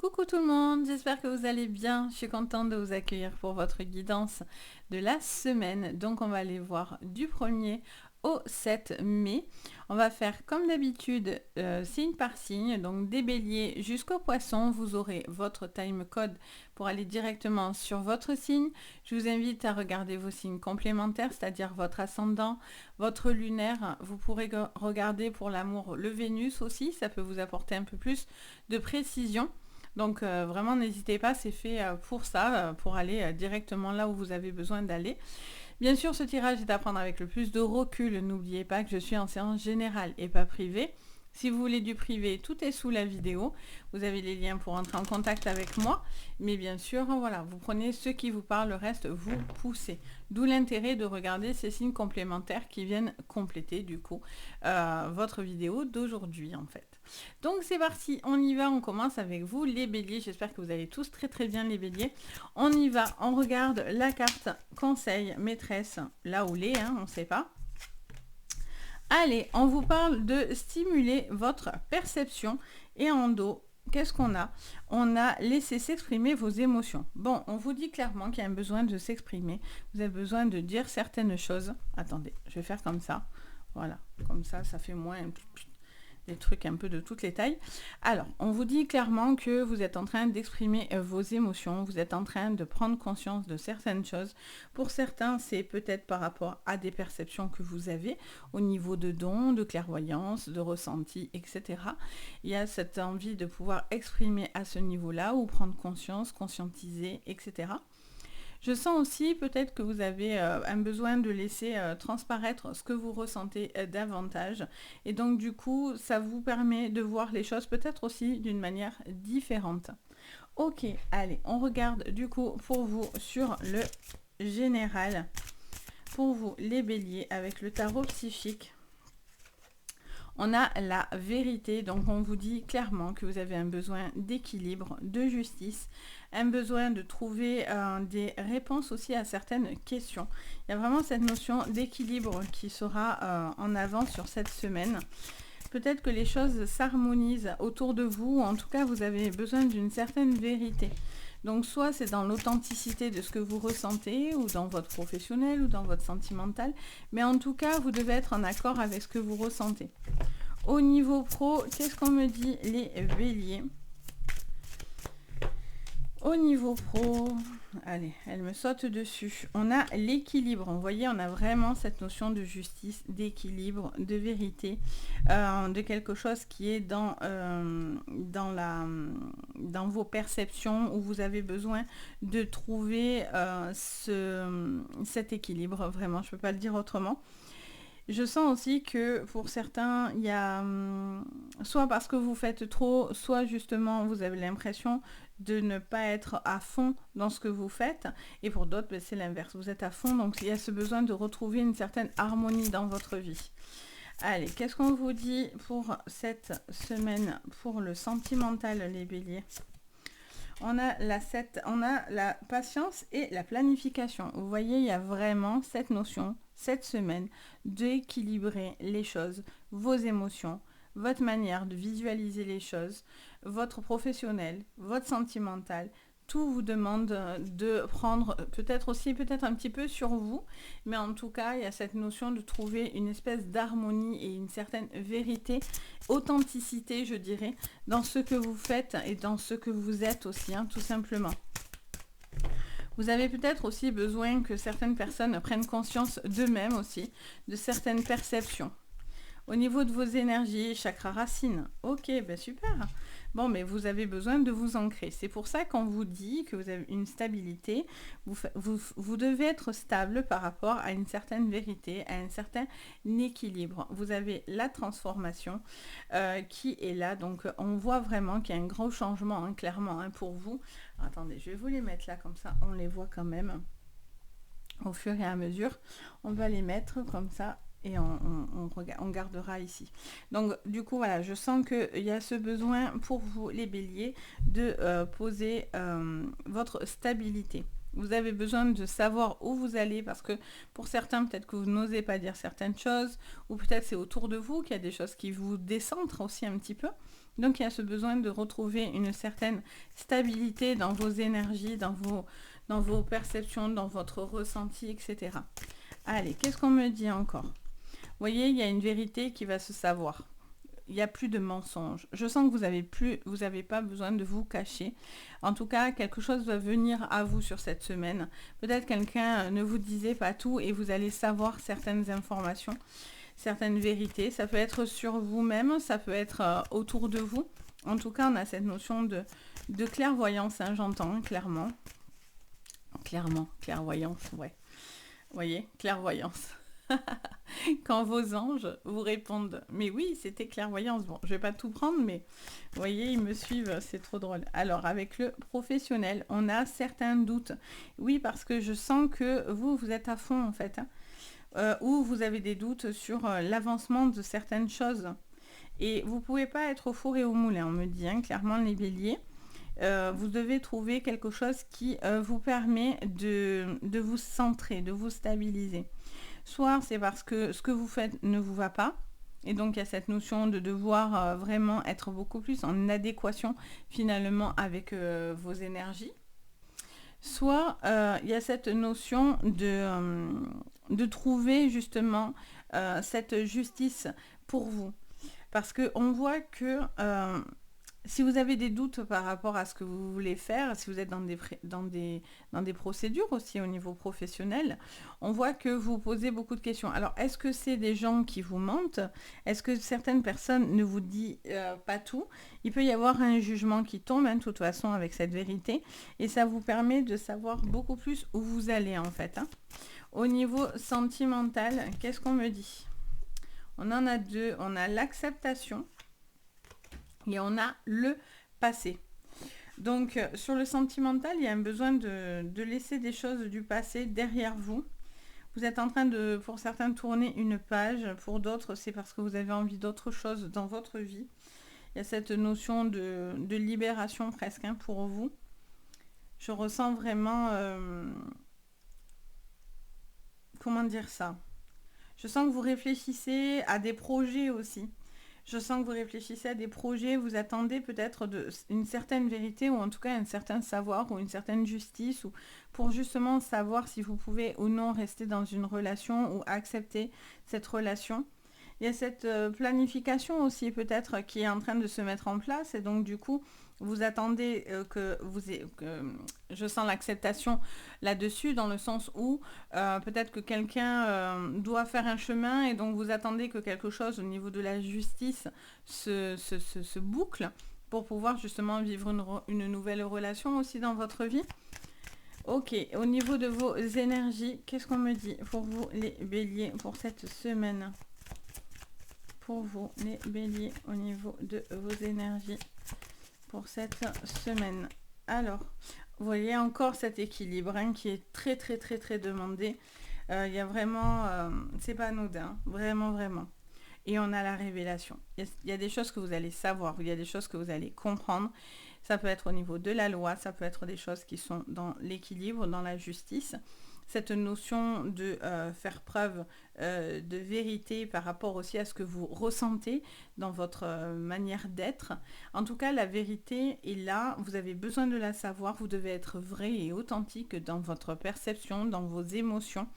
Coucou tout le monde, j'espère que vous allez bien. Je suis contente de vous accueillir pour votre guidance de la semaine. Donc on va aller voir du 1er au 7 mai. On va faire comme d'habitude signe par signe, donc des béliers jusqu'au poisson. Vous aurez votre time code pour aller directement sur votre signe. Je vous invite à regarder vos signes complémentaires, c'est-à-dire votre ascendant, votre lunaire. Vous pourrez regarder pour l'amour le Vénus aussi, ça peut vous apporter un peu plus de précision. Donc vraiment n'hésitez pas, c'est fait pour ça, pour aller directement là où vous avez besoin d'aller. Bien sûr, ce tirage est à prendre avec le plus de recul. N'oubliez pas que je suis en séance générale et pas privée. Si vous voulez du privé, tout est sous la vidéo. Vous avez les liens pour entrer en contact avec moi. Mais bien sûr, voilà, vous prenez ce qui vous parle, le reste, vous poussez. D'où l'intérêt de regarder ces signes complémentaires qui viennent compléter, du coup, votre vidéo d'aujourd'hui, en fait. Donc, c'est parti, on y va, on commence avec vous, les béliers. J'espère que vous allez tous très très bien, les béliers. On y va, on regarde la carte conseil, maîtresse, là où les, on ne sait pas. Allez, on vous parle de stimuler votre perception. Et en dos, qu'est-ce qu'on a? On a laissé s'exprimer vos émotions. Bon, on vous dit clairement qu'il y a un besoin de s'exprimer. Vous avez besoin de dire certaines choses. Attendez, je vais faire comme ça. Voilà, comme ça, ça fait moins des trucs un peu de toutes les tailles. Alors, on vous dit clairement que vous êtes en train d'exprimer vos émotions, vous êtes en train de prendre conscience de certaines choses. Pour certains, c'est peut-être par rapport à des perceptions que vous avez au niveau de dons, de clairvoyance, de ressenti, etc. Il y a cette envie de pouvoir exprimer à ce niveau-là ou prendre conscience, conscientiser, etc. Je sens aussi peut-être que vous avez un besoin de laisser transparaître ce que vous ressentez davantage. Et donc du coup, ça vous permet de voir les choses peut-être aussi d'une manière différente. Ok, allez, on regarde du coup pour vous sur le général. Pour vous, les béliers, avec le tarot psychique. On a la vérité, donc on vous dit clairement que vous avez un besoin d'équilibre, de justice, un besoin de trouver des réponses aussi à certaines questions. Il y a vraiment cette notion d'équilibre qui sera en avant sur cette semaine. Peut-être que les choses s'harmonisent autour de vous, en tout cas vous avez besoin d'une certaine vérité. Donc soit c'est dans l'authenticité de ce que vous ressentez, ou dans votre professionnel, ou dans votre sentimental, mais en tout cas vous devez être en accord avec ce que vous ressentez. Au niveau pro, qu'est-ce qu'on me dit les béliers? Au niveau pro, allez, elle me saute dessus. On a l'équilibre. Vous voyez, on a vraiment cette notion de justice, d'équilibre, de vérité, de quelque chose qui est dans vos perceptions, où vous avez besoin de trouver cet équilibre. Vraiment, je ne peux pas le dire autrement. Je sens aussi que pour certains, il y a soit parce que vous faites trop, soit justement vous avez l'impression de ne pas être à fond dans ce que vous faites. Et pour d'autres, c'est l'inverse. Vous êtes à fond, donc il y a ce besoin de retrouver une certaine harmonie dans votre vie. Allez, qu'est-ce qu'on vous dit pour cette semaine, pour le sentimental, les béliers? On a la patience et la planification. Vous voyez, il y a vraiment cette notion, cette semaine, d'équilibrer les choses, vos émotions, votre manière de visualiser les choses, votre professionnel, votre sentimental. Tout vous demande de prendre peut-être un petit peu sur vous, mais en tout cas, il y a cette notion de trouver une espèce d'harmonie et une certaine vérité, authenticité, je dirais, dans ce que vous faites et dans ce que vous êtes aussi, tout simplement. Vous avez peut-être aussi besoin que certaines personnes prennent conscience d'eux-mêmes aussi, de certaines perceptions. Au niveau de vos énergies, chakra racine, ok, ben super. Bon, mais vous avez besoin de vous ancrer. C'est pour ça qu'on vous dit que vous avez une stabilité. Vous devez être stable par rapport à une certaine vérité, à un certain équilibre. Vous avez la transformation qui est là. Donc, on voit vraiment qu'il y a un gros changement, clairement, pour vous. Alors, attendez, je vais vous les mettre là, comme ça, on les voit quand même. Au fur et à mesure, on va les mettre comme ça. Et on gardera ici. Donc du coup voilà, je sens qu'il y a ce besoin pour vous les béliers de poser votre stabilité. Vous avez besoin de savoir où vous allez, parce que pour certains peut-être que vous n'osez pas dire certaines choses, ou peut-être c'est autour de vous qu'il y a des choses qui vous décentrent aussi un petit peu. Donc il y a ce besoin de retrouver une certaine stabilité dans vos énergies, dans vos perceptions, dans votre ressenti, etc. Allez, qu'est-ce qu'on me dit encore? Vous voyez, il y a une vérité qui va se savoir. Il n'y a plus de mensonges. Je sens que vous n'avez pas besoin de vous cacher. En tout cas, quelque chose va venir à vous sur cette semaine. Peut-être quelqu'un ne vous disait pas tout et vous allez savoir certaines informations, certaines vérités. Ça peut être sur vous-même, ça peut être autour de vous. En tout cas, on a cette notion de clairvoyance, hein, j'entends, hein, clairement. Clairement, clairvoyance, ouais. Vous voyez, clairvoyance. Quand vos anges vous répondent, mais oui, c'était clairvoyance. Bon, je vais pas tout prendre, mais vous voyez, ils me suivent, c'est trop drôle. Alors, avec le professionnel, on a certains doutes. Oui, parce que je sens que vous êtes à fond, en fait. Hein, ou vous avez des doutes sur l'avancement de certaines choses. Et vous pouvez pas être au four et au moulin, on me dit, hein, clairement, les béliers. Vous devez trouver quelque chose qui vous permet de vous centrer, de vous stabiliser. Soit c'est parce que ce que vous faites ne vous va pas, et donc il y a cette notion de devoir vraiment être beaucoup plus en adéquation finalement avec vos énergies. Soit il y a cette notion de trouver justement cette justice pour vous. Parce qu'on voit que si vous avez des doutes par rapport à ce que vous voulez faire, si vous êtes dans des procédures aussi au niveau professionnel, on voit que vous posez beaucoup de questions. Alors, est-ce que c'est des gens qui vous mentent? Est-ce que certaines personnes ne vous disent pas tout? Il peut y avoir un jugement qui tombe, hein, de toute façon, avec cette vérité. Et ça vous permet de savoir beaucoup plus où vous allez, en fait. Hein. Au niveau sentimental, qu'est-ce qu'on me dit? On en a deux. On a l'acceptation. Et on a le passé. Donc, sur le sentimental, il y a un besoin de laisser des choses du passé derrière vous. Vous êtes en train de, pour certains, tourner une page. Pour d'autres, c'est parce que vous avez envie d'autre chose dans votre vie. Il y a cette notion de libération presque, hein, pour vous. Je ressens vraiment... comment dire ça? Je sens que vous réfléchissez à des projets aussi. Je sens que vous réfléchissez à des projets, vous attendez peut-être une certaine vérité ou en tout cas un certain savoir ou une certaine justice ou pour justement savoir si vous pouvez ou non rester dans une relation ou accepter cette relation. Il y a cette planification aussi peut-être qui est en train de se mettre en place et donc du coup vous attendez que je sens l'acceptation là-dessus dans le sens où peut-être que quelqu'un doit faire un chemin et donc vous attendez que quelque chose au niveau de la justice se boucle pour pouvoir justement vivre une nouvelle relation aussi dans votre vie. Ok, au niveau de vos énergies, qu'est-ce qu'on me dit pour vous les béliers pour cette semaine? Pour vous les béliers au niveau de vos énergies pour cette semaine. Alors, vous voyez encore cet équilibre hein, qui est très très très très demandé. Il y a vraiment, c'est pas anodin, vraiment vraiment. Et on a la révélation. Il y a des choses que vous allez savoir, il y a des choses que vous allez comprendre. Ça peut être au niveau de la loi, ça peut être des choses qui sont dans l'équilibre, dans la justice. Cette notion de faire preuve de vérité par rapport aussi à ce que vous ressentez dans votre manière d'être. En tout cas, la vérité est là, vous avez besoin de la savoir, vous devez être vrai et authentique dans votre perception, dans vos émotions.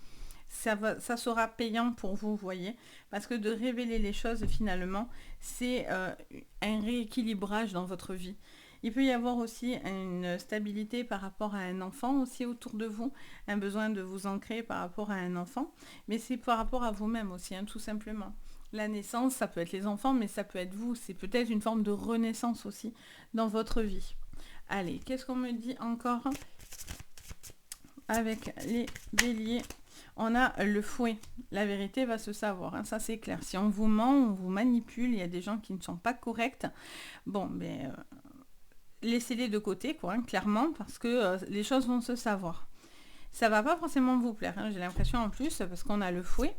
Ça sera payant pour vous, vous voyez, parce que de révéler les choses, finalement, c'est un rééquilibrage dans votre vie. Il peut y avoir aussi une stabilité par rapport à un enfant aussi autour de vous, un besoin de vous ancrer par rapport à un enfant, mais c'est par rapport à vous-même aussi, hein, tout simplement. La naissance, ça peut être les enfants, mais ça peut être vous, c'est peut-être une forme de renaissance aussi dans votre vie. Allez, qu'est-ce qu'on me dit encore avec les béliers? On a le fouet. La vérité va se savoir, hein, ça c'est clair. Si on vous ment, on vous manipule, il y a des gens qui ne sont pas corrects. Bon, ben... laissez-les de côté, quoi, hein, clairement, parce que les choses vont se savoir. Ça va pas forcément vous plaire, hein, j'ai l'impression en plus, parce qu'on a le fouet.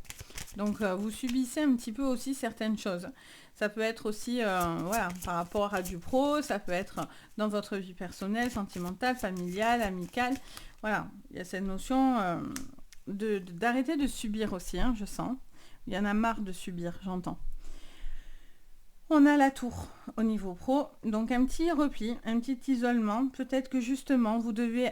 Donc, vous subissez un petit peu aussi certaines choses. Ça peut être aussi, voilà, par rapport à du pro, ça peut être dans votre vie personnelle, sentimentale, familiale, amicale. Voilà, il y a cette notion d'arrêter de subir aussi, hein, je sens. Il y en a marre de subir, j'entends. On a la tour au niveau pro, donc un petit repli, un petit isolement. Peut-être que justement, vous devez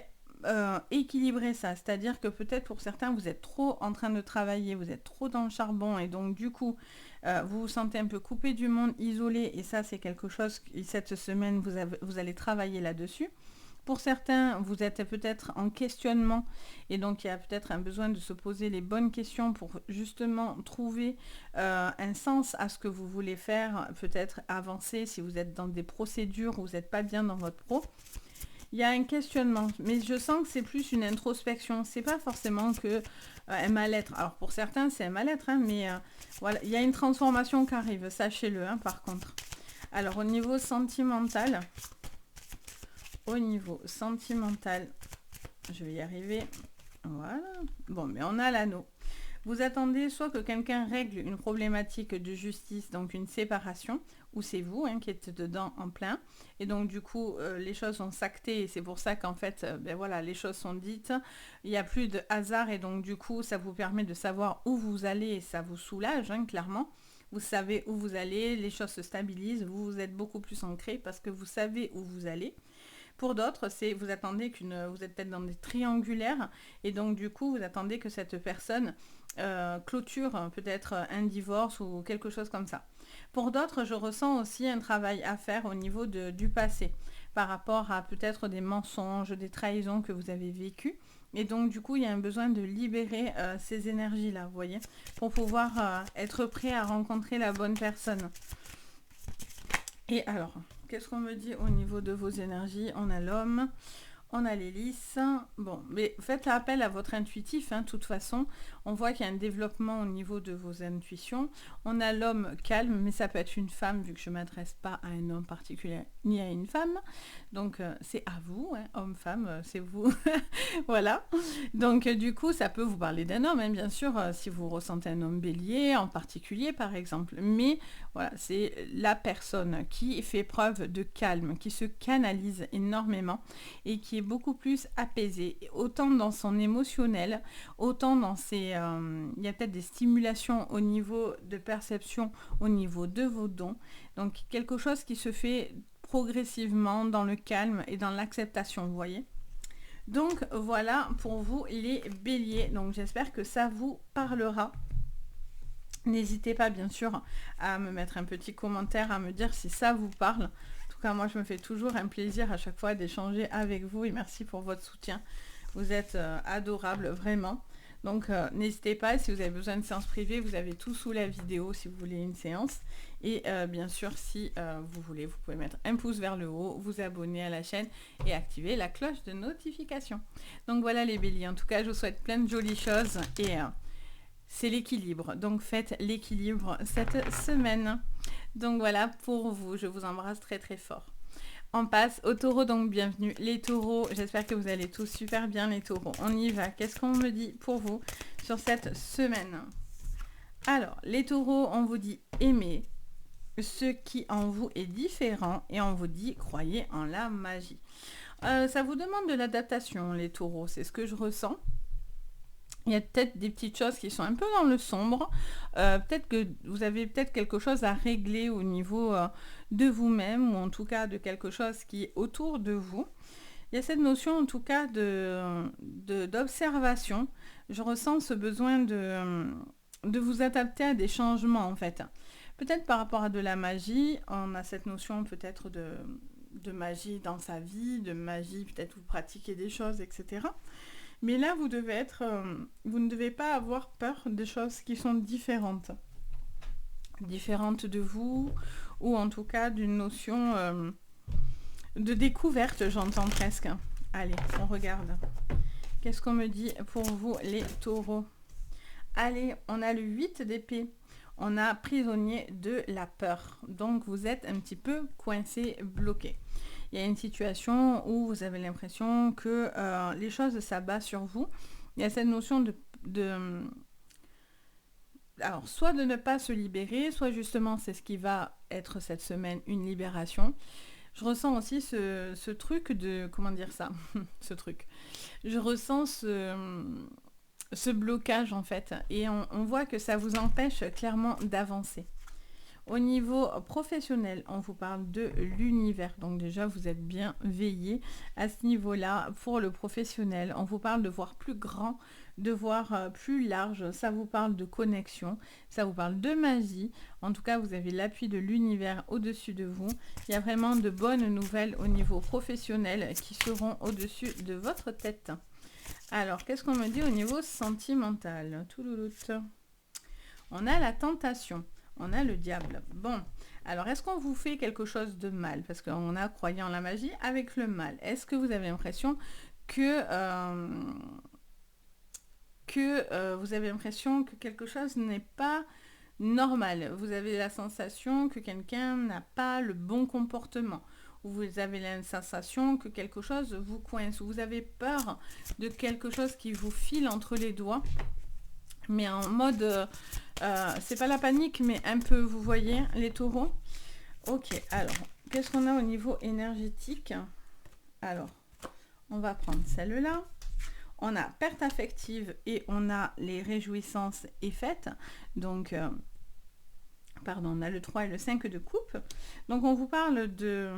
équilibrer ça. C'est-à-dire que peut-être pour certains, vous êtes trop en train de travailler, vous êtes trop dans le charbon et donc du coup, vous vous sentez un peu coupé du monde, isolé. Et ça, c'est quelque chose que cette semaine, vous allez travailler là-dessus. Pour certains, vous êtes peut-être en questionnement et donc il y a peut-être un besoin de se poser les bonnes questions pour justement trouver un sens à ce que vous voulez faire, peut-être avancer si vous êtes dans des procédures où vous n'êtes pas bien dans votre pro. Il y a un questionnement, mais je sens que c'est plus une introspection. C'est pas forcément que un mal-être. Alors pour certains, c'est un mal-être, hein, mais voilà, il y a une transformation qui arrive, sachez-le, hein, par contre. Alors au niveau sentimental, je vais y arriver. Voilà. Bon, mais on a l'anneau. Vous attendez soit que quelqu'un règle une problématique de justice, donc une séparation, ou c'est vous qui êtes dedans en plein. Et donc du coup, les choses sont sactées et c'est pour ça qu'en fait, voilà, les choses sont dites. Il n'y a plus de hasard et donc du coup, ça vous permet de savoir où vous allez et ça vous soulage, clairement. Vous savez où vous allez, les choses se stabilisent, vous êtes beaucoup plus ancré parce que vous savez où vous allez. Pour d'autres, c'est vous attendez vous êtes peut-être dans des triangulaires et donc du coup vous attendez que cette personne clôture peut-être un divorce ou quelque chose comme ça. Pour d'autres, je ressens aussi un travail à faire au niveau du passé par rapport à peut-être des mensonges, des trahisons que vous avez vécues. Et donc du coup, il y a un besoin de libérer ces énergies-là, vous voyez, pour pouvoir être prêt à rencontrer la bonne personne. Et alors, qu'est-ce qu'on me dit au niveau de vos énergies? On a l'homme, on a l'hélice. Bon, mais faites appel à votre intuitif, de toute façon. On voit qu'il y a un développement au niveau de vos intuitions. On a l'homme calme, mais ça peut être une femme, vu que je ne m'adresse pas à un homme particulier, ni à une femme. Donc, c'est à vous, homme-femme, c'est vous. Voilà. Donc, du coup, ça peut vous parler d'un homme, bien sûr, si vous ressentez un homme bélier en particulier, par exemple. Mais, voilà, c'est la personne qui fait preuve de calme, qui se canalise énormément et qui est beaucoup plus apaisé, autant dans son émotionnel, autant dans ses... il y a peut-être des stimulations au niveau de perception, au niveau de vos dons. Donc quelque chose qui se fait progressivement dans le calme et dans l'acceptation, vous voyez. Donc voilà pour vous les béliers. Donc j'espère que ça vous parlera. N'hésitez pas bien sûr à me mettre un petit commentaire, à me dire si ça vous parle. En tout cas, moi je me fais toujours un plaisir à chaque fois d'échanger avec vous et merci pour votre soutien. Vous êtes adorables, vraiment. Donc n'hésitez pas, si vous avez besoin de séance privée, vous avez tout sous la vidéo si vous voulez une séance. Et bien sûr, si vous voulez, vous pouvez mettre un pouce vers le haut, vous abonner à la chaîne et activer la cloche de notification. Donc voilà les béliers, en tout cas je vous souhaite plein de jolies choses et c'est l'équilibre. Donc faites l'équilibre cette semaine. Donc voilà pour vous, je vous embrasse très très fort. On passe aux taureaux, donc bienvenue les taureaux. J'espère que vous allez tous super bien les taureaux. On y va. Qu'est-ce qu'on me dit pour vous sur cette semaine? Alors, les taureaux, on vous dit aimez ce qui en vous est différent et on vous dit croyez en la magie. Ça vous demande de l'adaptation les taureaux, c'est ce que je ressens. Il y a peut-être des petites choses qui sont un peu dans le sombre. Peut-être que vous avez peut-être quelque chose à régler au niveau de vous-même ou en tout cas de quelque chose qui est autour de vous. Il y a cette notion en tout cas d'observation. Je ressens ce besoin de vous adapter à des changements en fait. Peut-être par rapport à de la magie, on a cette notion peut-être de magie dans sa vie, de magie, peut-être vous pratiquez des choses, etc. Mais là, vous ne devez pas avoir peur des choses qui sont différentes. Différentes de vous, ou en tout cas d'une notion de découverte, j'entends presque. Allez, on regarde. Qu'est-ce qu'on me dit pour vous, les taureaux? Allez, on a le 8 d'épée. On a prisonnier de la peur. Donc, vous êtes un petit peu coincé, bloqué. Il y a une situation où vous avez l'impression que les choses s'abattent sur vous. Il y a cette notion alors, soit de ne pas se libérer, soit justement, c'est ce qui va être cette semaine, une libération. Je ressens aussi ce truc de... Comment dire ça? Ce truc. Je ressens ce blocage, en fait. Et on voit que ça vous empêche clairement d'avancer. Au niveau professionnel, on vous parle de l'univers. Donc déjà, vous êtes bien veillé à ce niveau-là. Pour le professionnel, on vous parle de voir plus grand, de voir plus large. Ça vous parle de connexion, ça vous parle de magie. En tout cas, vous avez l'appui de l'univers au-dessus de vous. Il y a vraiment de bonnes nouvelles au niveau professionnel qui seront au-dessus de votre tête. Alors, qu'est-ce qu'on me dit au niveau sentimental? Toulouloute. On a la tentation. On a le diable. Bon, alors est-ce qu'on vous fait quelque chose de mal? Parce qu'on a croyant en la magie avec le mal. Est-ce que vous avez l'impression que, vous avez l'impression que quelque chose n'est pas normal? Vous avez la sensation que quelqu'un n'a pas le bon comportement. Ou vous avez la sensation que quelque chose vous coince. Ou vous avez peur de quelque chose qui vous file entre les doigts. Mais en mode, c'est pas la panique, mais un peu, vous voyez, les taureaux. Ok, alors, qu'est-ce qu'on a au niveau énergétique? Alors, on va prendre celle-là. On a perte affective et on a les réjouissances et fêtes. Donc, pardon, on a le 3 et le 5 de coupe. Donc, on vous parle de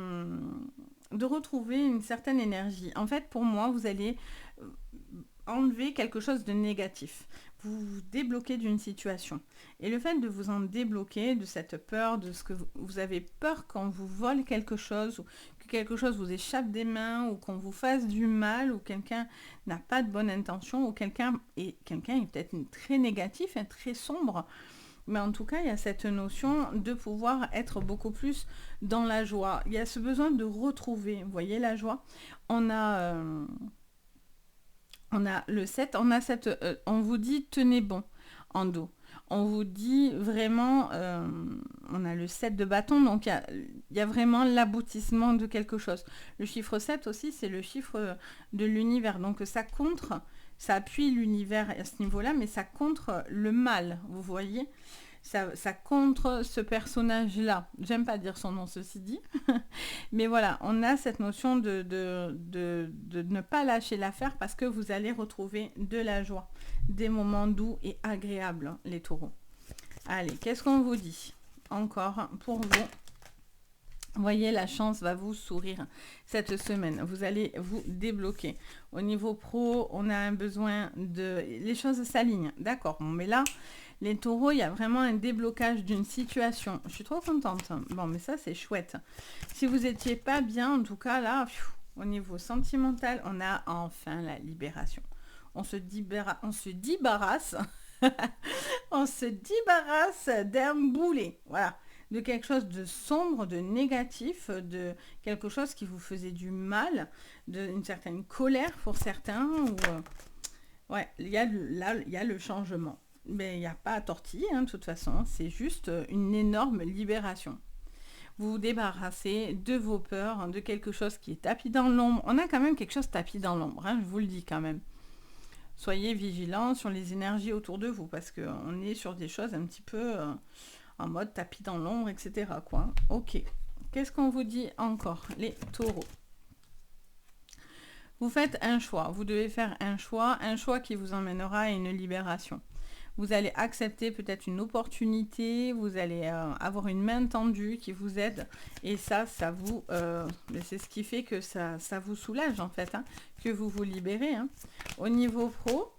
retrouver une certaine énergie. En fait, pour moi, vous allez enlever quelque chose de négatif. Vous vous débloquez d'une situation. Et le fait de vous en débloquer, de cette peur, de ce que vous avez peur qu'on vous vole quelque chose, ou que quelque chose vous échappe des mains, ou qu'on vous fasse du mal, ou quelqu'un n'a pas de bonne intention, ou quelqu'un est peut-être très négatif, très sombre. Mais en tout cas, il y a cette notion de pouvoir être beaucoup plus dans la joie. Il y a ce besoin de retrouver, vous voyez, la joie. On a le 7, on vous dit tenez bon en dos. On vous dit vraiment, on a le 7 de bâton, donc il y a vraiment l'aboutissement de quelque chose. Le chiffre 7 aussi, c'est le chiffre de l'univers. Donc ça appuie l'univers à ce niveau-là, mais ça contre le mal, vous voyez. Ça contre ce personnage-là. J'aime pas dire son nom, ceci dit. Mais voilà, on a cette notion de ne pas lâcher l'affaire parce que vous allez retrouver de la joie. Des moments doux et agréables, les taureaux. Allez, qu'est-ce qu'on vous dit? Encore pour vous. Voyez, la chance va vous sourire cette semaine. Vous allez vous débloquer. Au niveau pro, on a un besoin de... Les choses s'alignent. D'accord, bon, mais là... Les taureaux, il y a vraiment un déblocage d'une situation. Je suis trop contente. Bon, mais ça, c'est chouette. Si vous n'étiez pas bien, en tout cas, là, au niveau sentimental, on a enfin la libération. On se débarrasse on se débarrasse d'un boulet. Voilà. De quelque chose de sombre, de négatif, de quelque chose qui vous faisait du mal, d'une certaine colère pour certains. Ouais, il y a le changement. Mais il n'y a pas à tortiller, de toute façon, c'est juste une énorme libération. Vous vous débarrassez de vos peurs, de quelque chose qui est tapis dans l'ombre. On a quand même quelque chose tapis dans l'ombre, je vous le dis quand même. Soyez vigilants sur les énergies autour de vous, parce qu'on est sur des choses un petit peu en mode tapis dans l'ombre, etc. quoi. Ok, qu'est-ce qu'on vous dit encore, les taureaux? Vous faites un choix, vous devez faire un choix qui vous emmènera à une libération. Vous allez accepter peut-être une opportunité, vous allez avoir une main tendue qui vous aide. Et ça vous... c'est ce qui fait que ça vous soulage en fait, que vous vous libérez. Au niveau pro,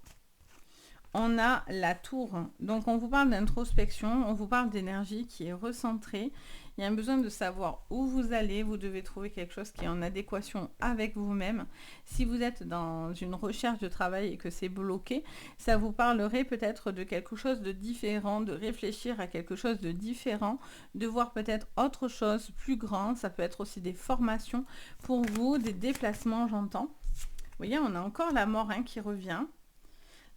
on a la tour. Donc on vous parle d'introspection, on vous parle d'énergie qui est recentrée. Il y a un besoin de savoir où vous allez. Vous devez trouver quelque chose qui est en adéquation avec vous-même. Si vous êtes dans une recherche de travail et que c'est bloqué, ça vous parlerait peut-être de quelque chose de différent, de réfléchir à quelque chose de différent, de voir peut-être autre chose plus grand. Ça peut être aussi des formations pour vous, des déplacements, j'entends. Vous voyez, on a encore la mort qui revient.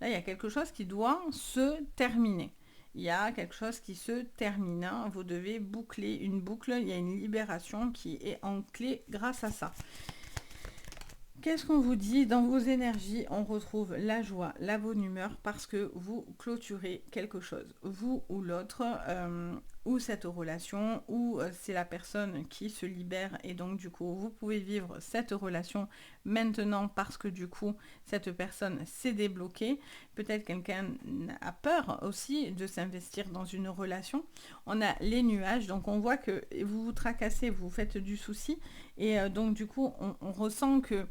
Là, il y a quelque chose qui doit se terminer. Il y a quelque chose qui se termine. Vous devez boucler une boucle. Il y a une libération qui est en clé grâce à ça. Qu'est-ce qu'on vous dit? Dans vos énergies, on retrouve la joie, la bonne humeur parce que vous clôturez quelque chose. Vous ou l'autre, ou cette relation, ou c'est la personne qui se libère et donc du coup vous pouvez vivre cette relation maintenant parce que du coup cette personne s'est débloquée. Peut-être quelqu'un a peur aussi de s'investir dans une relation. On a les nuages, donc on voit que vous vous tracassez, vous faites du souci et donc du coup on ressent que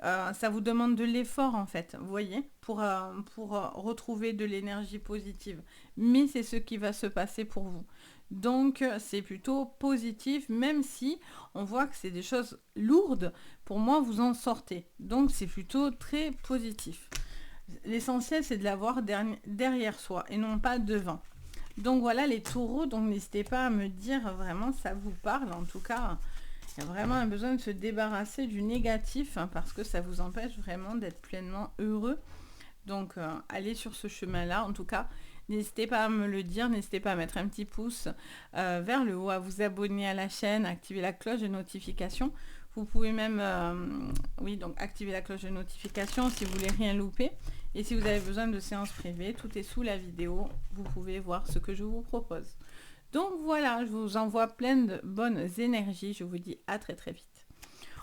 ça vous demande de l'effort en fait, vous voyez, pour retrouver de l'énergie positive. Mais c'est ce qui va se passer pour vous. Donc c'est plutôt positif, même si on voit que c'est des choses lourdes, pour moi vous en sortez. Donc c'est plutôt très positif. L'essentiel c'est de l'avoir derrière soi et non pas devant. Donc voilà les taureaux, donc n'hésitez pas à me dire vraiment ça vous parle. En tout cas, il y a vraiment un besoin de se débarrasser du négatif parce que ça vous empêche vraiment d'être pleinement heureux. Donc allez sur ce chemin-là. En tout cas, n'hésitez pas à me le dire, n'hésitez pas à mettre un petit pouce vers le haut, à vous abonner à la chaîne, activer la cloche de notification. Vous pouvez même, oui, donc activer la cloche de notification si vous voulez rien louper. Et si vous avez besoin de séances privées, tout est sous la vidéo. Vous pouvez voir ce que je vous propose. Donc voilà, je vous envoie plein de bonnes énergies. Je vous dis à très très vite.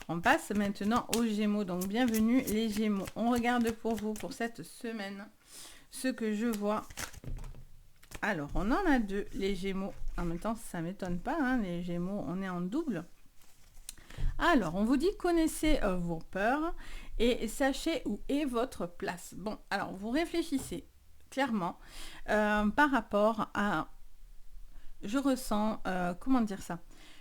On passe maintenant aux Gémeaux. Donc bienvenue les Gémeaux. On regarde pour vous pour cette semaine ce que je vois. Alors on en a deux les Gémeaux. En même temps ça m'étonne pas, hein, les Gémeaux on est en double. Alors on vous dit connaissez vos peurs et sachez où est votre place. Bon alors vous réfléchissez clairement par rapport à... Je ressens, comment dire ça?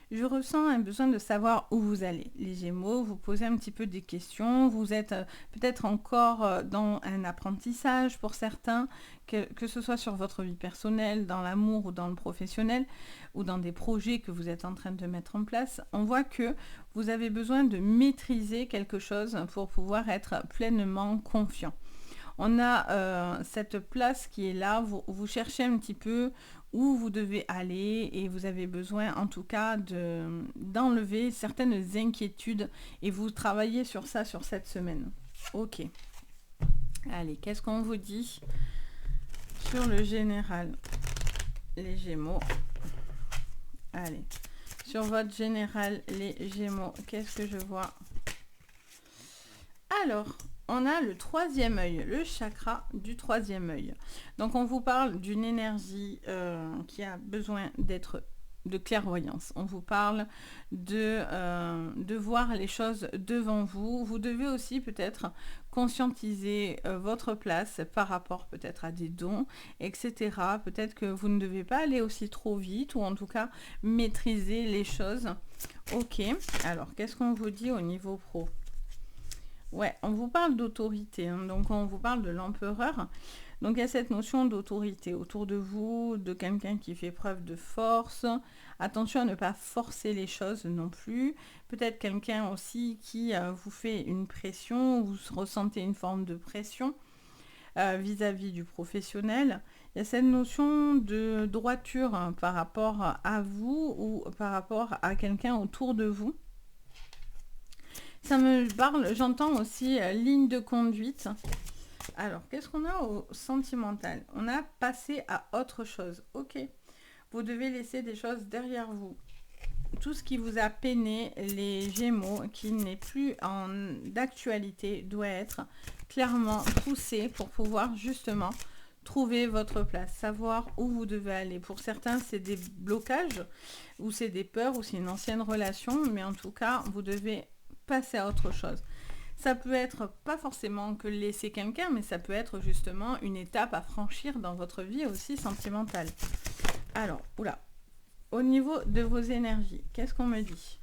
Je ressens un besoin de savoir où vous allez. Les Gémeaux, vous posez un petit peu des questions. Vous êtes peut-être encore dans un apprentissage pour certains, que ce soit sur votre vie personnelle, dans l'amour ou dans le professionnel, ou dans des projets que vous êtes en train de mettre en place. On voit que vous avez besoin de maîtriser quelque chose pour pouvoir être pleinement confiant. On a cette place qui est là, vous cherchez un petit peu où vous devez aller et vous avez besoin en tout cas d'enlever certaines inquiétudes et vous travaillez sur ça sur cette semaine. Ok. Allez, qu'est-ce qu'on vous dit sur le général, les Gémeaux? Allez, sur votre général, les Gémeaux, qu'est-ce que je vois? Alors, on a le troisième œil, le chakra du troisième œil. Donc on vous parle d'une énergie qui a besoin d'être de clairvoyance. On vous parle de voir les choses devant vous. Vous devez aussi peut-être conscientiser votre place par rapport peut-être à des dons, etc. Peut-être que vous ne devez pas aller aussi trop vite ou en tout cas maîtriser les choses. Ok, alors qu'est-ce qu'on vous dit au niveau pro? Ouais, on vous parle d'autorité, hein, donc on vous parle de l'empereur. Donc il y a cette notion d'autorité autour de vous, de quelqu'un qui fait preuve de force. Attention à ne pas forcer les choses non plus. Peut-être quelqu'un aussi qui vous fait une pression, vous ressentez une forme de pression vis-à-vis du professionnel. Il y a cette notion de droiture hein, par rapport à vous ou par rapport à quelqu'un autour de vous. Ça me parle, j'entends aussi ligne de conduite. Alors, qu'est-ce qu'on a au sentimental? On a passé à autre chose. Ok, vous devez laisser des choses derrière vous. Tout ce qui vous a peiné, les Gémeaux, qui n'est plus d'actualité, doit être clairement poussé pour pouvoir justement trouver votre place, savoir où vous devez aller. Pour certains, c'est des blocages, ou c'est des peurs, ou c'est une ancienne relation, mais en tout cas, vous devez passer à autre chose. Ça peut être pas forcément que laisser quelqu'un, mais ça peut être justement une étape à franchir dans votre vie aussi sentimentale. Alors, oula, au niveau de vos énergies, qu'est-ce qu'on me dit?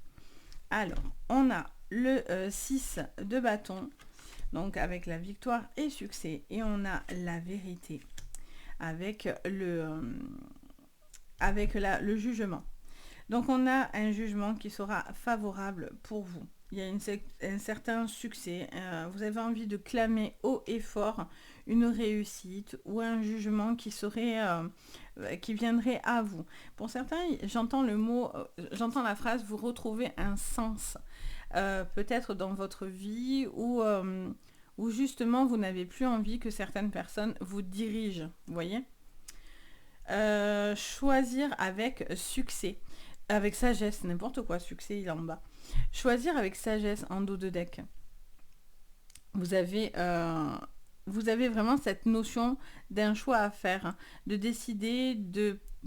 Alors, on a le 6 de bâton, donc avec la victoire et succès, et on a la vérité avec le jugement. Donc on a un jugement qui sera favorable pour vous. Il y a un certain succès. Vous avez envie de clamer haut et fort une réussite ou un jugement qui viendrait à vous. Pour certains, j'entends la phrase, vous retrouvez un sens, peut-être dans votre vie ou justement vous n'avez plus envie que certaines personnes vous dirigent, vous voyez ? Choisir avec succès, avec sagesse, n'importe quoi, succès il est en bas. Choisir avec sagesse en dos de deck. Vous avez, vous avez vraiment cette notion d'un choix à faire, hein, de décider,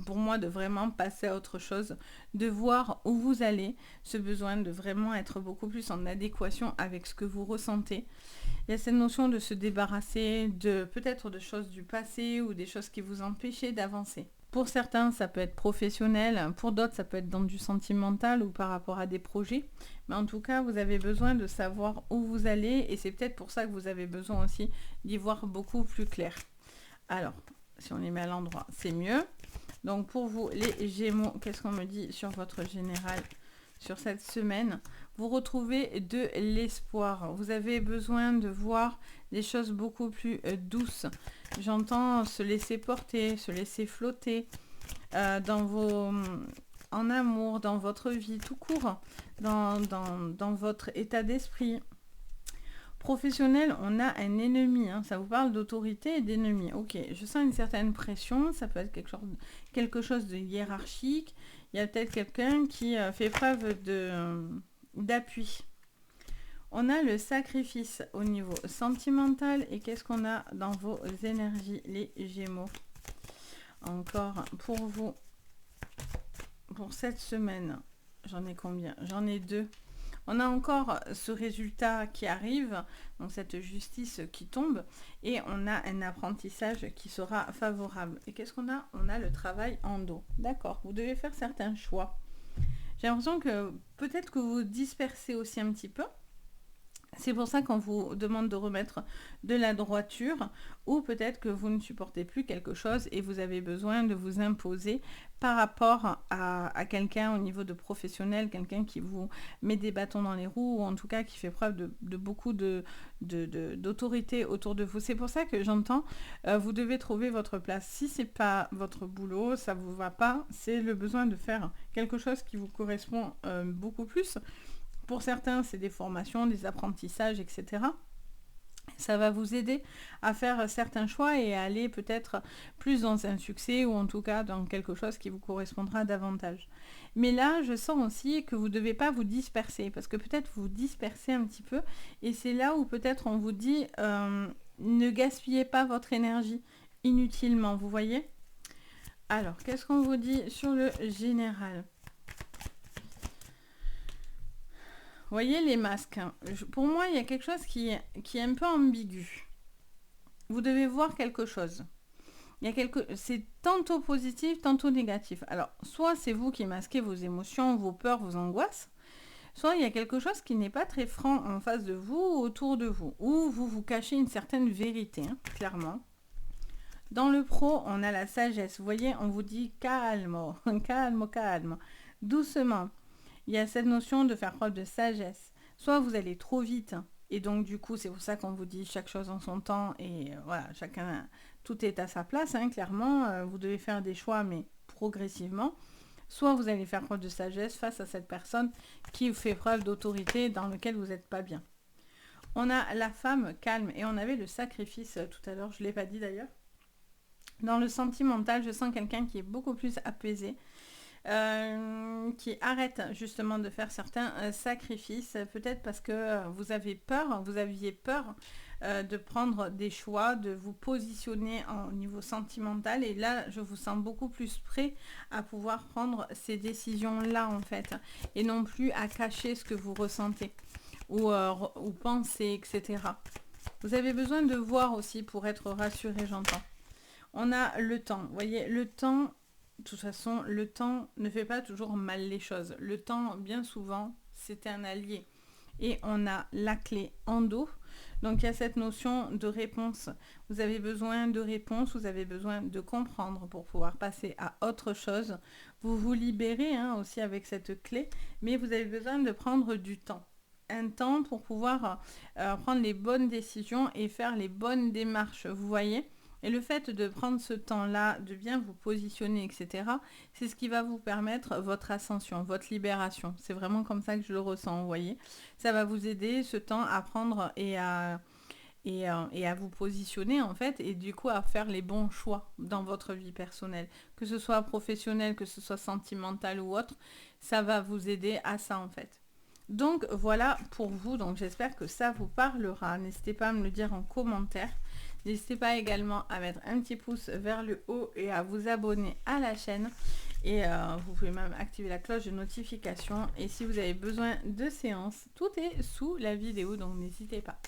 pour moi, de vraiment passer à autre chose, de voir où vous allez, ce besoin de vraiment être beaucoup plus en adéquation avec ce que vous ressentez. Il y a cette notion de se débarrasser de peut-être de choses du passé ou des choses qui vous empêchaient d'avancer. Pour certains, ça peut être professionnel, pour d'autres, ça peut être dans du sentimental ou par rapport à des projets. Mais en tout cas, vous avez besoin de savoir où vous allez et c'est peut-être pour ça que vous avez besoin aussi d'y voir beaucoup plus clair. Alors, si on les met à l'endroit, c'est mieux. Donc pour vous, les Gémeaux, qu'est-ce qu'on me dit sur votre général sur cette semaine? Vous retrouvez de l'espoir. Vous avez besoin de voir des choses beaucoup plus douces. J'entends se laisser porter, se laisser flotter dans vos... en amour, dans votre vie tout court, dans votre état d'esprit. Professionnel, on a un ennemi, hein, ça vous parle d'autorité et d'ennemi. Ok, je sens une certaine pression, ça peut être quelque chose de hiérarchique. Il y a peut-être quelqu'un qui fait preuve d'appui. On a le sacrifice au niveau sentimental. Et qu'est-ce qu'on a dans vos énergies, les Gémeaux? Encore pour vous, pour cette semaine, j'en ai combien? J'en ai 2. On a encore ce résultat qui arrive, donc cette justice qui tombe, et on a un apprentissage qui sera favorable. Et qu'est-ce qu'on a? On a le travail en dos. D'accord, vous devez faire certains choix. J'ai l'impression que peut-être que vous dispersez aussi un petit peu. C'est pour ça qu'on vous demande de remettre de la droiture ou peut-être que vous ne supportez plus quelque chose et vous avez besoin de vous imposer par rapport à quelqu'un au niveau de professionnel, quelqu'un qui vous met des bâtons dans les roues ou en tout cas qui fait preuve de beaucoup d'autorité autour de vous. C'est pour ça que j'entends, vous devez trouver votre place. Si c'est pas votre boulot, ça vous va pas, c'est le besoin de faire quelque chose qui vous correspond beaucoup plus. Pour certains, c'est des formations, des apprentissages, etc. Ça va vous aider à faire certains choix et à aller peut-être plus dans un succès ou en tout cas dans quelque chose qui vous correspondra davantage. Mais là, je sens aussi que vous ne devez pas vous disperser parce que peut-être vous dispersez un petit peu et c'est là où peut-être on vous dit ne gaspillez pas votre énergie inutilement, vous voyez? Alors, qu'est-ce qu'on vous dit sur le général? Vous voyez les masques, pour moi, il y a quelque chose qui est un peu ambigu. Vous devez voir quelque chose. C'est tantôt positif, tantôt négatif. Alors, soit c'est vous qui masquez vos émotions, vos peurs, vos angoisses, soit il y a quelque chose qui n'est pas très franc en face de vous, autour de vous, ou vous vous cachez une certaine vérité, hein, clairement. Dans le pro, on a la sagesse. Vous voyez, on vous dit calme, calme, calme, doucement. Il y a cette notion de faire preuve de sagesse. Soit vous allez trop vite, et donc du coup, c'est pour ça qu'on vous dit chaque chose en son temps, et voilà, tout est à sa place, hein, clairement. Vous devez faire des choix, mais progressivement. Soit vous allez faire preuve de sagesse face à cette personne qui fait preuve d'autorité dans laquelle vous n'êtes pas bien. On a la femme calme, et on avait le sacrifice tout à l'heure, je ne l'ai pas dit d'ailleurs. Dans le sentimental, je sens quelqu'un qui est beaucoup plus apaisé, qui arrête justement de faire certains sacrifices, peut-être parce que vous aviez peur de prendre des choix, de vous positionner au niveau sentimental, et là je vous sens beaucoup plus prêt à pouvoir prendre ces décisions-là en fait, et non plus à cacher ce que vous ressentez ou pensez, etc. Vous avez besoin de voir aussi pour être rassuré, j'entends. On a le temps, vous voyez, le temps. De toute façon, le temps ne fait pas toujours mal les choses. Le temps, bien souvent, c'est un allié. Et on a la clé en dos. Donc, il y a cette notion de réponse. Vous avez besoin de réponse, vous avez besoin de comprendre pour pouvoir passer à autre chose. Vous vous libérez aussi avec cette clé, mais vous avez besoin de prendre du temps. Un temps pour pouvoir prendre les bonnes décisions et faire les bonnes démarches, vous voyez ? Et le fait de prendre ce temps-là, de bien vous positionner, etc., c'est ce qui va vous permettre votre ascension, votre libération. C'est vraiment comme ça que je le ressens, vous voyez. Ça va vous aider, ce temps, à prendre et et à vous positionner en fait, et du coup à faire les bons choix dans votre vie personnelle, que ce soit professionnel, que ce soit sentimental ou autre, ça va vous aider à ça en fait. Donc voilà pour vous, donc j'espère que ça vous parlera. N'hésitez pas à me le dire en commentaire. N'hésitez pas également à mettre un petit pouce vers le haut et à vous abonner à la chaîne. Et vous pouvez même activer la cloche de notification. Et si vous avez besoin de séances, tout est sous la vidéo, donc n'hésitez pas.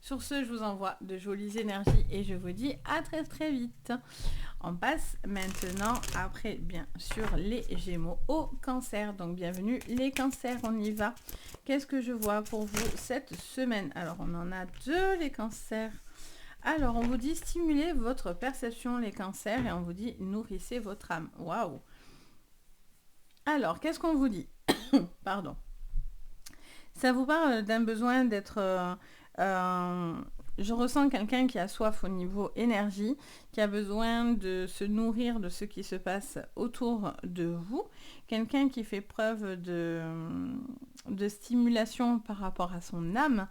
Sur ce, je vous envoie de jolies énergies et je vous dis à très très vite. On passe maintenant, après bien sûr les Gémeaux, au Cancer. Donc bienvenue les Cancers, on y va. Qu'est-ce que je vois pour vous cette semaine? Alors on en a deux les Cancers. Alors on vous dit stimulez votre perception les Cancers et on vous dit nourrissez votre âme. Waouh! Alors qu'est-ce qu'on vous dit? Pardon. Ça vous parle d'un besoin d'être... je ressens quelqu'un qui a soif au niveau énergie, qui a besoin de se nourrir de ce qui se passe autour de vous. Quelqu'un qui fait preuve de stimulation par rapport à son âme.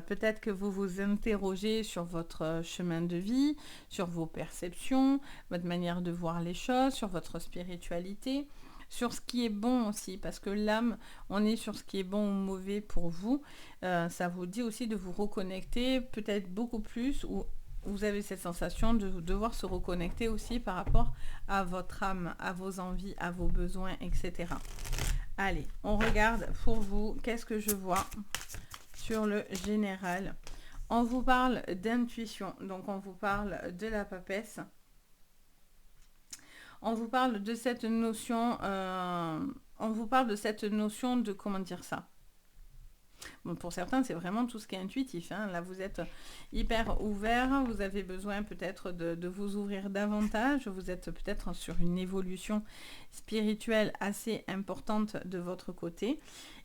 Peut-être que vous vous interrogez sur votre chemin de vie, sur vos perceptions, votre manière de voir les choses, sur votre spiritualité, sur ce qui est bon aussi, parce que l'âme, on est sur ce qui est bon ou mauvais pour vous. Ça vous dit aussi de vous reconnecter peut-être beaucoup plus, ou vous avez cette sensation de devoir se reconnecter aussi par rapport à votre âme, à vos envies, à vos besoins, etc. Allez, on regarde pour vous, qu'est-ce que je vois sur le général. On vous parle d'intuition, donc on vous parle de la papesse. On vous parle de cette notion, de, comment dire ça? Bon, pour certains, c'est vraiment tout ce qui est intuitif. Hein. Là, vous êtes hyper ouvert, vous avez besoin peut-être de vous ouvrir davantage, vous êtes peut-être sur une évolution spirituelle assez importante de votre côté.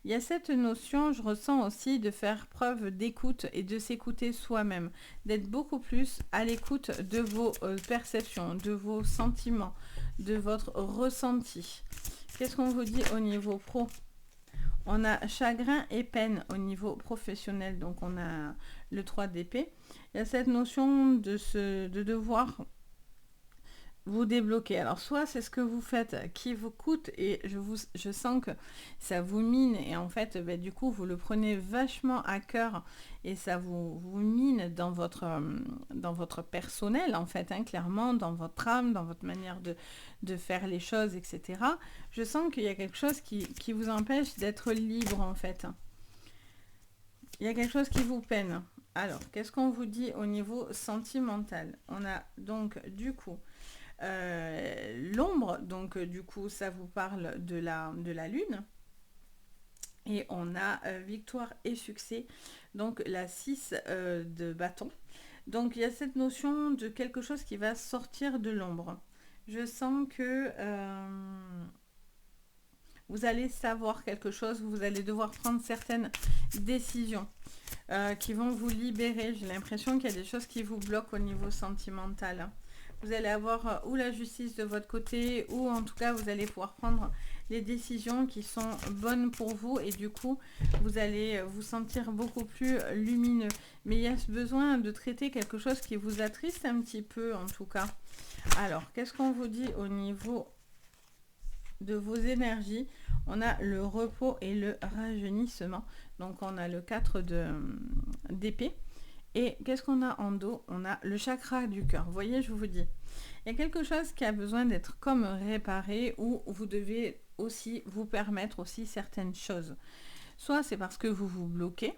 Il y a cette notion, je ressens aussi, de faire preuve d'écoute et de s'écouter soi-même, d'être beaucoup plus à l'écoute de vos perceptions, de vos sentiments, de votre ressenti. Qu'est-ce qu'on vous dit au niveau pro? On a chagrin et peine au niveau professionnel, donc on a le 3 d'épée. Il y a cette notion de devoir vous débloquer. Alors soit c'est ce que vous faites qui vous coûte et je sens que ça vous mine et en fait du coup vous le prenez vachement à cœur et ça vous mine dans votre personnel en fait, hein, clairement dans votre âme, dans votre manière de faire les choses, etc. Je sens qu'il y a quelque chose qui vous empêche d'être libre en fait. Il y a quelque chose qui vous peine. Alors, qu'est-ce qu'on vous dit au niveau sentimental? On a donc du coup l'ombre, donc du coup ça vous parle de la lune. Et on a victoire et succès, donc la 6 de bâton. Donc il y a cette notion de quelque chose qui va sortir de l'ombre. Je sens que vous allez savoir quelque chose, vous allez devoir prendre certaines décisions qui vont vous libérer. J'ai l'impression qu'il y a des choses qui vous bloquent au niveau sentimental. Vous allez avoir ou la justice de votre côté, ou en tout cas vous allez pouvoir prendre les décisions qui sont bonnes pour vous et du coup vous allez vous sentir beaucoup plus lumineux. Mais il y a ce besoin de traiter quelque chose qui vous attriste un petit peu en tout cas. Alors qu'est-ce qu'on vous dit au niveau de vos énergies? On a le repos et le rajeunissement, donc on a le 4 d'épée. Et qu'est-ce qu'on a en dos? On a le chakra du cœur. Vous voyez, je vous dis, il y a quelque chose qui a besoin d'être comme réparé, ou vous devez aussi vous permettre aussi certaines choses. Soit c'est parce que vous vous bloquez,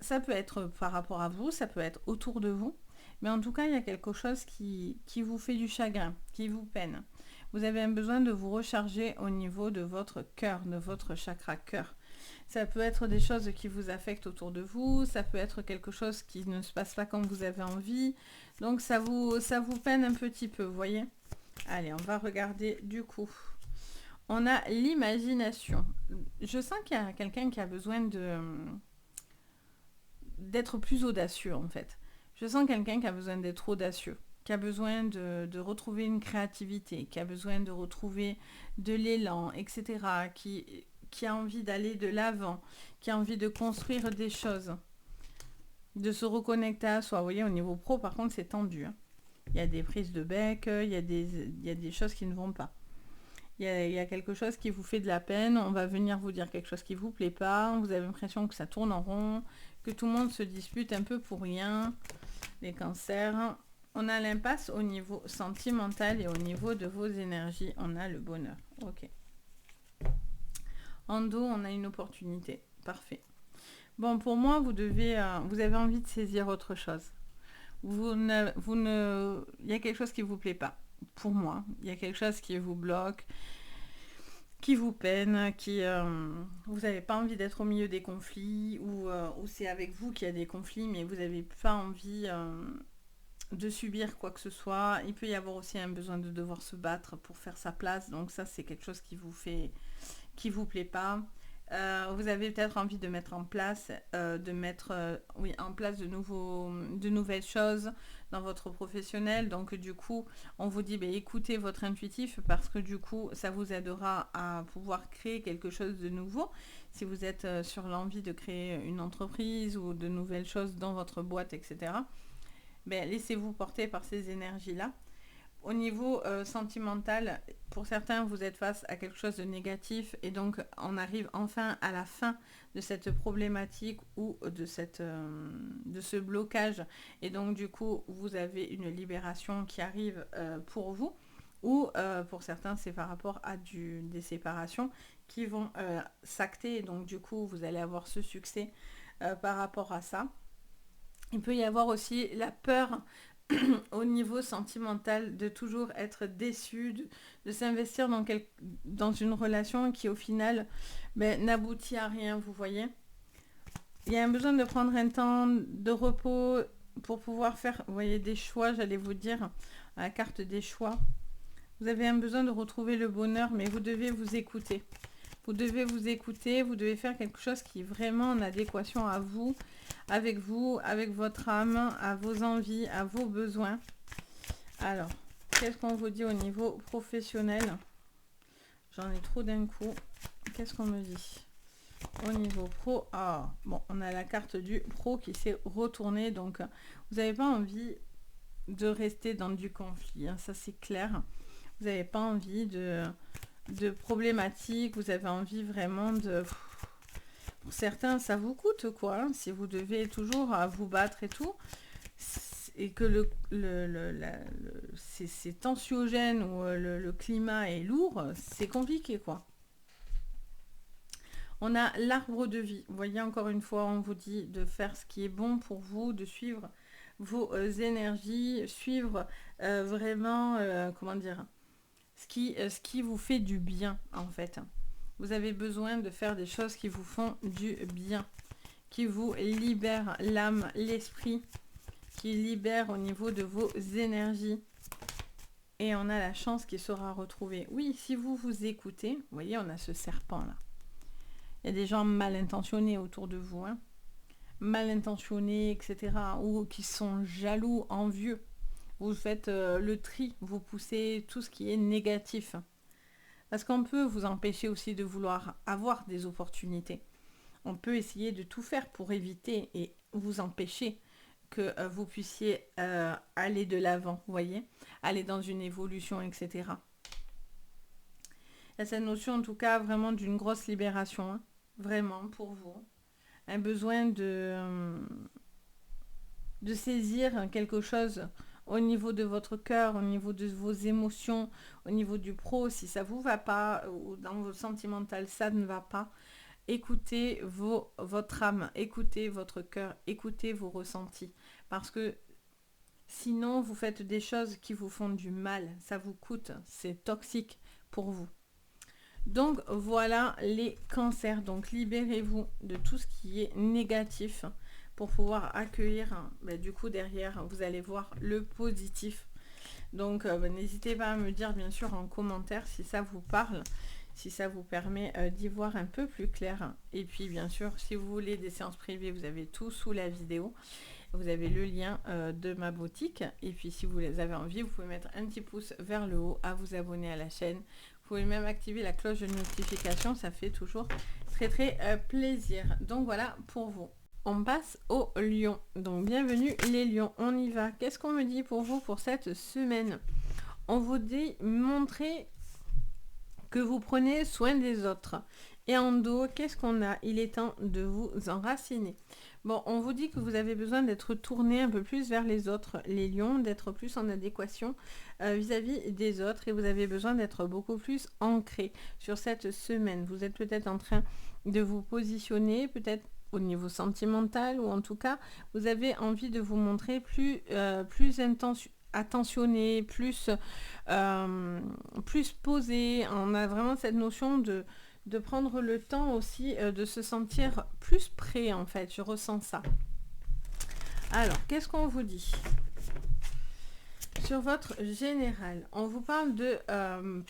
ça peut être par rapport à vous, ça peut être autour de vous, mais en tout cas, il y a quelque chose qui vous fait du chagrin, qui vous peine. Vous avez un besoin de vous recharger au niveau de votre cœur, de votre chakra cœur. Ça peut être des choses qui vous affectent autour de vous, ça peut être quelque chose qui ne se passe pas comme vous avez envie. Donc ça vous peine un petit peu, vous voyez? Allez, on va regarder du coup. On a l'imagination. Je sens qu'il y a quelqu'un qui a besoin d'être plus audacieux en fait. Je sens quelqu'un qui a besoin d'être audacieux, qui a besoin de retrouver une créativité, qui a besoin de retrouver de l'élan, etc., qui a envie d'aller de l'avant, qui a envie de construire des choses. de se reconnecter à soi. Vous voyez, au niveau pro, par contre, c'est tendu. Hein. Il y a des prises de bec, il y a des choses qui ne vont pas. Il y a quelque chose qui vous fait de la peine, on va venir vous dire quelque chose qui ne vous plaît pas, vous avez l'impression que ça tourne en rond, que tout le monde se dispute un peu pour rien. Les cancers, on a l'impasse au niveau sentimental et au niveau de vos énergies, on a le bonheur. Ok. En dos, on a une opportunité. Parfait. Bon, pour moi, vous avez envie de saisir autre chose. Il y a quelque chose qui ne vous plaît pas. Pour moi, il y a quelque chose qui vous bloque, qui vous peine, vous n'avez pas envie d'être au milieu des conflits, ou c'est avec vous qu'il y a des conflits, mais vous n'avez pas envie de subir quoi que ce soit. Il peut y avoir aussi un besoin de devoir se battre pour faire sa place, donc ça c'est quelque chose qui vous plaît pas. Vous avez peut-être envie de mettre en place, en place de nouvelles choses dans votre professionnel. Donc du coup, on vous dit, écoutez votre intuitif parce que du coup, ça vous aidera à pouvoir créer quelque chose de nouveau. Si vous êtes sur l'envie de créer une entreprise ou de nouvelles choses dans votre boîte, etc., laissez-vous porter par ces énergies-là. Au niveau sentimental, pour certains, vous êtes face à quelque chose de négatif et donc on arrive enfin à la fin de cette problématique ou de ce blocage. Et donc du coup, vous avez une libération qui arrive pour vous. Ou pour certains, c'est par rapport à des séparations qui vont s'acter. Et donc du coup, vous allez avoir ce succès par rapport à ça. Il peut y avoir aussi la peur au niveau sentimental, de toujours être déçu, de s'investir dans une relation qui au final n'aboutit à rien, vous voyez. Il y a un besoin de prendre un temps de repos pour pouvoir faire, vous voyez, des choix, j'allais vous dire, à la carte des choix. Vous avez un besoin de retrouver le bonheur, mais vous devez vous écouter. Vous devez vous écouter, vous devez faire quelque chose qui est vraiment en adéquation à vous, avec votre âme, à vos envies, à vos besoins. Alors, qu'est-ce qu'on vous dit au niveau professionnel? J'en ai trop d'un coup. Qu'est-ce qu'on me dit? Au niveau pro, on a la carte du pro qui s'est retournée, donc vous n'avez pas envie de rester dans du conflit, hein, ça c'est clair. Vous n'avez pas envie de problématiques, vous avez envie vraiment de... Pour certains, ça vous coûte quoi, hein, si vous devez toujours vous battre et tout, et que c'est tensiogène ou le climat est lourd, c'est compliqué quoi. On a l'arbre de vie. Vous voyez, encore une fois, on vous dit de faire ce qui est bon pour vous, de suivre vos énergies, suivre vraiment, ce qui vous fait du bien, en fait. Vous avez besoin de faire des choses qui vous font du bien, qui vous libèrent l'âme, l'esprit, qui libèrent au niveau de vos énergies. Et on a la chance qui sera retrouvée. Oui, si vous vous écoutez, vous voyez, on a ce serpent-là. Il y a des gens mal intentionnés autour de vous, hein, mal intentionnés, etc., ou qui sont jaloux, envieux. Vous faites le tri, vous poussez tout ce qui est négatif. Parce qu'on peut vous empêcher aussi de vouloir avoir des opportunités. On peut essayer de tout faire pour éviter et vous empêcher que vous puissiez aller de l'avant, vous voyez, aller dans une évolution, etc. Il y a cette notion, en tout cas, vraiment d'une grosse libération, hein, vraiment, pour vous. Un besoin de saisir quelque chose au niveau de votre cœur, au niveau de vos émotions, au niveau du pro, si ça ne vous va pas, ou dans vos sentimentales, ça ne va pas. Écoutez votre âme, écoutez votre cœur, écoutez vos ressentis. Parce que sinon, vous faites des choses qui vous font du mal, ça vous coûte, c'est toxique pour vous. Donc voilà les cancers, donc libérez-vous de tout ce qui est négatif pour pouvoir accueillir, du coup derrière vous allez voir le positif. Donc n'hésitez pas à me dire bien sûr en commentaire si ça vous parle, si ça vous permet d'y voir un peu plus clair. Et puis bien sûr, si vous voulez des séances privées, vous avez tout sous la vidéo. Vous avez le lien de ma boutique. Et puis si vous avez envie, vous pouvez mettre un petit pouce vers le haut, à vous abonner à la chaîne. Vous pouvez même activer la cloche de notification, ça fait toujours très très plaisir. Donc voilà pour vous. On passe aux lions. Donc bienvenue les lions, on y va. Qu'est-ce qu'on me dit pour vous pour cette semaine? On vous dit montrer que vous prenez soin des autres. Et en dos, qu'est-ce qu'on a? Il est temps de vous enraciner. Bon, on vous dit que vous avez besoin d'être tourné un peu plus vers les autres, les lions, d'être plus en adéquation vis-à-vis des autres et vous avez besoin d'être beaucoup plus ancré sur cette semaine. Vous êtes peut-être en train de vous positionner, peut-être au niveau sentimental ou en tout cas, vous avez envie de vous montrer plus attentionné, plus posé. On a vraiment cette notion de prendre le temps aussi de se sentir plus prêt en fait. Je ressens ça. Alors, qu'est-ce qu'on vous dit sur votre général? On vous parle de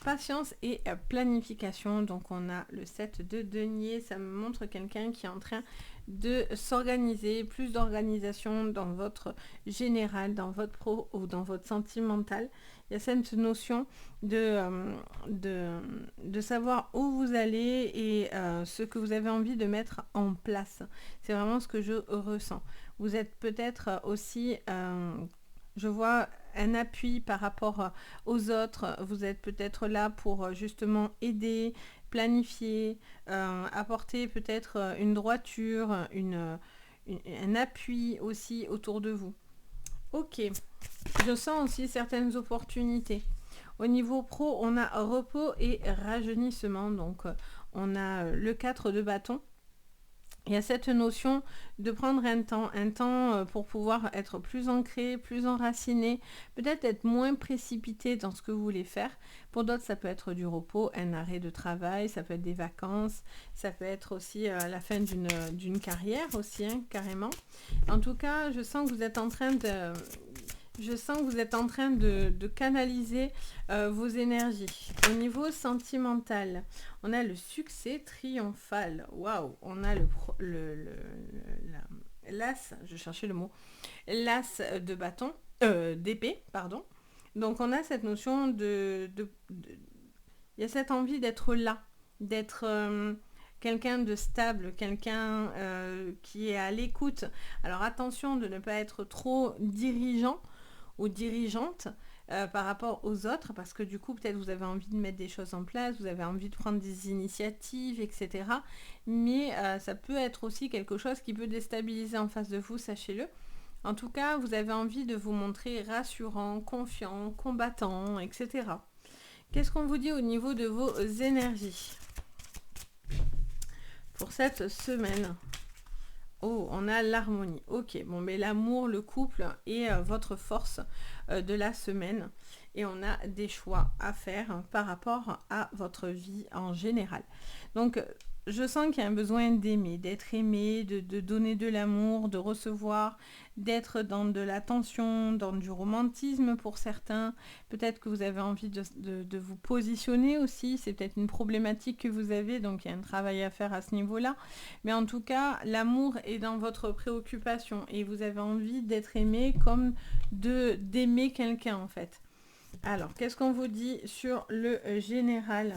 patience et planification. Donc, on a le 7 de denier. Ça me montre quelqu'un qui est en train de s'organiser, plus d'organisation dans votre général, dans votre pro ou dans votre sentimental. Il y a cette notion de savoir où vous allez et ce que vous avez envie de mettre en place. C'est vraiment ce que je ressens. Vous êtes peut-être aussi, je vois un appui par rapport aux autres. Vous êtes peut-être là pour justement aider, planifier, apporter peut-être une droiture, un appui aussi autour de vous. Ok, je sens aussi certaines opportunités. Au niveau pro, on a repos et rajeunissement. Donc, on a le 4 de bâton. Il y a cette notion de prendre un temps pour pouvoir être plus ancré, plus enraciné, peut-être être moins précipité dans ce que vous voulez faire. Pour d'autres, ça peut être du repos, un arrêt de travail, ça peut être des vacances, ça peut être aussi la fin d'une carrière aussi, hein, carrément. En tout cas, je sens que vous êtes en train de canaliser vos énergies. Au niveau sentimental, on a le succès triomphal. Waouh, on a l'as, je cherchais le mot, l'as de bâton, d'épée, pardon. Donc on a cette notion il y a cette envie d'être là, d'être quelqu'un de stable, quelqu'un qui est à l'écoute. Alors attention de ne pas être trop dirigeant ou dirigeante par rapport aux autres, parce que du coup peut-être vous avez envie de mettre des choses en place, vous avez envie de prendre des initiatives, etc. Mais ça peut être aussi quelque chose qui peut déstabiliser en face de vous, sachez-le. En tout cas, vous avez envie de vous montrer rassurant, confiant, combattant, etc. Qu'est-ce qu'on vous dit au niveau de vos énergies pour cette semaine? Oh, on a l'harmonie. Ok, bon, mais l'amour, le couple et votre force de la semaine. Et on a des choix à faire par rapport à votre vie en général. Donc, je sens qu'il y a un besoin d'aimer, d'être aimé, de donner de l'amour, de recevoir, d'être dans de l'attention, dans du romantisme pour certains. Peut-être que vous avez envie de vous positionner aussi. C'est peut-être une problématique que vous avez, donc il y a un travail à faire à ce niveau-là. Mais en tout cas, l'amour est dans votre préoccupation et vous avez envie d'être aimé comme d'aimer quelqu'un en fait. Alors, qu'est-ce qu'on vous dit sur le général ?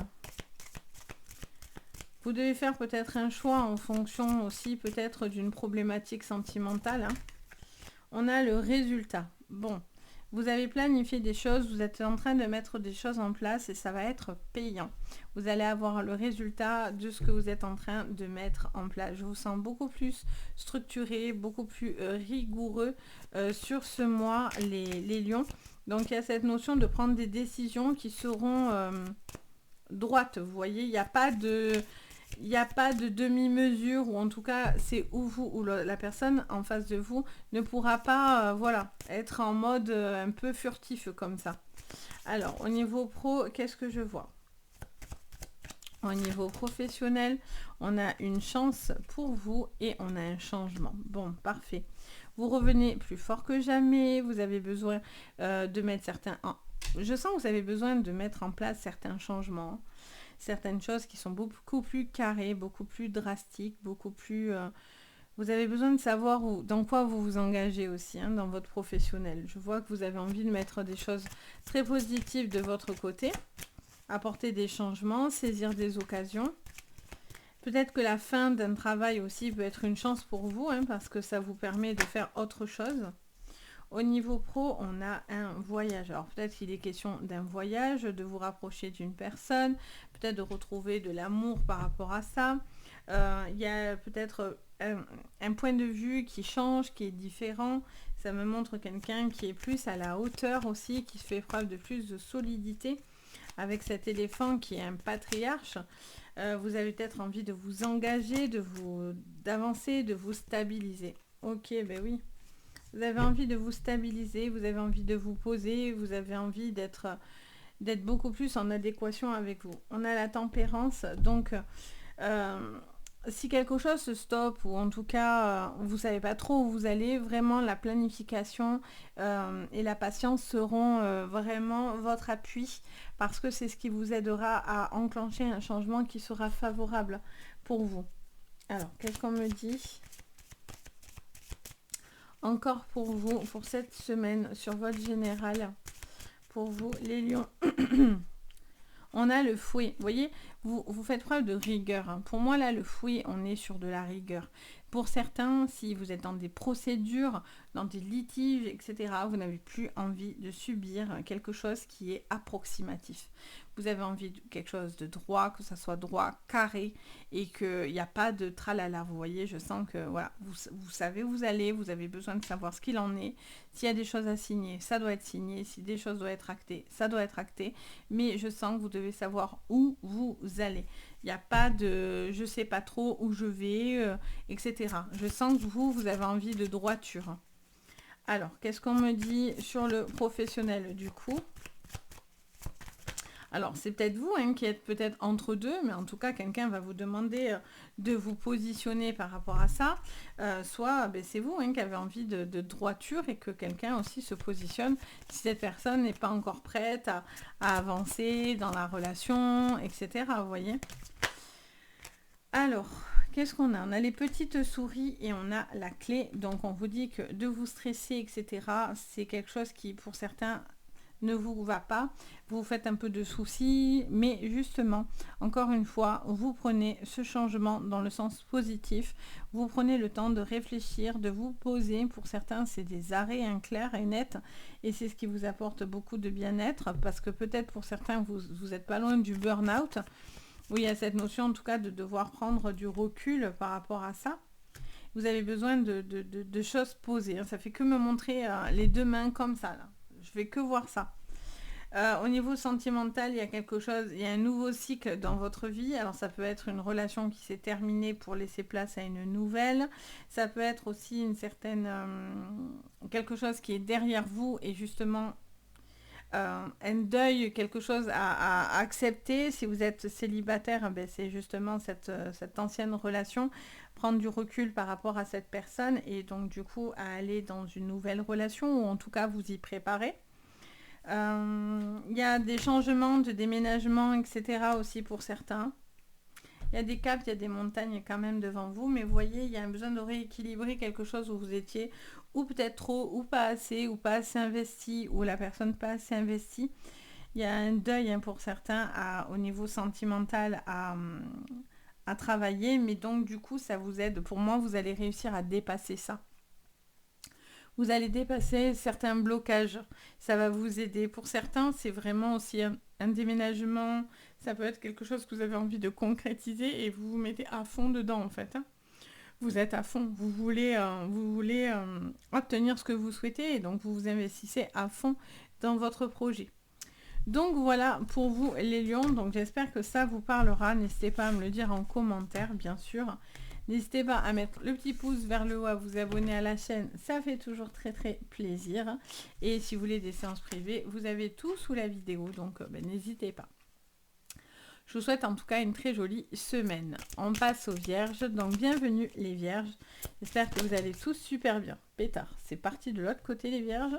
Vous devez faire peut-être un choix en fonction aussi peut-être d'une problématique sentimentale. Hein. On a le résultat. Bon, vous avez planifié des choses, vous êtes en train de mettre des choses en place et ça va être payant. Vous allez avoir le résultat de ce que vous êtes en train de mettre en place. Je vous sens beaucoup plus structuré, beaucoup plus rigoureux sur ce mois, les lions. Donc il y a cette notion de prendre des décisions qui seront droites. Vous voyez, il n'y a pas de demi-mesure, ou en tout cas c'est où vous ou la personne en face de vous ne pourra pas être en mode un peu furtif comme ça. Alors au niveau pro, qu'est-ce que je vois? Au niveau professionnel, on a une chance pour vous et on a un changement. Bon, parfait. Vous revenez plus fort que jamais, vous avez besoin de mettre je sens que vous avez besoin de mettre en place certains changements. Certaines choses qui sont beaucoup plus carrées, beaucoup plus drastiques, beaucoup plus... vous avez besoin de savoir dans quoi vous vous engagez aussi, hein, dans votre professionnel. Je vois que vous avez envie de mettre des choses très positives de votre côté, apporter des changements, saisir des occasions. Peut-être que la fin d'un travail aussi peut être une chance pour vous, hein, parce que ça vous permet de faire autre chose. Au niveau pro, on a un voyage. Alors peut-être qu'il est question d'un voyage, de vous rapprocher d'une personne, peut-être de retrouver de l'amour par rapport à ça. Il y a peut-être un point de vue qui change, qui est différent. Ça me montre quelqu'un qui est plus à la hauteur aussi, qui fait preuve de plus de solidité. Avec cet éléphant qui est un patriarche, vous avez peut-être envie de vous engager, d'avancer, de vous stabiliser. Ok, ben oui. Vous avez envie de vous stabiliser, vous avez envie de vous poser, vous avez envie d'être beaucoup plus en adéquation avec vous. On a la tempérance, donc si quelque chose se stoppe ou en tout cas vous ne savez pas trop où vous allez, vraiment la planification et la patience seront vraiment votre appui parce que c'est ce qui vous aidera à enclencher un changement qui sera favorable pour vous. Alors, qu'est-ce qu'on me dit ? Encore pour vous, pour cette semaine, sur votre général, pour vous, les lions. On a le fouet. Vous voyez, vous faites preuve de rigueur. Hein. Pour moi, là, le fouet, on est sur de la rigueur. Pour certains, si vous êtes dans des procédures, dans des litiges, etc., vous n'avez plus envie de subir quelque chose qui est approximatif. Vous avez envie de quelque chose de droit, que ça soit droit, carré, et qu'il n'y a pas de tralala. Vous voyez, je sens que voilà, vous savez où vous allez, vous avez besoin de savoir ce qu'il en est. S'il y a des choses à signer, ça doit être signé. Si des choses doivent être actées, ça doit être acté. Mais je sens que vous devez savoir où vous allez. Il n'y a pas de je sais pas trop où je vais, etc. Je sens que vous avez envie de droiture. Alors, qu'est-ce qu'on me dit sur le professionnel du coup ? Alors, c'est peut-être vous qui êtes peut-être entre deux, mais en tout cas, quelqu'un va vous demander de vous positionner par rapport à ça. Soit c'est vous qui avez envie de droiture et que quelqu'un aussi se positionne si cette personne n'est pas encore prête à avancer dans la relation, etc. Vous voyez ? Alors, qu'est-ce qu'on a ? On a les petites souris et on a la clé. Donc, on vous dit que de vous stresser, etc., c'est quelque chose qui, pour certains, ne vous va pas. Vous faites un peu de soucis, mais justement, encore une fois, vous prenez ce changement dans le sens positif. Vous prenez le temps de réfléchir, de vous poser. Pour certains, c'est des arrêts clairs et nets. Et c'est ce qui vous apporte beaucoup de bien-être. Parce que peut-être pour certains, vous n'êtes pas loin du burn-out. Oui, il y a cette notion en tout cas de devoir prendre du recul par rapport à ça. Vous avez besoin de choses posées. Ça fait que me montrer les deux mains comme ça. Là. Je vais que voir ça. Au niveau sentimental, il y a quelque chose, il y a un nouveau cycle dans votre vie. Alors ça peut être une relation qui s'est terminée pour laisser place à une nouvelle. Ça peut être aussi une certaine quelque chose qui est derrière vous et justement un deuil, quelque chose à accepter. Si vous êtes célibataire, c'est justement cette ancienne relation, prendre du recul par rapport à cette personne et donc du coup à aller dans une nouvelle relation ou en tout cas vous y préparer. Il y a des changements de déménagement, etc. aussi pour certains. Il y a des caps, il y a des montagnes quand même devant vous, mais vous voyez, il y a un besoin de rééquilibrer quelque chose où vous étiez ou peut-être trop, ou pas assez investi, ou la personne pas assez investie. Il y a un deuil pour certains au niveau sentimental à travailler, mais donc du coup, ça vous aide. Pour moi, vous allez réussir à dépasser ça. Vous allez dépasser certains blocages. Ça va vous aider. Pour certains, c'est vraiment aussi un déménagement. Ça peut être quelque chose que vous avez envie de concrétiser et vous vous mettez à fond dedans en fait. Vous êtes à fond. Vous voulez obtenir ce que vous souhaitez et donc vous vous investissez à fond dans votre projet. Donc voilà pour vous les lions. Donc j'espère que ça vous parlera. N'hésitez pas à me le dire en commentaire bien sûr. N'hésitez pas à mettre le petit pouce vers le haut, à vous abonner à la chaîne, ça fait toujours très très plaisir. Et si vous voulez des séances privées, vous avez tout sous la vidéo, donc n'hésitez pas. Je vous souhaite en tout cas une très jolie semaine. On passe aux vierges, donc bienvenue les vierges. J'espère que vous allez tous super bien. Pétard, c'est parti de l'autre côté les vierges.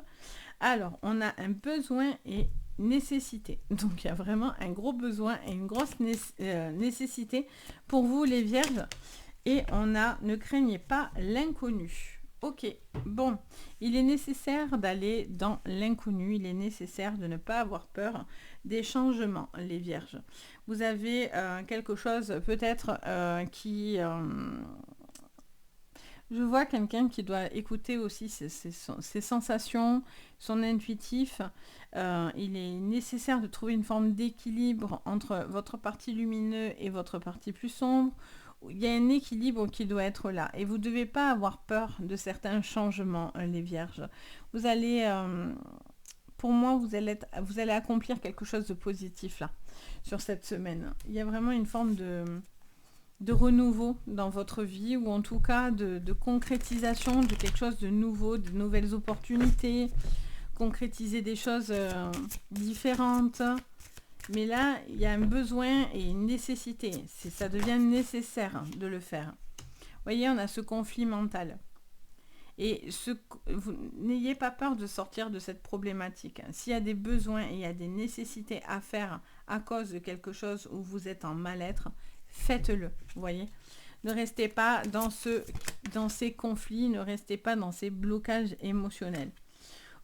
Alors, on a un besoin et nécessité. Donc il y a vraiment un gros besoin et une grosse nécessité pour vous les vierges. Et on a ne craignez pas l'inconnu. Ok, bon, il est nécessaire d'aller dans l'inconnu, il est nécessaire de ne pas avoir peur des changements, les vierges. Vous avez quelque chose peut-être je vois quelqu'un qui doit écouter aussi ses sensations, son intuitif. Il est nécessaire de trouver une forme d'équilibre entre votre partie lumineuse et votre partie plus sombre. Il y a un équilibre qui doit être là. Et vous ne devez pas avoir peur de certains changements, les vierges. Vous allez, pour moi, vous allez accomplir quelque chose de positif là, sur cette semaine. Il y a vraiment une forme de renouveau dans votre vie, ou en tout cas de concrétisation de quelque chose de nouveau, de nouvelles opportunités, concrétiser des choses différentes. Mais là, il y a un besoin et une nécessité. Ça devient nécessaire de le faire. Vous voyez, on a ce conflit mental. Et n'ayez pas peur de sortir de cette problématique. S'il y a des besoins et il y a des nécessités à faire à cause de quelque chose où vous êtes en mal-être, faites-le, vous voyez. Ne restez pas dans ces conflits, ne restez pas dans ces blocages émotionnels.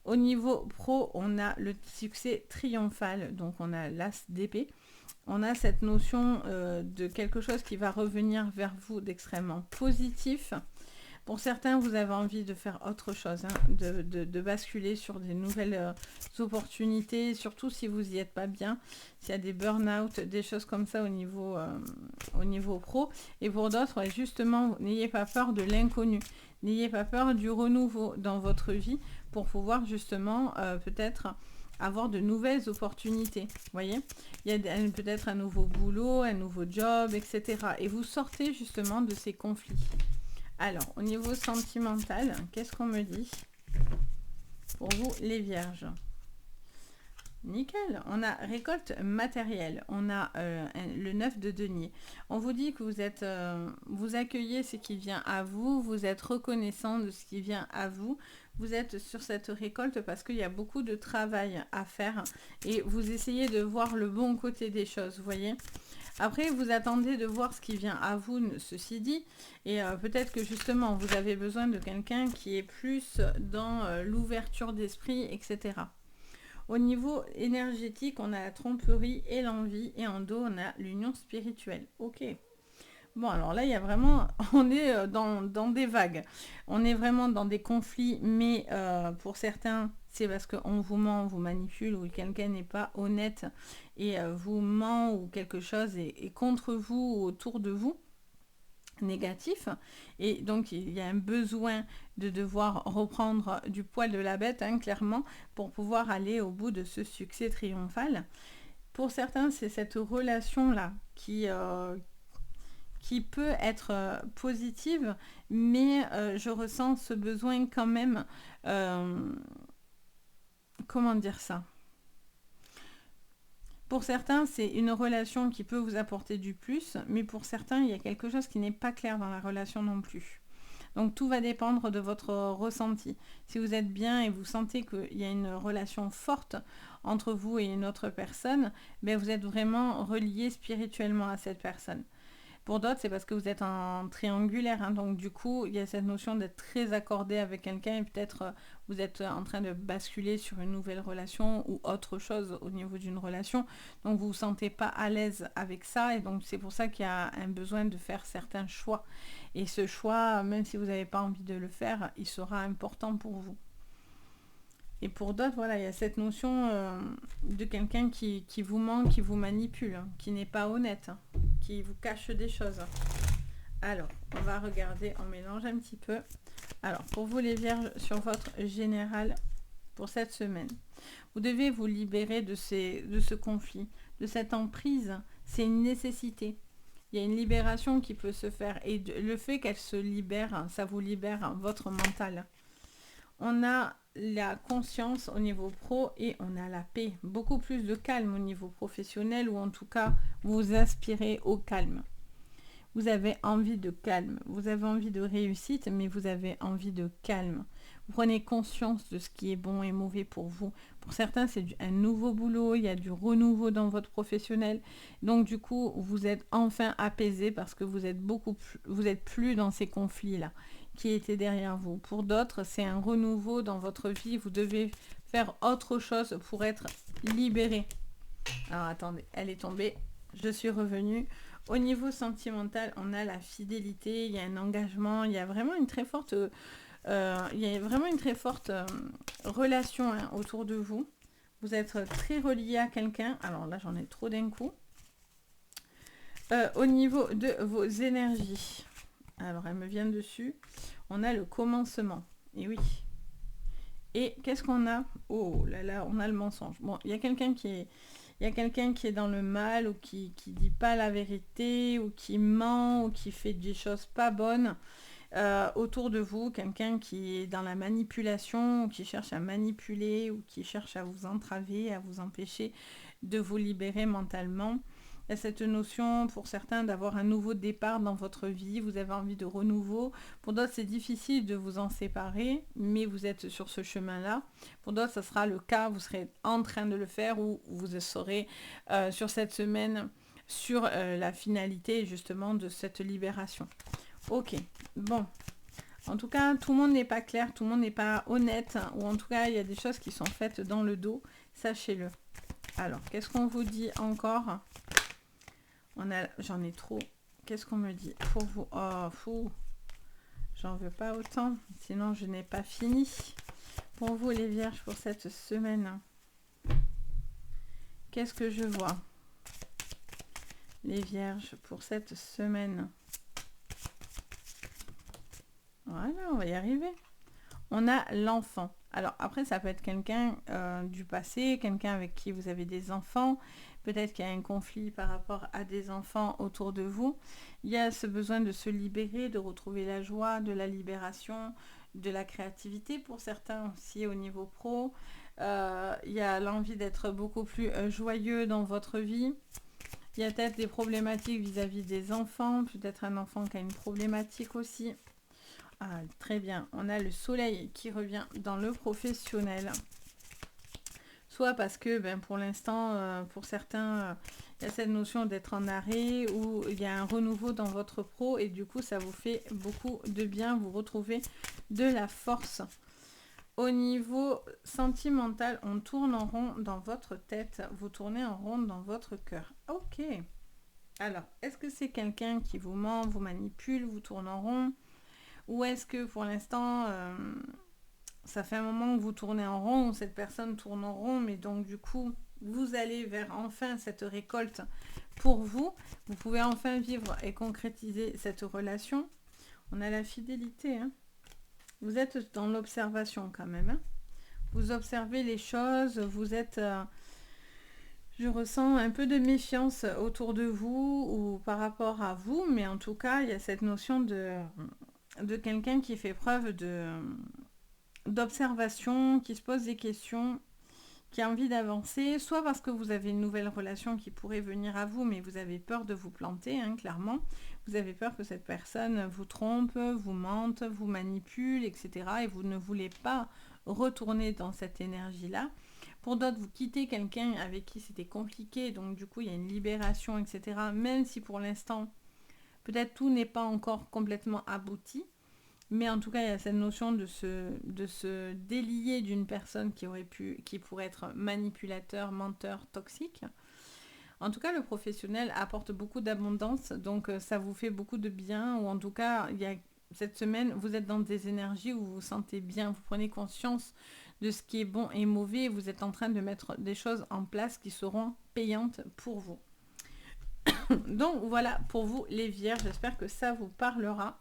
Au niveau pro, on a le succès triomphal, donc on a l'as d'épée. On a cette notion de quelque chose qui va revenir vers vous d'extrêmement positif. Pour certains, vous avez envie de faire autre chose, hein, de basculer sur des nouvelles opportunités, surtout si vous n'y êtes pas bien, s'il y a des burn-out, des choses comme ça au niveau pro. Et pour d'autres, justement, n'ayez pas peur de l'inconnu, n'ayez pas peur du renouveau dans votre vie pour pouvoir justement peut-être avoir de nouvelles opportunités. Vous voyez, il y a peut-être un nouveau boulot, un nouveau job, etc. Et vous sortez justement de ces conflits. Alors, au niveau sentimental, qu'est-ce qu'on me dit pour vous, les vierges? Nickel, on a récolte matérielle, on a le 9 de denier. On vous dit que vous accueillez ce qui vient à vous, vous êtes reconnaissant de ce qui vient à vous. Vous êtes sur cette récolte parce qu'il y a beaucoup de travail à faire et vous essayez de voir le bon côté des choses, vous voyez. Après, vous attendez de voir ce qui vient à vous, ceci dit, et peut-être que justement, vous avez besoin de quelqu'un qui est plus dans l'ouverture d'esprit, etc. Au niveau énergétique, on a la tromperie et l'envie, et en dos, on a l'union spirituelle. Ok. Bon, alors là, il y a vraiment, on est dans des vagues. On est vraiment dans des conflits, mais pour certains, c'est parce qu'on vous ment, on vous manipule, ou quelqu'un n'est pas honnête et vous ment, ou quelque chose est contre vous ou autour de vous, négatif. Et donc, il y a un besoin de devoir reprendre du poil de la bête, hein, clairement, pour pouvoir aller au bout de ce succès triomphal. Pour certains, c'est cette relation-là qui peut être positive, mais je ressens ce besoin quand même, comment dire ça? Pour certains, c'est une relation qui peut vous apporter du plus, mais pour certains, il y a quelque chose qui n'est pas clair dans la relation non plus. Donc tout va dépendre de votre ressenti. Si vous êtes bien et vous sentez qu'il y a une relation forte entre vous et une autre personne, ben vous êtes vraiment relié spirituellement à cette personne. Pour d'autres, c'est parce que vous êtes en triangulaire, hein, donc du coup, il y a cette notion d'être très accordé avec quelqu'un et peut-être vous êtes en train de basculer sur une nouvelle relation ou autre chose au niveau d'une relation, donc vous ne vous sentez pas à l'aise avec ça, et donc c'est pour ça qu'il y a un besoin de faire certains choix. Et ce choix, même si vous n'avez pas envie de le faire, il sera important pour vous. Et pour d'autres, voilà, il y a cette notion de quelqu'un qui vous ment, qui vous manipule, hein, qui n'est pas honnête, hein, qui vous cache des choses. Alors, on va regarder, on mélange un petit peu. Alors, pour vous les vierges, sur votre général pour cette semaine, vous devez vous libérer de ce conflit, de cette emprise. C'est une nécessité. Il y a une libération qui peut se faire. Et le fait qu'elle se libère, ça vous libère votre mental. On a la conscience au niveau pro et on a la paix. Beaucoup plus de calme au niveau professionnel, ou en tout cas, vous aspirez au calme. Vous avez envie de calme. Vous avez envie de réussite, mais vous avez envie de calme. Vous prenez conscience de ce qui est bon et mauvais pour vous. Pour certains, c'est un nouveau boulot, il y a du renouveau dans votre professionnel. Donc du coup, vous êtes enfin apaisé parce que vous êtes plus dans ces conflits-là. qui était derrière vous. Pour d'autres, c'est un renouveau dans votre vie. Vous devez faire autre chose pour être libéré. Alors attendez, elle est tombée. Je suis revenue. Au niveau sentimental, on a la fidélité, il y a un engagement, il y a vraiment une très forte, relation autour de vous. Vous êtes très relié à quelqu'un. Alors là, j'en ai trop d'un coup. Au niveau de vos énergies, alors elle me vient dessus. On a le commencement. Et oui. Et qu'est-ce qu'on a? Oh là là, on a le mensonge. Bon, il y a quelqu'un qui est dans le mal ou qui dit pas la vérité ou qui ment ou qui fait des choses pas bonnes autour de vous. Quelqu'un qui est dans la manipulation ou qui cherche à manipuler ou qui cherche à vous entraver, à vous empêcher de vous libérer mentalement. Il y a cette notion pour certains d'avoir un nouveau départ dans votre vie, vous avez envie de renouveau. Pour d'autres, c'est difficile de vous en séparer, mais vous êtes sur ce chemin-là. Pour d'autres, ça sera le cas, vous serez en train de le faire ou vous serez sur cette semaine sur la finalité justement de cette libération. Ok, bon. En tout cas, tout le monde n'est pas clair, tout le monde n'est pas honnête, ou en tout cas, il y a des choses qui sont faites dans le dos, sachez-le. Alors, qu'est-ce qu'on vous dit encore ? J'en ai trop. Qu'est-ce qu'on me dit pour vous? Oh, fou. J'en veux pas autant. Sinon, je n'ai pas fini. Pour vous, les vierges, pour cette semaine. Qu'est-ce que je vois? Les vierges, pour cette semaine. Voilà, on va y arriver. On a l'enfant. Alors, après, ça peut être quelqu'un du passé, quelqu'un avec qui vous avez des enfants. Peut-être qu'il y a un conflit par rapport à des enfants autour de vous. Il y a ce besoin de se libérer, de retrouver la joie, de la libération, de la créativité pour certains aussi au niveau pro. Il y a l'envie d'être beaucoup plus joyeux dans votre vie. Il y a peut-être des problématiques vis-à-vis des enfants. Peut-être un enfant qui a une problématique aussi. Ah, très bien. On a le soleil qui revient dans le professionnel. Soit parce que pour l'instant, pour certains, il y a cette notion d'être en arrêt ou il y a un renouveau dans votre pro et du coup, ça vous fait beaucoup de bien. Vous retrouvez de la force. Au niveau sentimental, on tourne en rond dans votre tête. Vous tournez en rond dans votre cœur. Ok. Alors, est-ce que c'est quelqu'un qui vous ment, vous manipule, vous tourne en rond? Ou est-ce que pour l'instant... ça fait un moment que vous tournez en rond, cette personne tourne en rond, mais donc du coup, vous allez vers enfin cette récolte pour vous. Vous pouvez enfin vivre et concrétiser cette relation. On a la fidélité. Hein. Vous êtes dans l'observation quand même. Hein. Vous observez les choses, vous êtes... je ressens un peu de méfiance autour de vous ou par rapport à vous, mais en tout cas, il y a cette notion de quelqu'un qui fait preuve d'observation, qui se pose des questions, qui a envie d'avancer, soit parce que vous avez une nouvelle relation qui pourrait venir à vous, mais vous avez peur de vous planter, hein, clairement. Vous avez peur que cette personne vous trompe, vous mente, vous manipule, etc. Et vous ne voulez pas retourner dans cette énergie-là. Pour d'autres, vous quittez quelqu'un avec qui c'était compliqué, donc du coup, il y a une libération, etc. Même si pour l'instant, peut-être tout n'est pas encore complètement abouti. Mais en tout cas, il y a cette notion de se délier d'une personne qui pourrait être manipulateur, menteur, toxique. En tout cas, le professionnel apporte beaucoup d'abondance, donc ça vous fait beaucoup de bien, ou en tout cas, cette semaine, vous êtes dans des énergies où vous vous sentez bien, vous prenez conscience de ce qui est bon et mauvais, et vous êtes en train de mettre des choses en place qui seront payantes pour vous. Donc voilà pour vous les vierges, j'espère que ça vous parlera.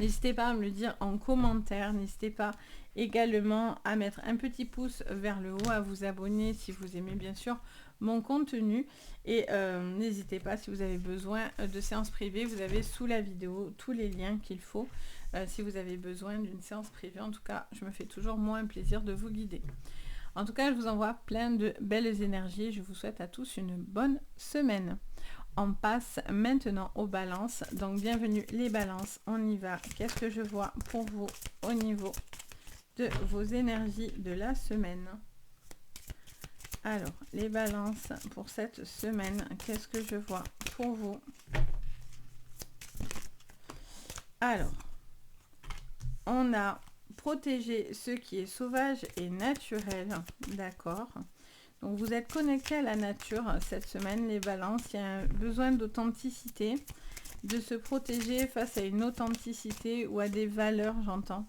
N'hésitez pas à me le dire en commentaire. N'hésitez pas également à mettre un petit pouce vers le haut, à vous abonner si vous aimez bien sûr mon contenu. Et n'hésitez pas si vous avez besoin de séances privées. Vous avez sous la vidéo tous les liens qu'il faut si vous avez besoin d'une séance privée. En tout cas, je me fais toujours un plaisir de vous guider. En tout cas, je vous envoie plein de belles énergies. Je vous souhaite à tous une bonne semaine. On passe maintenant aux balances. Donc, bienvenue les balances. On y va. Qu'est-ce que je vois pour vous au niveau de vos énergies de la semaine? Alors, les balances pour cette semaine. Qu'est-ce que je vois pour vous? Alors, on a protégé ce qui est sauvage et naturel. D'accord. Donc vous êtes connecté à la nature cette semaine, les balances. Il y a un besoin d'authenticité, de se protéger face à une authenticité ou à des valeurs, j'entends.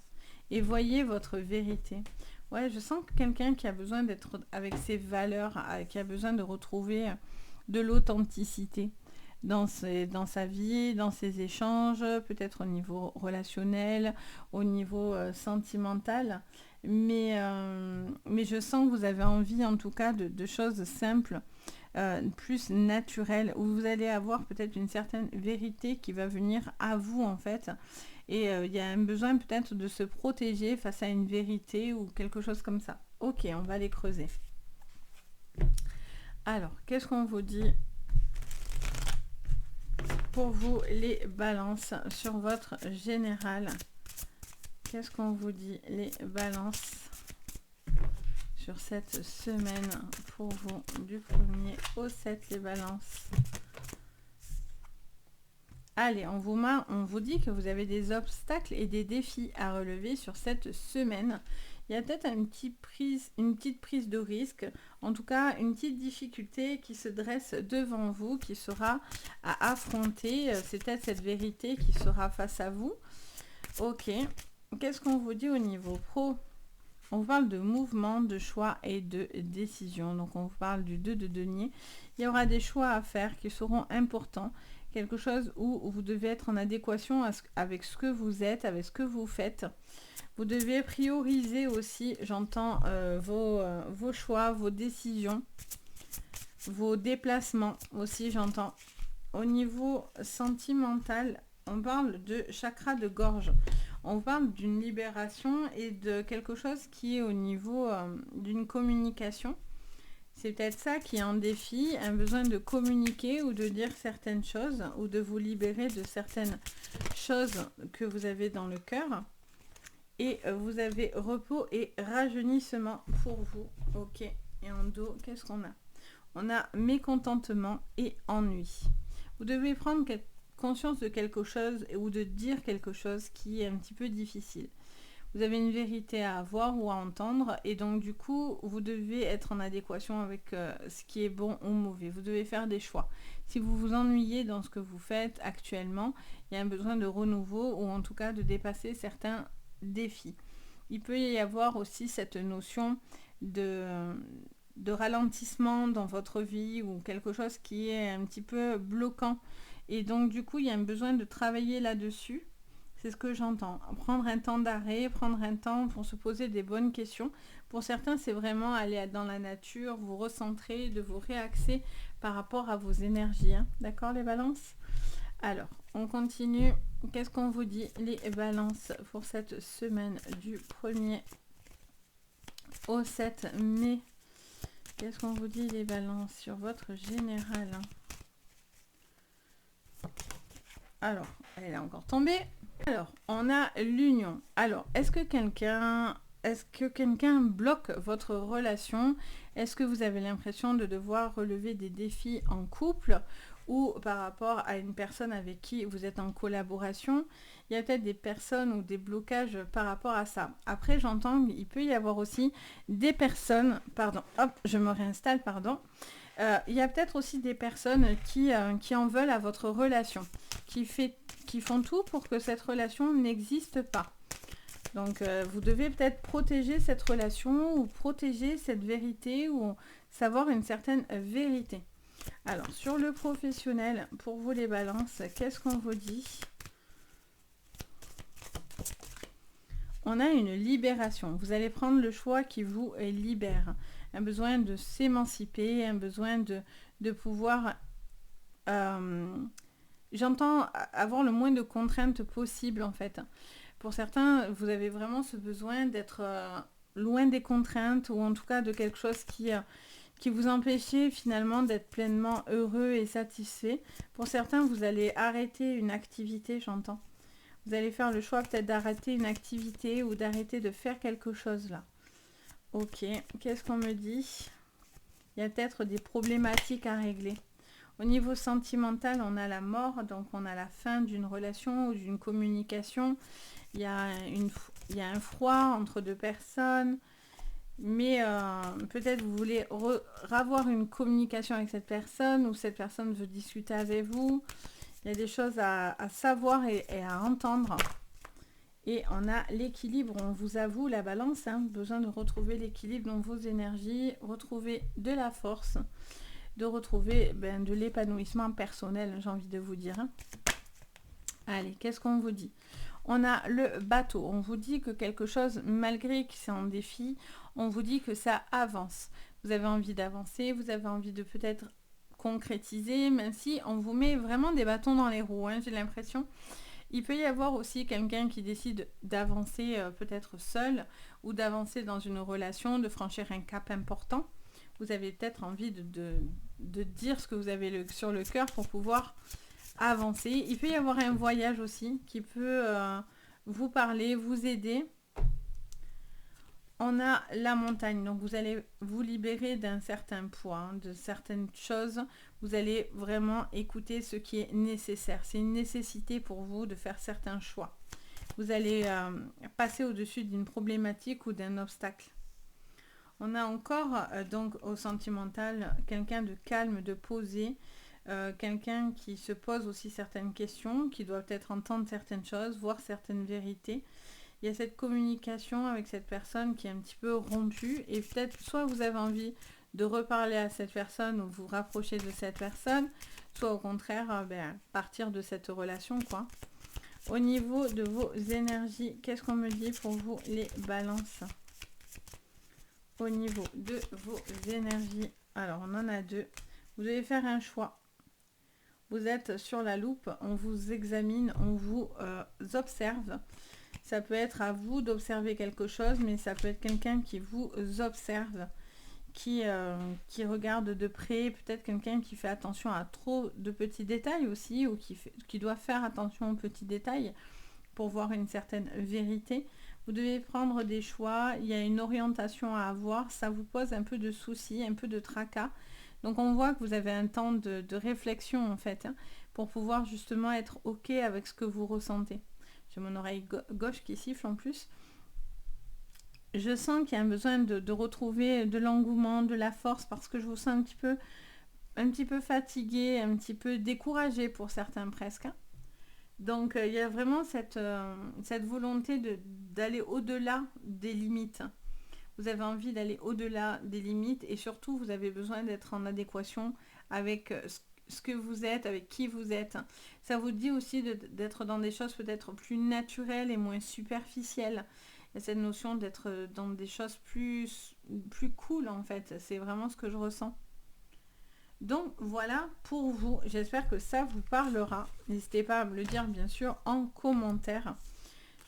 Et voyez votre vérité. Ouais, je sens que quelqu'un qui a besoin d'être avec ses valeurs, qui a besoin de retrouver de l'authenticité dans sa vie, dans ses échanges, peut-être au niveau relationnel, au niveau sentimental. Mais je sens que vous avez envie en tout cas de choses simples, plus naturelles, où vous allez avoir peut-être une certaine vérité qui va venir à vous en fait. Et il y a un besoin peut-être de se protéger face à une vérité ou quelque chose comme ça. Ok, on va les creuser. Alors, qu'est-ce qu'on vous dit pour vous les balances sur votre général? Qu'est-ce qu'on vous dit les balances sur cette semaine pour vous du 1er au 7 les balances? Allez, on vous dit que vous avez des obstacles et des défis à relever sur cette semaine. Il y a peut-être une petite prise de risque, en tout cas une petite difficulté qui se dresse devant vous, qui sera à affronter. C'est peut-être cette vérité qui sera face à vous. Ok, qu'est-ce qu'on vous dit au niveau pro? On vous parle de mouvement, de choix et de décision. Donc on vous parle du 2 de denier. Il y aura des choix à faire qui seront importants. Quelque chose où vous devez être en adéquation avec ce que vous êtes, avec ce que vous faites. Vous devez prioriser aussi, j'entends, vos choix, vos décisions, vos déplacements aussi, j'entends. Au niveau sentimental, on parle de chakra de gorge. On parle d'une libération et de quelque chose qui est au niveau d'une communication. C'est peut-être ça qui est en défi, un besoin de communiquer ou de dire certaines choses ou de vous libérer de certaines choses que vous avez dans le cœur. Et vous avez repos et rajeunissement pour vous. Ok. Et en dos, qu'est-ce qu'on a? On a mécontentement et ennui. Vous devez prendre conscience de quelque chose ou de dire quelque chose qui est un petit peu difficile. Vous avez une vérité à avoir ou à entendre et donc du coup, vous devez être en adéquation avec ce qui est bon ou mauvais. Vous devez faire des choix. Si vous vous ennuyez dans ce que vous faites actuellement, il y a un besoin de renouveau ou en tout cas de dépasser certains défis. Il peut y avoir aussi cette notion de ralentissement dans votre vie ou quelque chose qui est un petit peu bloquant. Et donc du coup, il y a un besoin de travailler là-dessus. C'est ce que j'entends. Prendre un temps d'arrêt, prendre un temps pour se poser des bonnes questions. Pour certains, c'est vraiment aller dans la nature, vous recentrer, de vous réaxer par rapport à vos énergies. Hein. D'accord les balances? Alors, on continue. Qu'est-ce qu'on vous dit les balances pour cette semaine du 1er au 7 mai? Qu'est-ce qu'on vous dit les balances sur votre général? Alors, elle est encore tombée. Alors, on a l'union. Alors, est-ce que quelqu'un bloque votre relation? Est-ce que vous avez l'impression de devoir relever des défis en couple ou par rapport à une personne avec qui vous êtes en collaboration? Il y a peut-être des personnes ou des blocages par rapport à ça. Après, j'entends qu'il peut y avoir aussi des personnes... Pardon, hop, je me réinstalle, pardon. Il y a peut-être aussi des personnes qui en veulent à votre relation, qui font tout pour que cette relation n'existe pas. Donc, vous devez peut-être protéger cette relation ou protéger cette vérité ou savoir une certaine vérité. Alors, sur le professionnel, pour vous les balances, qu'est-ce qu'on vous dit? On a une libération. Vous allez prendre le choix qui vous libère. Un besoin de s'émanciper, un besoin de pouvoir... j'entends avoir le moins de contraintes possible en fait. Pour certains, vous avez vraiment ce besoin d'être loin des contraintes ou en tout cas de quelque chose qui vous empêchait finalement d'être pleinement heureux et satisfait. Pour certains, vous allez arrêter une activité, j'entends. Vous allez faire le choix peut-être d'arrêter une activité ou d'arrêter de faire quelque chose là. Ok, qu'est-ce qu'on me dit? Il y a peut-être des problématiques à régler. Au niveau sentimental, on a la mort, donc on a la fin d'une relation ou d'une communication. Il y a, il y a un froid entre deux personnes, mais peut-être vous voulez avoir une communication avec cette personne ou cette personne veut discuter avec vous. Il y a des choses à savoir et à entendre. Et on a l'équilibre, on vous avoue la balance, hein, besoin de retrouver l'équilibre dans vos énergies, retrouver de la force, de retrouver de l'épanouissement personnel, j'ai envie de vous dire. Hein. Allez, qu'est-ce qu'on vous dit? On a le bateau, on vous dit que quelque chose, malgré que c'est un défi, on vous dit que ça avance. Vous avez envie d'avancer, vous avez envie de peut-être concrétiser, même si on vous met vraiment des bâtons dans les roues, hein, j'ai l'impression. Il peut y avoir aussi quelqu'un qui décide d'avancer peut-être seul ou d'avancer dans une relation, de franchir un cap important. Vous avez peut-être envie de dire ce que vous avez sur le cœur pour pouvoir avancer. Il peut y avoir un voyage aussi qui peut vous parler, vous aider. On a la montagne, donc vous allez vous libérer d'un certain poids, hein, de certaines choses. Vous allez vraiment écouter ce qui est nécessaire. C'est une nécessité pour vous de faire certains choix. Vous allez passer au-dessus d'une problématique ou d'un obstacle. On a encore, donc au sentimental, quelqu'un de calme, de posé, quelqu'un qui se pose aussi certaines questions, qui doit peut-être entendre certaines choses, voir certaines vérités. Il y a cette communication avec cette personne qui est un petit peu rompue et peut-être soit vous avez envie de reparler à cette personne ou vous rapprocher de cette personne, soit au contraire partir de cette relation quoi. Au niveau de vos énergies, qu'est-ce qu'on me dit pour vous les balances? Au niveau de vos énergies, alors on en a deux. Vous devez faire un choix. Vous êtes sur la loupe, on vous examine, on vous observe. Ça peut être à vous d'observer quelque chose, mais ça peut être quelqu'un qui vous observe, qui regarde de près, peut-être quelqu'un qui fait attention à trop de petits détails aussi, ou qui doit faire attention aux petits détails pour voir une certaine vérité. Vous devez prendre des choix, il y a une orientation à avoir, ça vous pose un peu de soucis, un peu de tracas. Donc on voit que vous avez un temps de réflexion en fait, hein, pour pouvoir justement être ok avec ce que vous ressentez. J'ai mon oreille gauche qui siffle en plus. Je sens qu'il y a un besoin de retrouver de l'engouement, de la force, parce que je vous sens un petit peu fatigué, un petit peu découragé pour certains presque. Donc il y a vraiment cette volonté d'aller au-delà des limites. Vous avez envie d'aller au-delà des limites et surtout vous avez besoin d'être en adéquation avec ce que vous êtes, avec qui vous êtes. Ça vous dit aussi d'être dans des choses peut-être plus naturelles et moins superficielles. Il y a cette notion d'être dans des choses plus cool en fait. C'est vraiment ce que je ressens. Donc voilà pour vous. J'espère que ça vous parlera. N'hésitez pas à me le dire bien sûr en commentaire.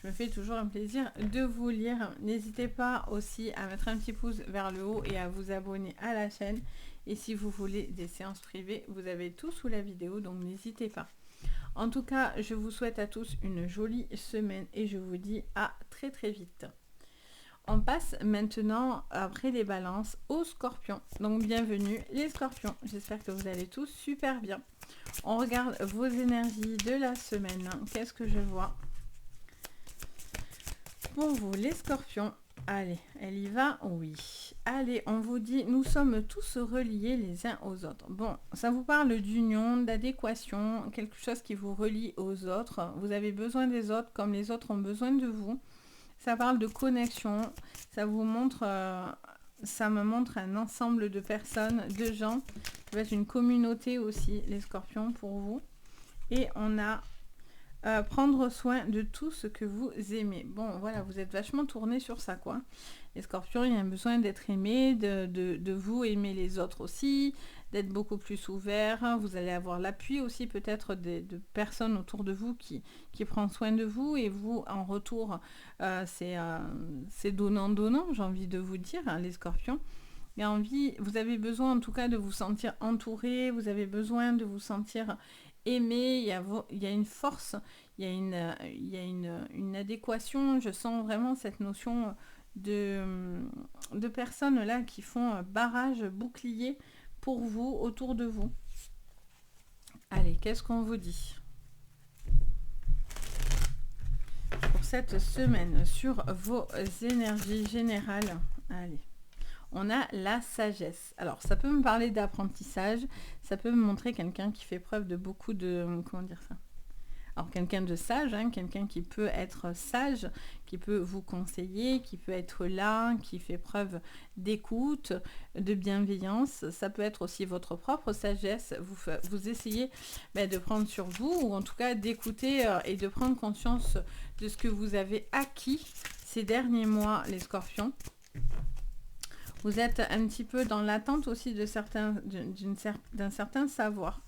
Je me fais toujours un plaisir de vous lire. N'hésitez pas aussi à mettre un petit pouce vers le haut et à vous abonner à la chaîne. Et si vous voulez des séances privées, vous avez tout sous la vidéo, donc n'hésitez pas. En tout cas, je vous souhaite à tous une jolie semaine et je vous dis à très très vite. On passe maintenant, après les balances, aux scorpions. Donc bienvenue les scorpions. J'espère que vous allez tous super bien. On regarde vos énergies de la semaine. Qu'est-ce que je vois pour vous les scorpions? Allez, elle y va? Oui. Allez, on vous dit, nous sommes tous reliés les uns aux autres. Bon, ça vous parle d'union, d'adéquation, quelque chose qui vous relie aux autres. Vous avez besoin des autres comme les autres ont besoin de vous. Ça parle de connexion. Ça vous montre, ça me montre un ensemble de personnes, de gens. Ça va être une communauté aussi, les scorpions, pour vous. Et on a prendre soin de tout ce que vous aimez. Bon, voilà, vous êtes vachement tourné sur ça, quoi. Les scorpions, il y a un besoin d'être aimé, de vous aimer les autres aussi, d'être beaucoup plus ouvert. Vous allez avoir l'appui aussi peut-être de personnes autour de vous qui prennent soin de vous et vous, en retour, c'est donnant-donnant, j'ai envie de vous dire, hein, les scorpions. Vous avez besoin en tout cas de vous sentir entouré, vous avez besoin de vous sentir aimé, il y a une force, il y a une adéquation. Je sens vraiment cette notion de personnes là qui font barrage, bouclier pour vous, autour de vous. Allez, qu'est-ce qu'on vous dit pour cette semaine sur vos énergies générales? Allez, on a la sagesse. Alors, ça peut me parler d'apprentissage, ça peut me montrer quelqu'un qui fait preuve de beaucoup de... Comment dire ça? Alors, quelqu'un de sage, hein, quelqu'un qui peut être sage, qui peut vous conseiller, qui peut être là, qui fait preuve d'écoute, de bienveillance. Ça peut être aussi votre propre sagesse. Vous essayez de prendre sur vous, ou en tout cas d'écouter et de prendre conscience de ce que vous avez acquis ces derniers mois, les scorpions. Vous êtes un petit peu dans l'attente aussi de d'un certain savoir.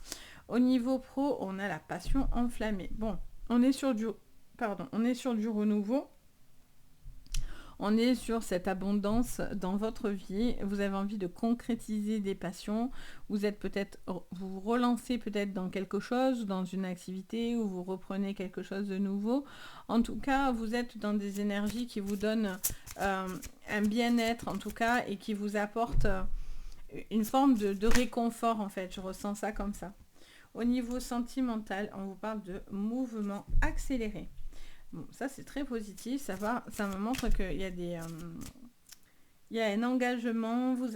Au niveau pro, on a la passion enflammée. Bon, on est sur du renouveau. On est sur cette abondance dans votre vie. Vous avez envie de concrétiser des passions. Vous vous relancez peut-être dans quelque chose, dans une activité, ou vous reprenez quelque chose de nouveau. En tout cas, vous êtes dans des énergies qui vous donnent un bien-être, en tout cas, et qui vous apportent une forme de réconfort, en fait. Je ressens ça comme ça. Au niveau sentimental, on vous parle de mouvement accéléré. Bon, ça c'est très positif, ça me montre qu'il y a il y a un engagement, vous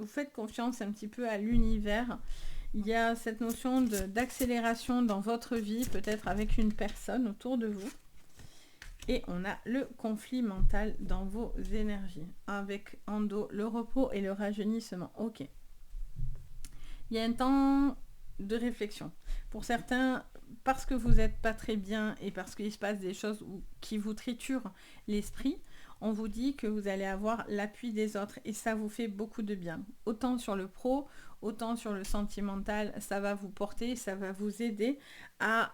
faites confiance un petit peu à l'univers. Il y a cette notion d'accélération dans votre vie, peut-être avec une personne autour de vous. Et on a le conflit mental dans vos énergies, avec en dos le repos et le rajeunissement. Ok. Il y a un temps de réflexion. Pour certains, parce que vous n'êtes pas très bien et parce qu'il se passe des choses qui vous triturent l'esprit, on vous dit que vous allez avoir l'appui des autres et ça vous fait beaucoup de bien. Autant sur le pro, autant sur le sentimental, ça va vous porter, ça va vous aider à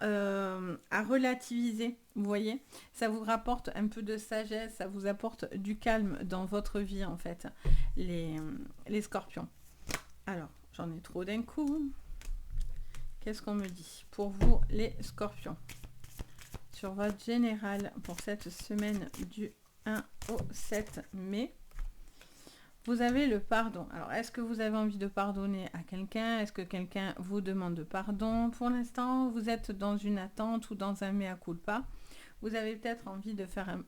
relativiser, vous voyez. Ça vous rapporte un peu de sagesse, ça vous apporte du calme dans votre vie en fait, les scorpions. Alors, j'en ai trop d'un coup. Qu'est-ce qu'on me dit pour vous, les scorpions, sur votre général pour cette semaine du 1 au 7 mai? Vous avez le pardon. Alors, est-ce que vous avez envie de pardonner à quelqu'un? Est-ce que quelqu'un vous demande pardon? Pour l'instant, vous êtes dans une attente ou dans un mea culpa. Vous avez peut-être envie de faire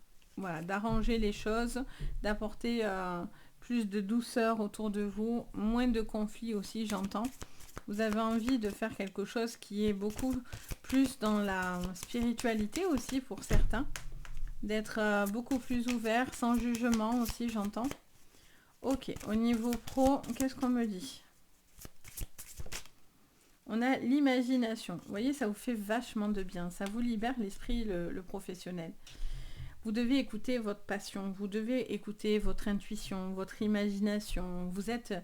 d'arranger les choses, d'apporter plus de douceur autour de vous, moins de conflits aussi, j'entends. Vous avez envie de faire quelque chose qui est beaucoup plus dans la spiritualité aussi pour certains. D'être beaucoup plus ouvert, sans jugement aussi, j'entends. Ok, au niveau pro, qu'est-ce qu'on me dit? On a l'imagination. Vous voyez, ça vous fait vachement de bien. Ça vous libère l'esprit, le professionnel. Vous devez écouter votre passion. Vous devez écouter votre intuition, votre imagination. Vous avez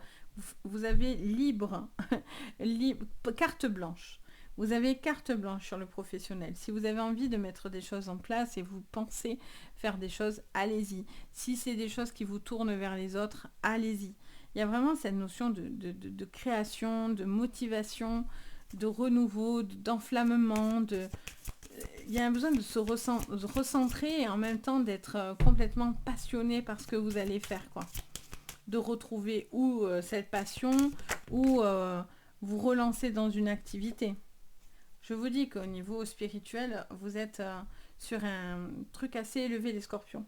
carte blanche. Vous avez carte blanche sur le professionnel. Si vous avez envie de mettre des choses en place et vous pensez faire des choses, allez-y. Si c'est des choses qui vous tournent vers les autres, allez-y. Il y a vraiment cette notion de création, de motivation, de renouveau, d'enflammement, il y a un besoin de se recentrer et en même temps d'être complètement passionné par ce que vous allez faire, quoi. De retrouver cette passion ou vous relancer dans une activité. Je vous dis qu'au niveau spirituel, vous êtes sur un truc assez élevé, les scorpions.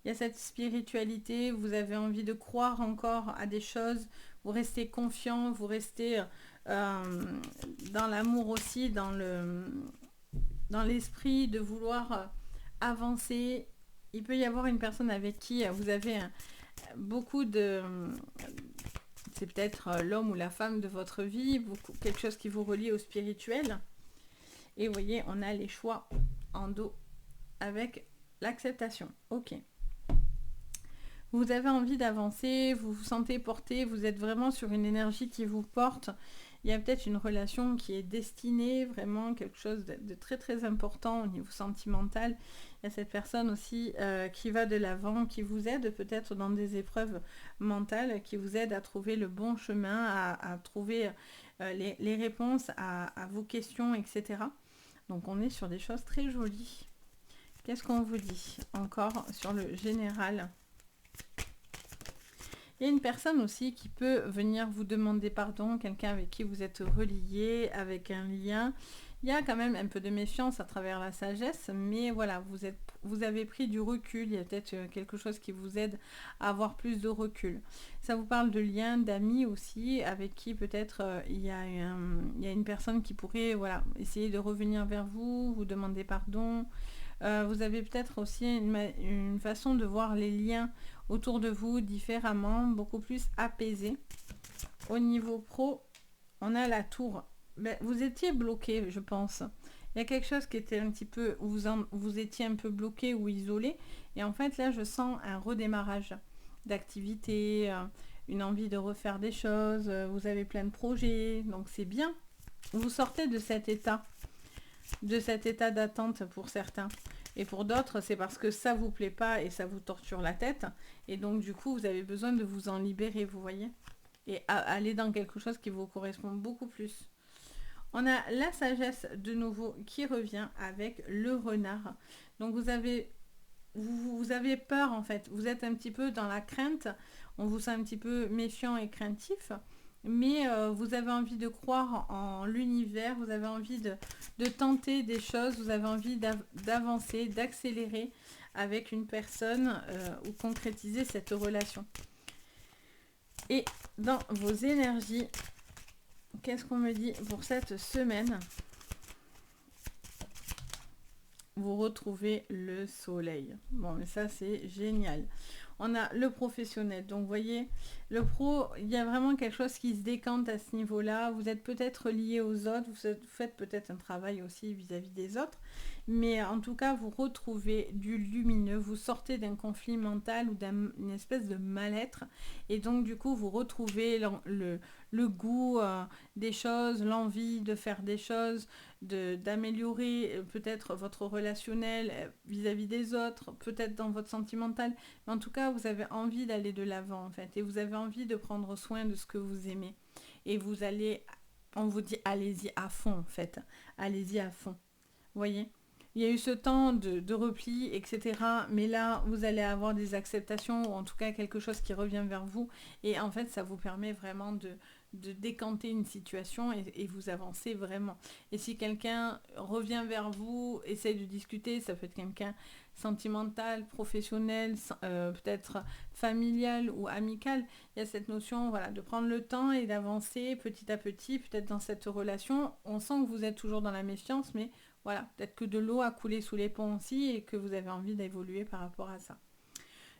Il y a cette spiritualité, vous avez envie de croire encore à des choses, vous restez confiant, vous restez dans l'amour aussi, dans l'esprit de vouloir avancer. Il peut y avoir une personne avec qui vous avez beaucoup de... C'est peut-être l'homme ou la femme de votre vie, quelque chose qui vous relie au spirituel. Et vous voyez, on a les choix en dos avec l'acceptation. Ok. Vous avez envie d'avancer, vous vous sentez porté, vous êtes vraiment sur une énergie qui vous porte. Il y a peut-être une relation qui est destinée, vraiment quelque chose de très très important au niveau sentimental. Il y a cette personne aussi qui va de l'avant, qui vous aide peut-être dans des épreuves mentales, qui vous aide à trouver le bon chemin, à trouver les réponses à vos questions, etc. Donc on est sur des choses très jolies. Qu'est-ce qu'on vous dit encore sur le général ? Il y a une personne aussi qui peut venir vous demander pardon, quelqu'un avec qui vous êtes relié, avec un lien. Il y a quand même un peu de méfiance à travers la sagesse, mais voilà, vous avez pris du recul. Il y a peut-être quelque chose qui vous aide à avoir plus de recul. Ça vous parle de liens, d'amis aussi, avec qui peut-être il y a une personne qui pourrait voilà, essayer de revenir vers vous, vous demander pardon. Vous avez peut-être aussi une façon de voir les liens autour de vous différemment, beaucoup plus apaisé. Au niveau pro, on a la tour. Ben, vous étiez bloqué, je pense. Il y a quelque chose qui était un petit peu, où vous étiez un peu bloqué ou isolé. Et en fait, là, je sens un redémarrage d'activité, une envie de refaire des choses. Vous avez plein de projets, donc c'est bien. Vous sortez de cet état d'attente pour certains. Et pour d'autres, c'est parce que ça vous plaît pas et ça vous torture la tête. Et donc, du coup, vous avez besoin de vous en libérer, vous voyez. Et aller dans quelque chose qui vous correspond beaucoup plus. On a la sagesse de nouveau qui revient avec le renard. Donc vous avez peur en fait. Vous êtes un petit peu dans la crainte. On vous sent un petit peu méfiant et craintif. Mais vous avez envie de croire en l'univers. Vous avez envie de tenter des choses. Vous avez envie d'avancer, d'accélérer avec une personne ou concrétiser cette relation. Et dans vos énergies, qu'est-ce qu'on me dit pour cette semaine? Vous retrouvez le soleil. Bon, mais ça, c'est génial. On a le professionnel. Donc, vous voyez, le pro, il y a vraiment quelque chose qui se décante à ce niveau-là. Vous êtes peut-être lié aux autres. Vous faites peut-être un travail aussi vis-à-vis des autres. Mais en tout cas, vous retrouvez du lumineux. Vous sortez d'un conflit mental ou d'une espèce de mal-être. Et donc, du coup, vous retrouvez le goût des choses, l'envie de faire des choses, d'améliorer peut-être votre relationnel vis-à-vis des autres, peut-être dans votre sentimental. Mais en tout cas, vous avez envie d'aller de l'avant, en fait. Et vous avez envie de prendre soin de ce que vous aimez. Et vous allez, on vous dit, allez-y à fond, en fait. Allez-y à fond. Vous voyez ? Il y a eu ce temps de repli, etc. Mais là, vous allez avoir des acceptations, ou en tout cas quelque chose qui revient vers vous. Et en fait, ça vous permet vraiment de décanter une situation et vous avancez vraiment. Et si quelqu'un revient vers vous, essaye de discuter, ça peut être quelqu'un sentimental, professionnel, peut-être familial ou amical, il y a cette notion voilà, de prendre le temps et d'avancer petit à petit, peut-être dans cette relation. On sent que vous êtes toujours dans la méfiance, mais voilà, peut-être que de l'eau a coulé sous les ponts aussi et que vous avez envie d'évoluer par rapport à ça.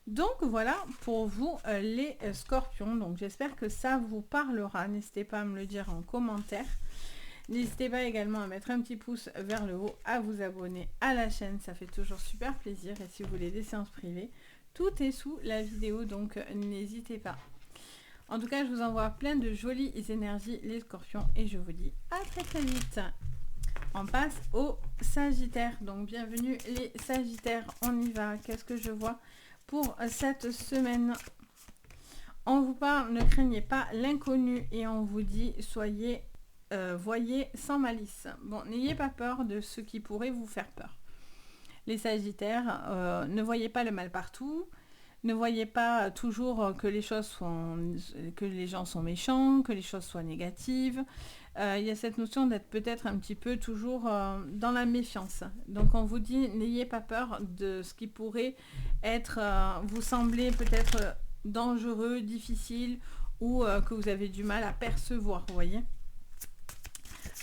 Donc voilà pour vous les scorpions. Donc j'espère que ça vous parlera. N'hésitez pas à me le dire en commentaire. N'hésitez pas également à mettre un petit pouce vers le haut, à vous abonner à la chaîne. Ça fait toujours super plaisir. Et si vous voulez des séances privées, tout est sous la vidéo. Donc n'hésitez pas. En tout cas, je vous envoie plein de jolies énergies les scorpions. Et je vous dis à très très vite. On passe au Sagittaire. Donc bienvenue les Sagittaires. On y va. Qu'est-ce que je vois pour cette semaine? On vous parle, ne craignez pas l'inconnu et on vous dit voyez sans malice. Bon, n'ayez pas peur de ce qui pourrait vous faire peur. Les Sagittaires, ne voyez pas le mal partout. Ne voyez pas toujours que les gens sont méchants, que les choses soient négatives. Il y a cette notion d'être peut-être un petit peu toujours dans la méfiance. Donc on vous dit, n'ayez pas peur de ce qui pourrait être, vous sembler peut-être dangereux, difficile ou que vous avez du mal à percevoir, vous voyez.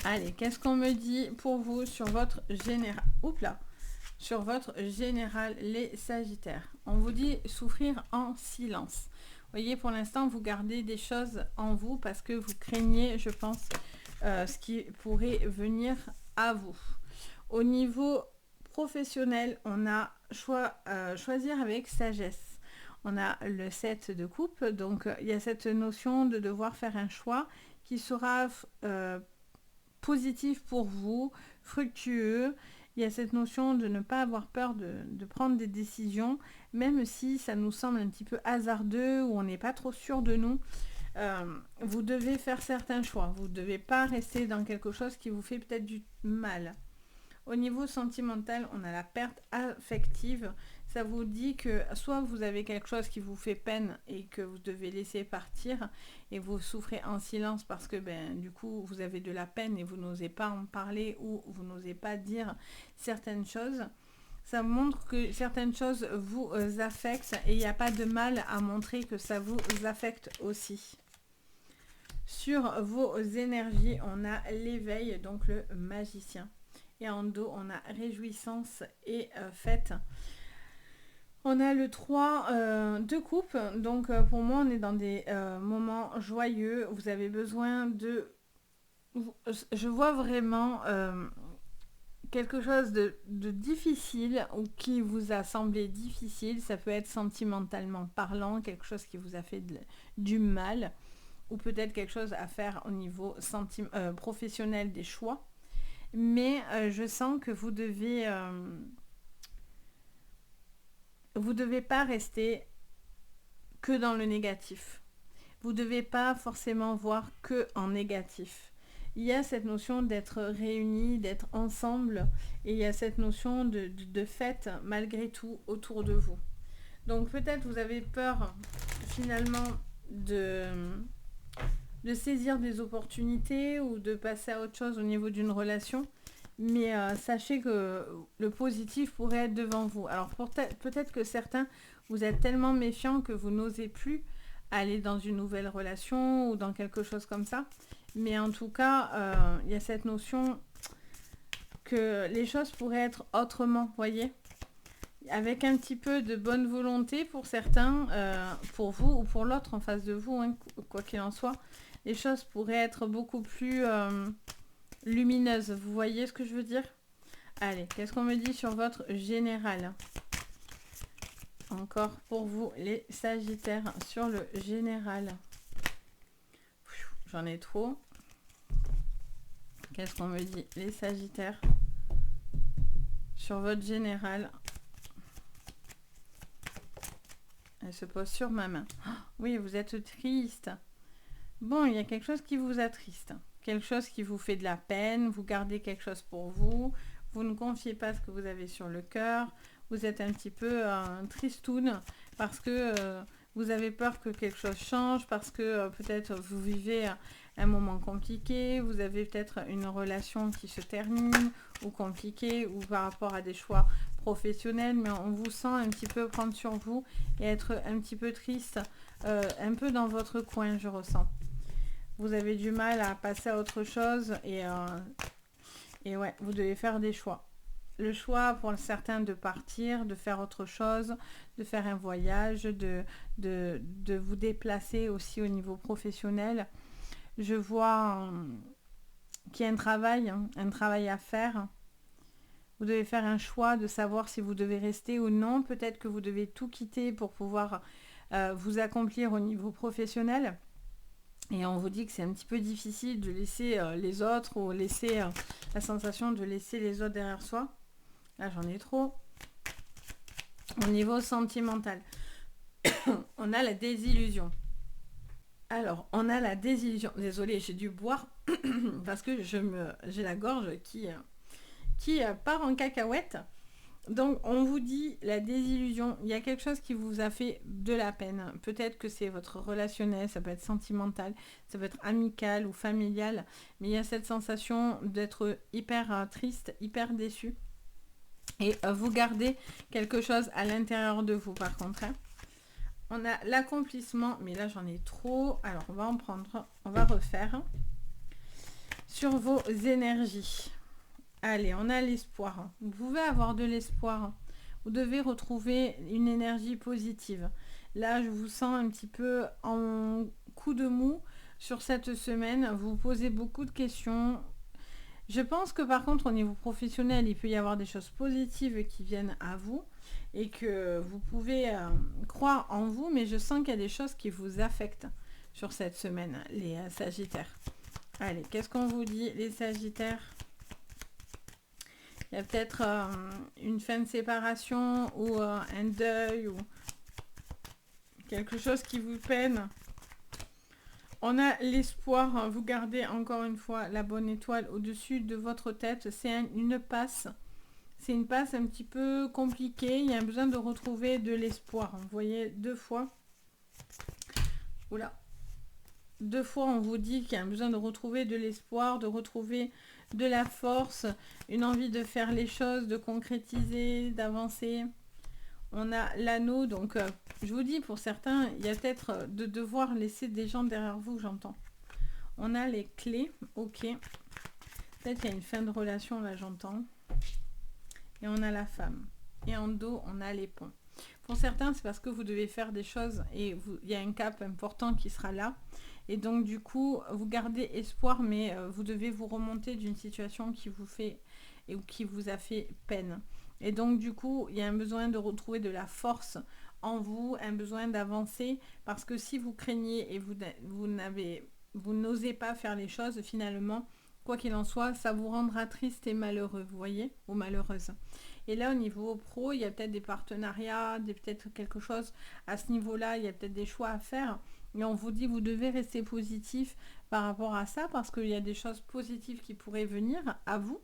Allez, qu'est-ce qu'on me dit pour vous sur votre général? Oups là. Sur votre général, les Sagittaires. On vous dit souffrir en silence. Vous voyez, pour l'instant, vous gardez des choses en vous parce que vous craignez, je pense, ce qui pourrait venir à vous. Au niveau professionnel, on a choisir avec sagesse. On a le 7 de coupe, donc il y a cette notion de devoir faire un choix qui sera positif pour vous, fructueux. Il y a cette notion de ne pas avoir peur de prendre des décisions, même si ça nous semble un petit peu hasardeux ou on n'est pas trop sûr de nous. Vous devez faire certains choix. Vous ne devez pas rester dans quelque chose qui vous fait peut-être du mal. Au niveau sentimental, on a la perte affective. ça vous dit que soit vous avez quelque chose qui vous fait peine et que vous devez laisser partir et vous souffrez en silence parce que du coup vous avez de la peine et vous n'osez pas en parler ou vous n'osez pas dire certaines choses. Ça montre que certaines choses vous affectent et il n'y a pas de mal à montrer que ça vous affecte aussi. Sur vos énergies, on a l'éveil, donc le magicien. Et en dos, on a réjouissance et fête. On a le 3 de coupe, donc pour moi on est dans des moments joyeux, vous avez besoin de... Je vois vraiment quelque chose de difficile ou qui vous a semblé difficile, ça peut être sentimentalement parlant, quelque chose qui vous a fait du mal, ou peut-être quelque chose à faire au niveau professionnel des choix, mais je sens que vous devez pas rester que dans le négatif. Vous ne devez pas forcément voir que en négatif. Il y a cette notion d'être réunis, d'être ensemble, et il y a cette notion de fête malgré tout autour de vous. Donc peut-être vous avez peur finalement de saisir des opportunités ou de passer à autre chose au niveau d'une relation. Mais sachez que le positif pourrait être devant vous. Alors peut-être que certains, vous êtes tellement méfiants que vous n'osez plus aller dans une nouvelle relation ou dans quelque chose comme ça. Mais en tout cas, il y a cette notion que les choses pourraient être autrement, voyez, avec un petit peu de bonne volonté pour certains, pour vous ou pour l'autre en face de vous, hein, quoi qu'il en soit. Les choses pourraient être beaucoup plus... lumineuse, vous voyez ce que je veux dire? Allez, qu'est-ce qu'on me dit sur votre général? Encore pour vous, les Sagittaires, sur le général. J'en ai trop. Qu'est-ce qu'on me dit, les Sagittaires, sur votre général? Elle se pose sur ma main. Oh, oui, vous êtes triste. Bon, il y a quelque chose qui vous attriste. Quelque chose qui vous fait de la peine, vous gardez quelque chose pour vous, vous ne confiez pas ce que vous avez sur le cœur, vous êtes un petit peu tristoun parce que vous avez peur que quelque chose change, parce que peut-être vous vivez un moment compliqué, vous avez peut-être une relation qui se termine ou compliquée ou par rapport à des choix professionnels, mais on vous sent un petit peu prendre sur vous et être un petit peu triste, un peu dans votre coin, je ressens. Vous avez du mal à passer à autre chose et ouais, vous devez faire des choix. Le choix pour certains de partir, de faire autre chose, de faire un voyage, de vous déplacer aussi au niveau professionnel. Je vois qu'il y a un travail à faire. Vous devez faire un choix de savoir si vous devez rester ou non. Peut-être que vous devez tout quitter pour pouvoir vous accomplir au niveau professionnel. Et on vous dit que c'est un petit peu difficile de laisser les autres ou laisser la sensation de laisser les autres derrière soi. Là, j'en ai trop. Au niveau sentimental, on a la désillusion. Alors, on a la désillusion. Désolée, j'ai dû boire parce que j'ai la gorge qui part en cacahuète. Donc, on vous dit la désillusion. Il y a quelque chose qui vous a fait de la peine. Peut-être que c'est votre relationnel, ça peut être sentimental, ça peut être amical ou familial. Mais il y a cette sensation d'être hyper triste, hyper déçu. Et vous gardez quelque chose à l'intérieur de vous, par contre. Hein. On a l'accomplissement, mais là, j'en ai trop. Alors, on va refaire sur vos énergies. Allez, on a l'espoir. Vous pouvez avoir de l'espoir. Vous devez retrouver une énergie positive. Là, je vous sens un petit peu en coup de mou sur cette semaine. Vous posez beaucoup de questions. Je pense que par contre, au niveau professionnel, il peut y avoir des choses positives qui viennent à vous et que vous pouvez croire en vous, mais je sens qu'il y a des choses qui vous affectent sur cette semaine, les Sagittaires. Allez, qu'est-ce qu'on vous dit, les Sagittaires ? Il y a peut-être une fin de séparation ou un deuil ou quelque chose qui vous peine. On a l'espoir, vous gardez encore une fois la bonne étoile au-dessus de votre tête. C'est une passe. c'est une passe un petit peu compliquée. Il y a un besoin de retrouver de l'espoir. Vous voyez, 2 fois. Oula. 2 fois, on vous dit qu'il y a un besoin de retrouver de l'espoir, de retrouver de la force, une envie de faire les choses, de concrétiser, d'avancer. On a l'anneau, donc je vous dis, pour certains, il y a peut-être de devoir laisser des gens derrière vous, j'entends. On a les clés, ok. Peut-être qu'il y a une fin de relation, là, j'entends. Et on a la femme. Et en dos, on a les ponts. Pour certains, c'est parce que vous devez faire des choses et il y a un cap important qui sera là. Et donc, du coup, vous gardez espoir, mais vous devez vous remonter d'une situation qui vous fait ou qui vous a fait peine. Et donc, du coup, il y a un besoin de retrouver de la force en vous, un besoin d'avancer, parce que si vous craignez et vous n'osez pas faire les choses, finalement, quoi qu'il en soit, ça vous rendra triste et malheureux, vous voyez, ou malheureuse. Et là, au niveau pro, il y a peut-être des partenariats, peut-être quelque chose à ce niveau-là, il y a peut-être des choix à faire. Et on vous dit, vous devez rester positif par rapport à ça, parce qu'il y a des choses positives qui pourraient venir à vous.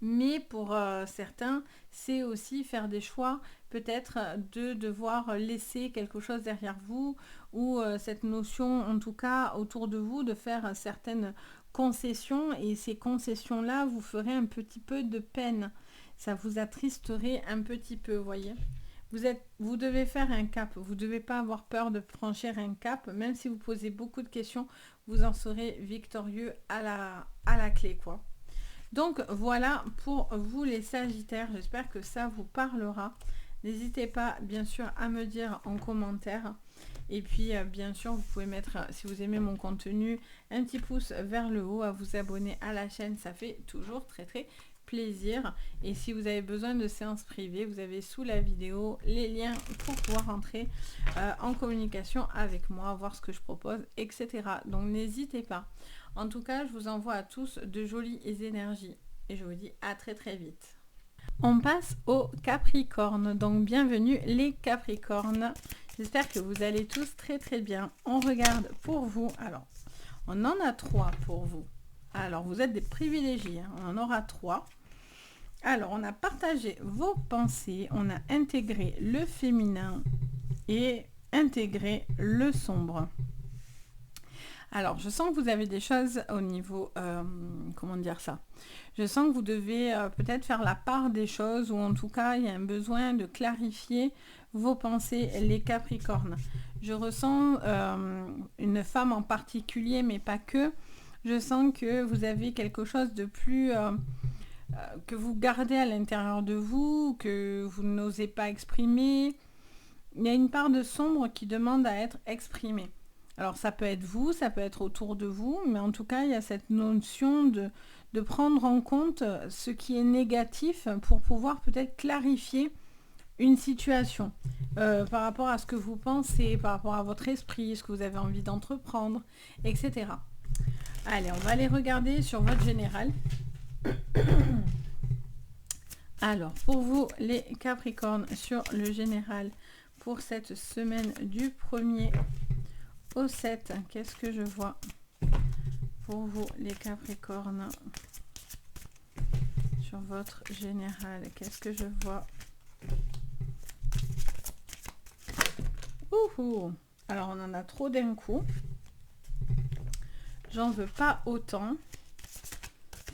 Mais pour certains, c'est aussi faire des choix, peut-être de devoir laisser quelque chose derrière vous, ou cette notion, en tout cas, autour de vous, de faire certaines concessions. Et ces concessions-là, vous ferez un petit peu de peine. Ça vous attristerait un petit peu, vous voyez. Vous devez faire un cap. Vous ne devez pas avoir peur de franchir un cap. Même si vous posez beaucoup de questions, vous en serez victorieux à la clé, quoi. Donc voilà pour vous les Sagittaires, j'espère que ça vous parlera. N'hésitez pas bien sûr à me dire en commentaire. Et puis bien sûr vous pouvez mettre, si vous aimez mon contenu, un petit pouce vers le haut, à vous abonner à la chaîne, ça fait toujours très plaisir. Et si vous avez besoin de séances privées, vous avez sous la vidéo les liens pour pouvoir entrer en communication avec moi, voir ce que je propose, etc. Donc n'hésitez pas. En tout cas, je vous envoie à tous de jolies énergies et je vous dis à très vite. On passe aux Capricornes, donc bienvenue les Capricornes. J'espère que vous allez tous très bien. On regarde pour vous. Alors, on en a 3 pour vous. Alors, vous êtes des privilégiés, hein. On en aura 3. Alors, on a partagé vos pensées, on a intégré le féminin et intégré le sombre. Alors, je sens que vous avez des choses au niveau, comment dire ça? Je sens que vous devez peut-être faire la part des choses, ou en tout cas, il y a un besoin de clarifier vos pensées, les Capricornes. Je ressens une femme en particulier, mais pas que. Je sens que vous avez quelque chose de plus... que vous gardez à l'intérieur de vous, que vous n'osez pas exprimer. Il y a une part de sombre qui demande à être exprimée. Alors ça peut être vous, ça peut être autour de vous, mais en tout cas il y a cette notion de prendre en compte ce qui est négatif pour pouvoir peut-être clarifier une situation par rapport à ce que vous pensez, par rapport à votre esprit, ce que vous avez envie d'entreprendre, etc. Allez, on va aller regarder sur votre général. Alors, pour vous les Capricornes, sur le général, pour cette semaine du 1er au 7, qu'est-ce que je vois pour vous les Capricornes sur votre général? Qu'est-ce que je vois? Ouhou! Alors on en a trop d'un coup. J'en veux pas autant.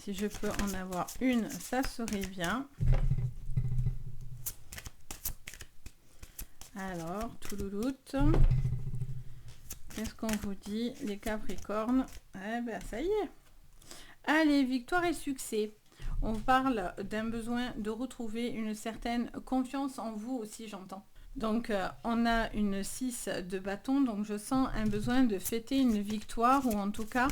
Si je peux en avoir une, ça serait bien. Alors, toulouloute. Qu'est-ce qu'on vous dit, les Capricornes? Eh ben, ça y est. Allez, victoire et succès. On parle d'un besoin de retrouver une certaine confiance en vous aussi, j'entends. Donc, on a une 6 de bâton. Donc, je sens un besoin de fêter une victoire, ou en tout cas,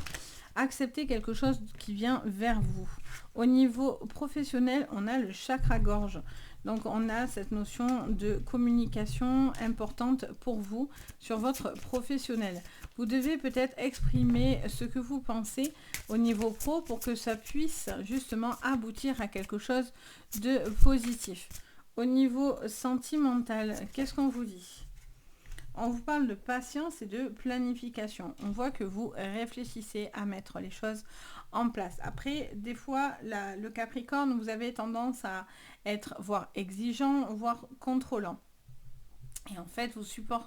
accepter quelque chose qui vient vers vous. Au niveau professionnel, on a le chakra-gorge. Donc, on a cette notion de communication importante pour vous sur votre professionnel. Vous devez peut-être exprimer ce que vous pensez au niveau pro pour que ça puisse justement aboutir à quelque chose de positif. Au niveau sentimental, qu'est-ce qu'on vous dit? on vous parle de patience et de planification. On voit que vous réfléchissez à mettre les choses en place. Après, des fois, le Capricorne, vous avez tendance à être voire exigeant, voire contrôlant. Et en fait,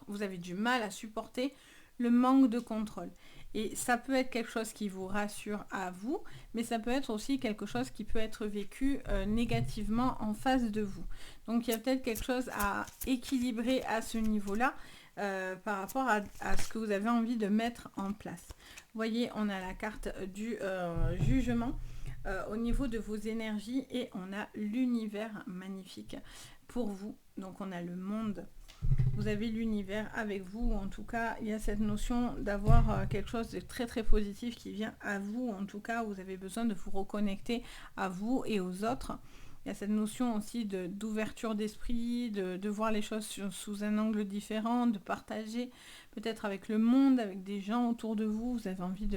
vous avez du mal à supporter le manque de contrôle. Et ça peut être quelque chose qui vous rassure à vous, mais ça peut être aussi quelque chose qui peut être vécu négativement en face de vous. Donc il y a peut-être quelque chose à équilibrer à ce niveau-là par rapport à ce que vous avez envie de mettre en place. Vous voyez, on a la carte du jugement au niveau de vos énergies et on a l'univers magnifique pour vous. Donc on a le monde. Vous avez l'univers avec vous, en tout cas, il y a cette notion d'avoir quelque chose de très très positif qui vient à vous, en tout cas, vous avez besoin de vous reconnecter à vous et aux autres. Il y a cette notion aussi d'ouverture d'esprit, de voir les choses sous un angle différent, de partager peut-être avec le monde, avec des gens autour de vous. Vous avez envie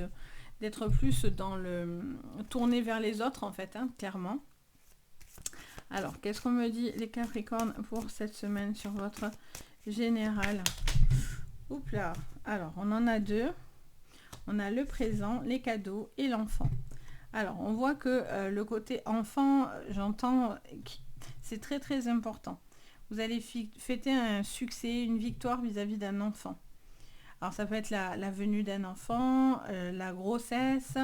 d'être plus dans le tourner vers les autres, en fait, hein, clairement. Alors, qu'est-ce qu'on me dit, les Capricornes, pour cette semaine sur votre général? Oups là. Alors, on en a deux. On a le présent, les cadeaux et l'enfant. Alors, on voit que le côté enfant, j'entends, c'est très très important. Vous allez fêter un succès, une victoire vis-à-vis d'un enfant. Alors, ça peut être la venue d'un enfant, la grossesse,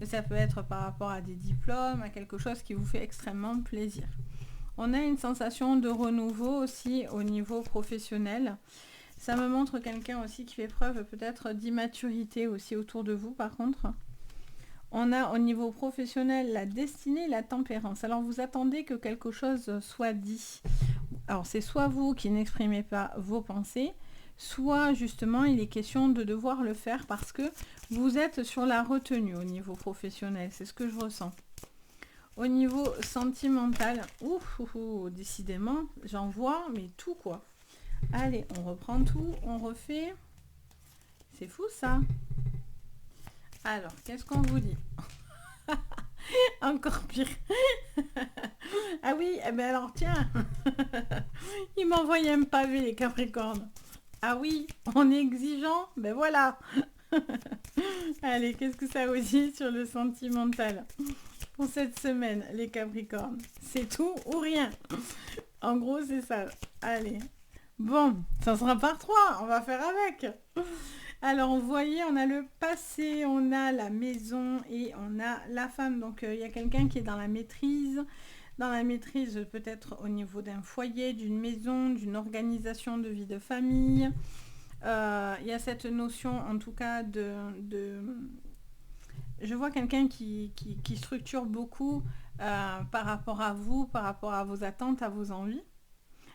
ça peut être par rapport à des diplômes, à quelque chose qui vous fait extrêmement plaisir. On a une sensation de renouveau aussi au niveau professionnel. Ça me montre quelqu'un aussi qui fait preuve peut-être d'immaturité aussi autour de vous, par contre. On a au niveau professionnel la destinée et la tempérance. Alors, vous attendez que quelque chose soit dit. Alors, c'est soit vous qui n'exprimez pas vos pensées, soit justement il est question de devoir le faire parce que vous êtes sur la retenue au niveau professionnel. C'est ce que je ressens. Au niveau sentimental, décidément, j'en vois, mais tout quoi. Allez, on reprend tout, on refait. C'est fou ça. Alors, qu'est-ce qu'on vous dit? Encore pire. Ah oui, eh ben alors tiens. Ils m'envoyaient un pavé, les Capricornes. Ah oui, on est exigeant, ben voilà. Allez, qu'est-ce que ça vous dit sur le sentimental pour cette semaine, les Capricornes? C'est tout ou rien? En gros, c'est ça. Allez. Bon, ça sera par 3, on va faire avec. Alors, vous voyez, on a le passé, on a la maison et on a la femme. Donc, il y a quelqu'un qui est dans la maîtrise. Dans la maîtrise, peut-être au niveau d'un foyer, d'une maison, d'une organisation de vie de famille. Il y a cette notion, en tout cas, je vois quelqu'un qui structure beaucoup par rapport à vous, par rapport à vos attentes, à vos envies.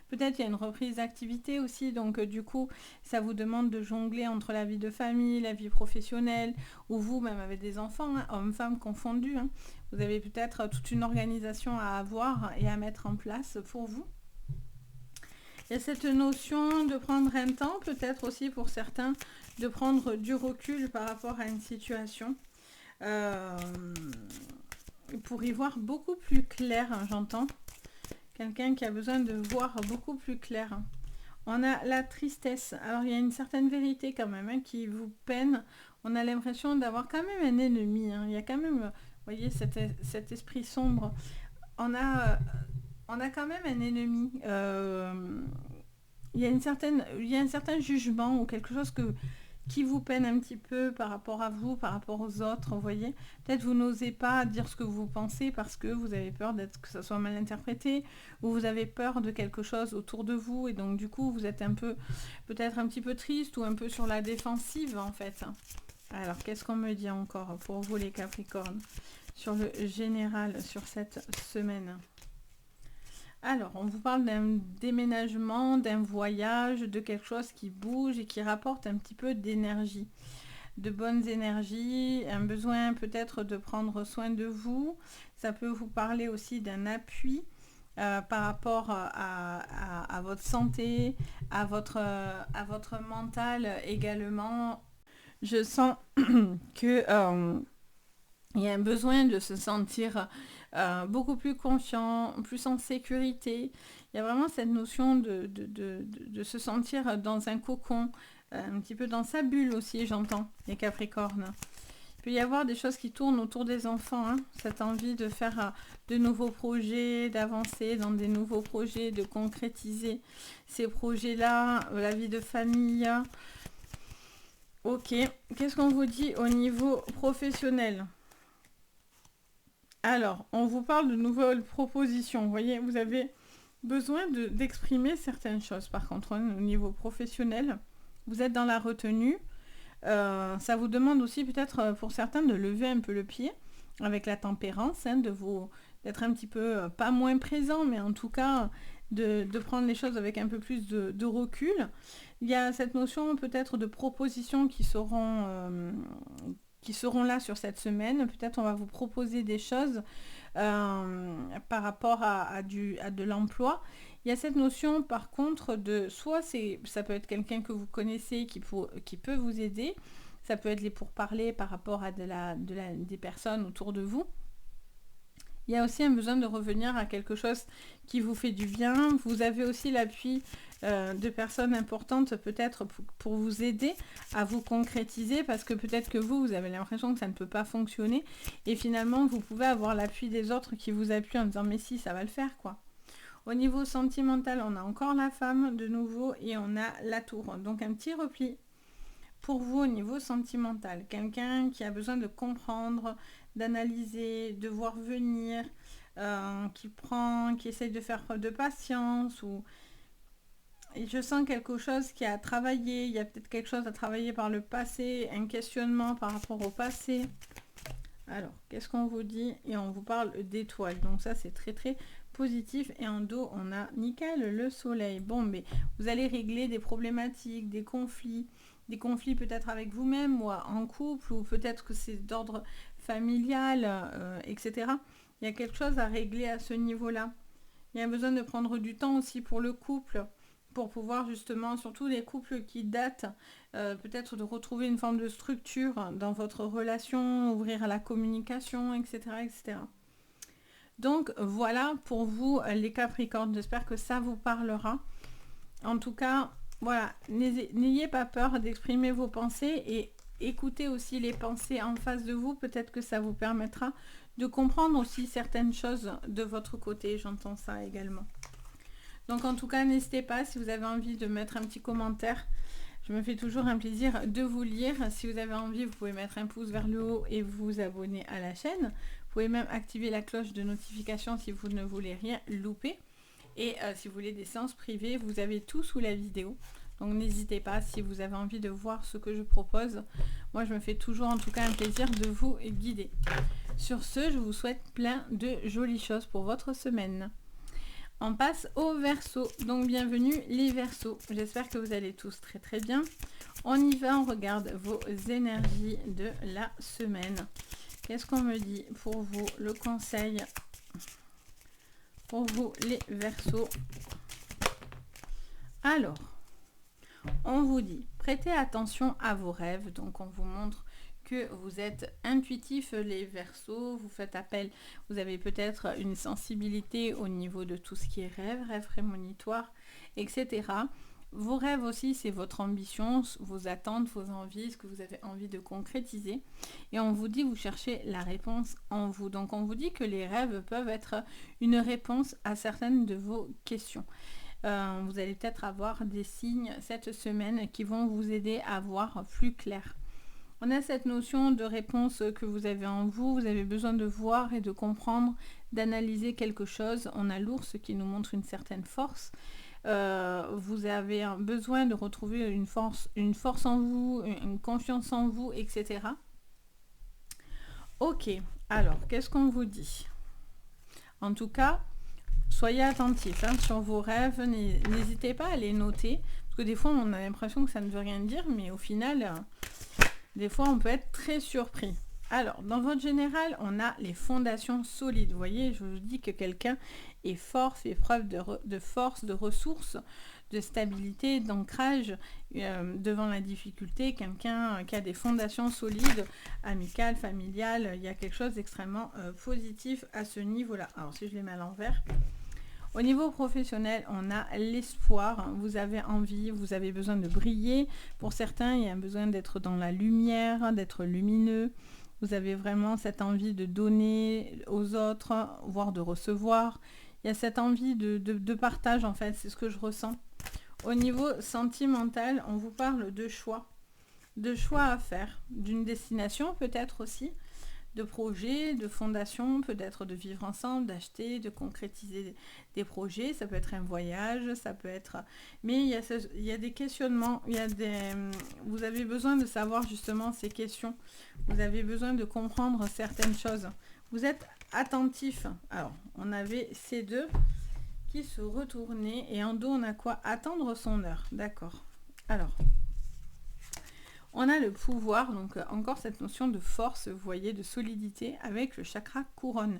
Peut-être il y a une reprise d'activité aussi, donc du coup, ça vous demande de jongler entre la vie de famille, la vie professionnelle, ou vous, même avec des enfants, hein, hommes-femmes confondus. Hein. Vous avez peut-être toute une organisation à avoir et à mettre en place pour vous. Il y a cette notion de prendre un temps, peut-être aussi pour certains, de prendre du recul par rapport à une situation. Pour y voir beaucoup plus clair, hein, j'entends. Quelqu'un qui a besoin de voir beaucoup plus clair. On a la tristesse. Alors, il y a une certaine vérité quand même hein, qui vous peine. On a l'impression d'avoir quand même un ennemi. Hein. Il y a quand même, vous voyez, cet esprit sombre. On a quand même un ennemi. Il y a un certain jugement ou quelque chose qui vous peine un petit peu par rapport à vous, par rapport aux autres, vous voyez. Peut-être vous n'osez pas dire ce que vous pensez parce que vous avez peur que ça soit mal interprété ou vous avez peur de quelque chose autour de vous et donc du coup vous êtes peut-être un petit peu triste ou un peu sur la défensive en fait. Alors qu'est-ce qu'on me dit encore pour vous les Capricornes sur le général sur cette semaine? Alors, on vous parle d'un déménagement, d'un voyage, de quelque chose qui bouge et qui rapporte un petit peu d'énergie, de bonnes énergies, un besoin peut-être de prendre soin de vous. Ça peut vous parler aussi d'un appui par rapport à votre santé, à votre mental également. Je sens que il y a un besoin de se sentir beaucoup plus confiant, plus en sécurité. Il y a vraiment cette notion de se sentir dans un cocon, un petit peu dans sa bulle aussi, j'entends, les Capricornes. Il peut y avoir des choses qui tournent autour des enfants, hein, cette envie de faire de nouveaux projets, d'avancer dans des nouveaux projets, de concrétiser ces projets-là, la vie de famille. Ok, qu'est-ce qu'on vous dit au niveau professionnel? Alors, on vous parle de nouvelles propositions. Vous voyez, vous avez besoin d'exprimer certaines choses. Par contre, au niveau professionnel, vous êtes dans la retenue. Ça vous demande aussi peut-être pour certains de lever un peu le pied avec la tempérance, hein, d'être un petit peu, pas moins présent, mais en tout cas de prendre les choses avec un peu plus de recul. Il y a cette notion peut-être de propositions qui seront là sur cette semaine. Peut-être on va vous proposer des choses par rapport à de l'emploi. Il y a cette notion par contre de soit ça peut être quelqu'un que vous connaissez qui peut vous aider, ça peut être les pourparlers par rapport à des personnes autour de vous. Il y a aussi un besoin de revenir à quelque chose qui vous fait du bien. Vous avez aussi l'appui de personnes importantes peut-être pour vous aider à vous concrétiser parce que peut-être que vous avez l'impression que ça ne peut pas fonctionner et finalement vous pouvez avoir l'appui des autres qui vous appuient en disant mais si, ça va le faire quoi. Au niveau sentimental, on a encore la femme de nouveau et on a la tour. Donc un petit repli pour vous au niveau sentimental. Quelqu'un qui a besoin de comprendre, d'analyser, de voir venir, qui essaye de faire preuve de patience. Et je sens quelque chose qui a travaillé. Il y a peut-être quelque chose à travailler par le passé, un questionnement par rapport au passé. Alors, qu'est-ce qu'on vous dit? Et on vous parle d'étoiles. Donc ça, c'est très très positif. Et en dos, on a nickel, le soleil. Bon, mais vous allez régler des problématiques, des conflits peut-être avec vous-même ou en couple, ou peut-être que c'est d'ordre familial, etc. Il y a quelque chose à régler à ce niveau-là. Il y a besoin de prendre du temps aussi pour le couple, pour pouvoir justement, surtout les couples qui datent, peut-être de retrouver une forme de structure dans votre relation, ouvrir à la communication, etc. etc. Donc voilà pour vous les Capricornes, j'espère que ça vous parlera. En tout cas, voilà, n'ayez pas peur d'exprimer vos pensées et écoutez aussi les pensées en face de vous, peut-être que ça vous permettra de comprendre aussi certaines choses de votre côté, j'entends ça également. Donc en tout cas, n'hésitez pas si vous avez envie de mettre un petit commentaire. Je me fais toujours un plaisir de vous lire. Si vous avez envie, vous pouvez mettre un pouce vers le haut et vous abonner à la chaîne. Vous pouvez même activer la cloche de notification si vous ne voulez rien louper. Et si vous voulez des séances privées, vous avez tout sous la vidéo. Donc n'hésitez pas si vous avez envie de voir ce que je propose. Moi, je me fais toujours en tout cas un plaisir de vous guider. Sur ce, je vous souhaite plein de jolies choses pour votre semaine. On passe au Verseau. Donc bienvenue les Verseaux. J'espère que vous allez tous très très bien. On y va, on regarde vos énergies de la semaine. Qu'est-ce qu'on me dit pour vous, le conseil pour vous les Verseaux? Alors, on vous dit, prêtez attention à vos rêves. Donc on vous montre que vous êtes intuitifs les Verseaux, vous faites appel, vous avez peut-être une sensibilité au niveau de tout ce qui est rêve prémonitoire, etc. Vos rêves aussi, c'est votre ambition, vos attentes, vos envies, ce que vous avez envie de concrétiser. Et on vous dit, vous cherchez la réponse en vous. Donc on vous dit que les rêves peuvent être une réponse à certaines de vos questions. Vous allez peut-être avoir des signes cette semaine qui vont vous aider à voir plus clair. On a cette notion de réponse que vous avez en vous. Vous avez besoin de voir et de comprendre, d'analyser quelque chose. On a l'ours qui nous montre une certaine force. Vous avez besoin de retrouver une force en vous, une confiance en vous, etc. Ok, alors, qu'est-ce qu'on vous dit? En tout cas, soyez attentifs sur vos rêves, n'hésitez pas à les noter, parce que des fois, on a l'impression que ça ne veut rien dire, mais au final, des fois, on peut être très surpris. Alors, dans votre général, on a les fondations solides. Vous voyez, je vous dis que quelqu'un est fort, fait preuve de force, de ressources, de stabilité, d'ancrage devant la difficulté. Quelqu'un qui a des fondations solides, amicales, familiales. Il y a quelque chose d'extrêmement positif à ce niveau-là. Alors, si je les mets à l'envers, Au niveau professionnel, on a l'espoir. Vous avez envie, vous avez besoin de briller. Pour certains, il y a besoin d'être dans la lumière, d'être lumineux. Vous avez vraiment cette envie de donner aux autres, voire de recevoir. Il y a cette envie de partage, en fait. C'est ce que je ressens. Au niveau sentimental, on vous parle de choix à faire, d'une destination peut-être aussi, de projets, de fondations, peut-être de vivre ensemble, d'acheter, de concrétiser des projets. Ça peut être un voyage, ça peut être... Mais il y a des questionnements, vous avez besoin de savoir justement ces questions. Vous avez besoin de comprendre certaines choses. Vous êtes attentif. Alors, on avait ces deux qui se retournaient et en dos, on a quoi? Attendre son heure. D'accord. Alors... On a le pouvoir, donc encore cette notion de force, vous voyez, de solidité avec le chakra couronne.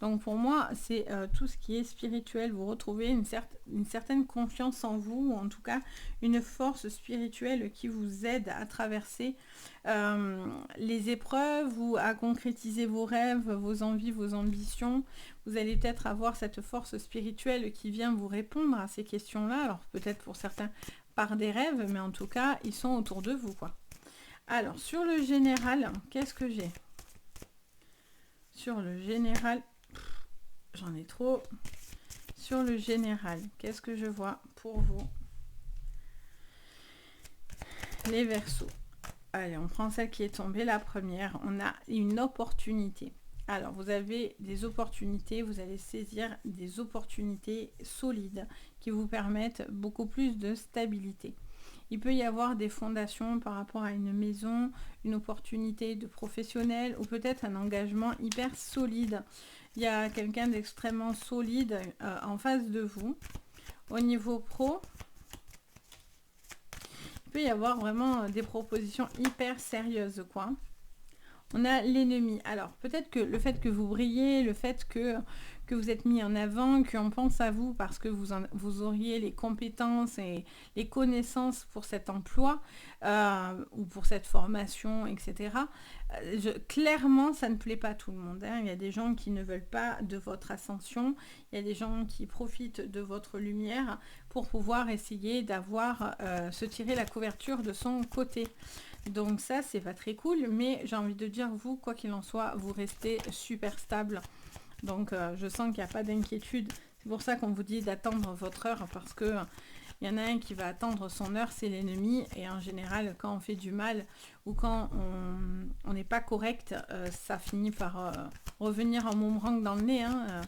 Donc pour moi, c'est tout ce qui est spirituel. Vous retrouvez une certaine confiance en vous, ou en tout cas une force spirituelle qui vous aide à traverser les épreuves ou à concrétiser vos rêves, vos envies, vos ambitions. Vous allez peut-être avoir cette force spirituelle qui vient vous répondre à ces questions-là. Alors peut-être pour certains par des rêves, mais en tout cas, ils sont autour de vous, quoi. Alors, sur le général, qu'est-ce que j'ai? Sur le général, j'en ai trop. Sur le général, qu'est-ce que je vois pour vous? Les Verseaux. Allez, on prend celle qui est tombée, la première. On a une opportunité. Alors, vous avez des opportunités, vous allez saisir des opportunités solides qui vous permettent beaucoup plus de stabilité. Il peut y avoir des fondations par rapport à une maison, une opportunité de professionnel ou peut-être un engagement hyper solide. Il y a quelqu'un d'extrêmement solide en face de vous. Au niveau pro, il peut y avoir vraiment des propositions hyper sérieuses, quoi. On a l'ennemi. Alors, peut-être que le fait que vous brillez, le fait que vous êtes mis en avant, qu'on pense à vous parce que vous auriez les compétences et les connaissances pour cet emploi ou pour cette formation, etc. Clairement, ça ne plaît pas à tout le monde. Hein. Il y a des gens qui ne veulent pas de votre ascension. Il y a des gens qui profitent de votre lumière pour pouvoir essayer d'avoir, se tirer la couverture de son côté. Donc ça, c'est pas très cool, mais j'ai envie de dire, vous, quoi qu'il en soit, vous restez super stable. Donc je sens qu'il n'y a pas d'inquiétude. C'est pour ça qu'on vous dit d'attendre votre heure, parce que il y en a un qui va attendre son heure, c'est l'ennemi. Et en général, quand on fait du mal ou quand on n'est pas correct, ça finit par revenir en boomerang dans le nez. Hein.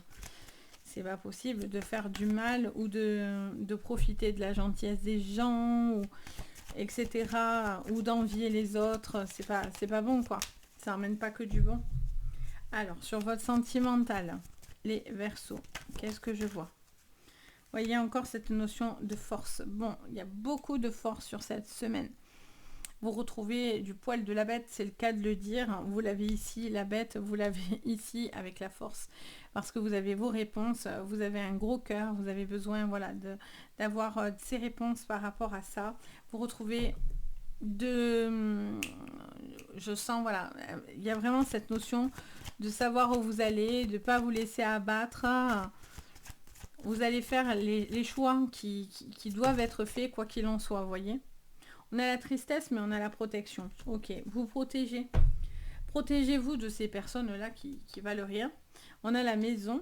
C'est pas possible de faire du mal ou de profiter de la gentillesse des gens, ou, etc. Ou d'envier les autres. C'est pas bon, quoi. Ça ramène pas que du bon. Alors, sur votre sentimental, les Verseaux, qu'est-ce que je vois? Vous voyez encore cette notion de force. Bon, il y a beaucoup de force sur cette semaine. Vous retrouvez du poil de la bête, c'est le cas de le dire. Vous l'avez ici, la bête, vous l'avez ici avec la force. Parce que vous avez vos réponses, vous avez un gros cœur, vous avez besoin voilà, d'avoir ces réponses par rapport à ça. Vous retrouvez je sens, voilà, il y a vraiment cette notion de savoir où vous allez, de ne pas vous laisser abattre. Vous allez faire les choix qui doivent être faits, quoi qu'il en soit, vous voyez. On a la tristesse, mais on a la protection. Ok, vous protégez. Protégez-vous de ces personnes-là qui valent rien. On a la maison.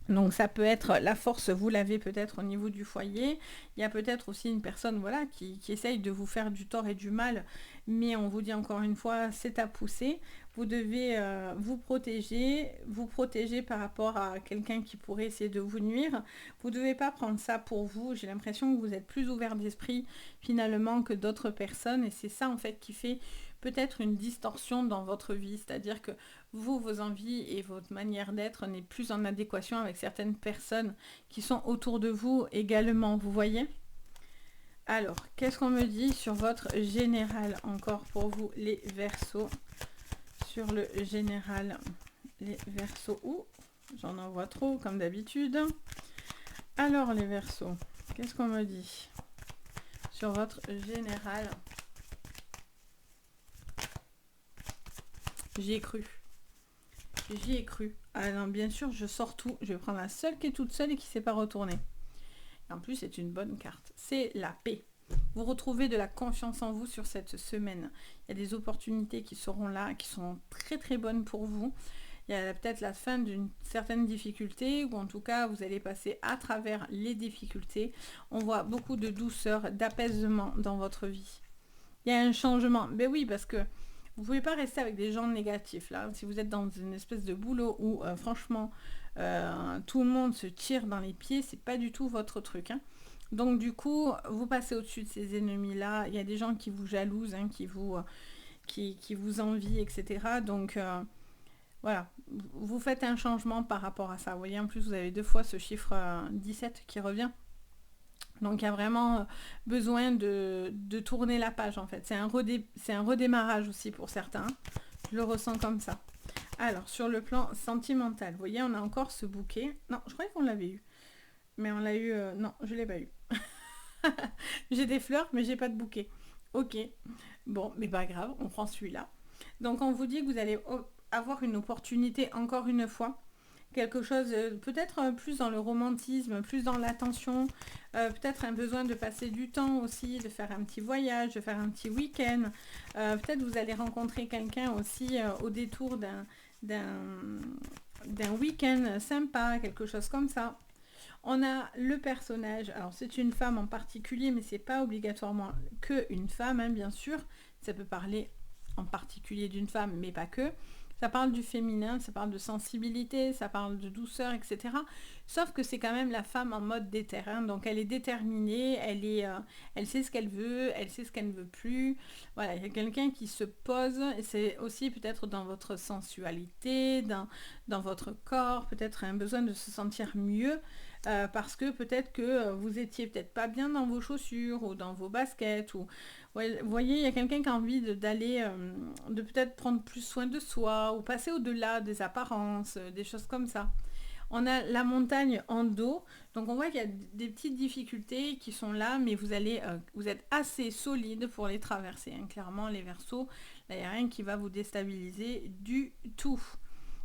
Donc ça peut être la force, vous l'avez peut-être au niveau du foyer. Il y a peut-être aussi une personne voilà, qui essaye de vous faire du tort et du mal. Mais on vous dit encore une fois, c'est à pousser. Vous devez vous protéger par rapport à quelqu'un qui pourrait essayer de vous nuire. Vous ne devez pas prendre ça pour vous. J'ai l'impression que vous êtes plus ouvert d'esprit finalement que d'autres personnes. Et c'est ça en fait qui fait peut-être une distorsion dans votre vie. C'est-à-dire que vous, vos envies et votre manière d'être n'est plus en adéquation avec certaines personnes qui sont autour de vous également. Vous voyez ? Alors, qu'est-ce qu'on me dit sur votre général encore pour vous, les Verseaux? Sur le général, les Verseaux. Ouh, j'en envoie trop, comme d'habitude. Alors, les Verseaux, qu'est-ce qu'on me dit sur votre général? J'y ai cru. J'y ai cru. Ah non, bien sûr, je sors tout. Je vais prendre la seule qui est toute seule et qui ne s'est pas retournée. Et en plus, c'est une bonne carte. C'est la paix. Vous retrouvez de la confiance en vous sur cette semaine. Il y a des opportunités qui seront là, qui sont très très bonnes pour vous. Il y a peut-être la fin d'une certaine difficulté, ou en tout cas, vous allez passer à travers les difficultés. On voit beaucoup de douceur, d'apaisement dans votre vie. Il y a un changement. Ben oui, parce que vous ne pouvez pas rester avec des gens négatifs. Là, si vous êtes dans une espèce de boulot où, franchement, tout le monde se tire dans les pieds, c'est pas du tout votre truc. Hein. Donc du coup, vous passez au-dessus de ces ennemis-là. Il y a des gens qui vous jalousent, hein, qui vous envient, etc. Donc voilà, vous faites un changement par rapport à ça. Vous voyez, en plus, vous avez 2 fois ce chiffre 17 qui revient. Donc il y a vraiment besoin de tourner la page en fait. C'est un redémarrage aussi pour certains. Je le ressens comme ça. Alors sur le plan sentimental, vous voyez, on a encore ce bouquet. Non, je croyais qu'on l'avait eu. Mais on l'a eu... non, je ne l'ai pas eu. J'ai des fleurs, mais j'ai pas de bouquet. Ok. Bon, mais pas grave, on prend celui-là. Donc on vous dit que vous allez avoir une opportunité encore une fois. Quelque chose peut-être plus dans le romantisme, plus dans l'attention, peut-être un besoin de passer du temps aussi, de faire un petit voyage, de faire un petit week-end. Peut-être vous allez rencontrer quelqu'un aussi au détour d'un week-end sympa, quelque chose comme ça. On a le personnage, alors c'est une femme en particulier, mais c'est pas obligatoirement que une femme, hein, bien sûr. Ça peut parler en particulier d'une femme, mais pas que. Ça parle du féminin, ça parle de sensibilité, ça parle de douceur, etc. Sauf que c'est quand même la femme en mode déter, hein. Donc elle est déterminée, elle sait ce qu'elle veut, elle sait ce qu'elle ne veut plus. Voilà, il y a quelqu'un qui se pose, et c'est aussi peut-être dans votre sensualité, dans votre corps, peut-être un besoin de se sentir mieux, parce que peut-être que vous étiez peut-être pas bien dans vos chaussures ou dans vos baskets, ou ouais, vous voyez, il y a quelqu'un qui a envie d'aller, de peut-être prendre plus soin de soi, ou passer au-delà des apparences, des choses comme ça. On a la montagne en dos, donc on voit qu'il y a des petites difficultés qui sont là, mais vous êtes assez solide pour les traverser. Hein. Clairement, les Verseaux, là, il n'y a rien qui va vous déstabiliser du tout.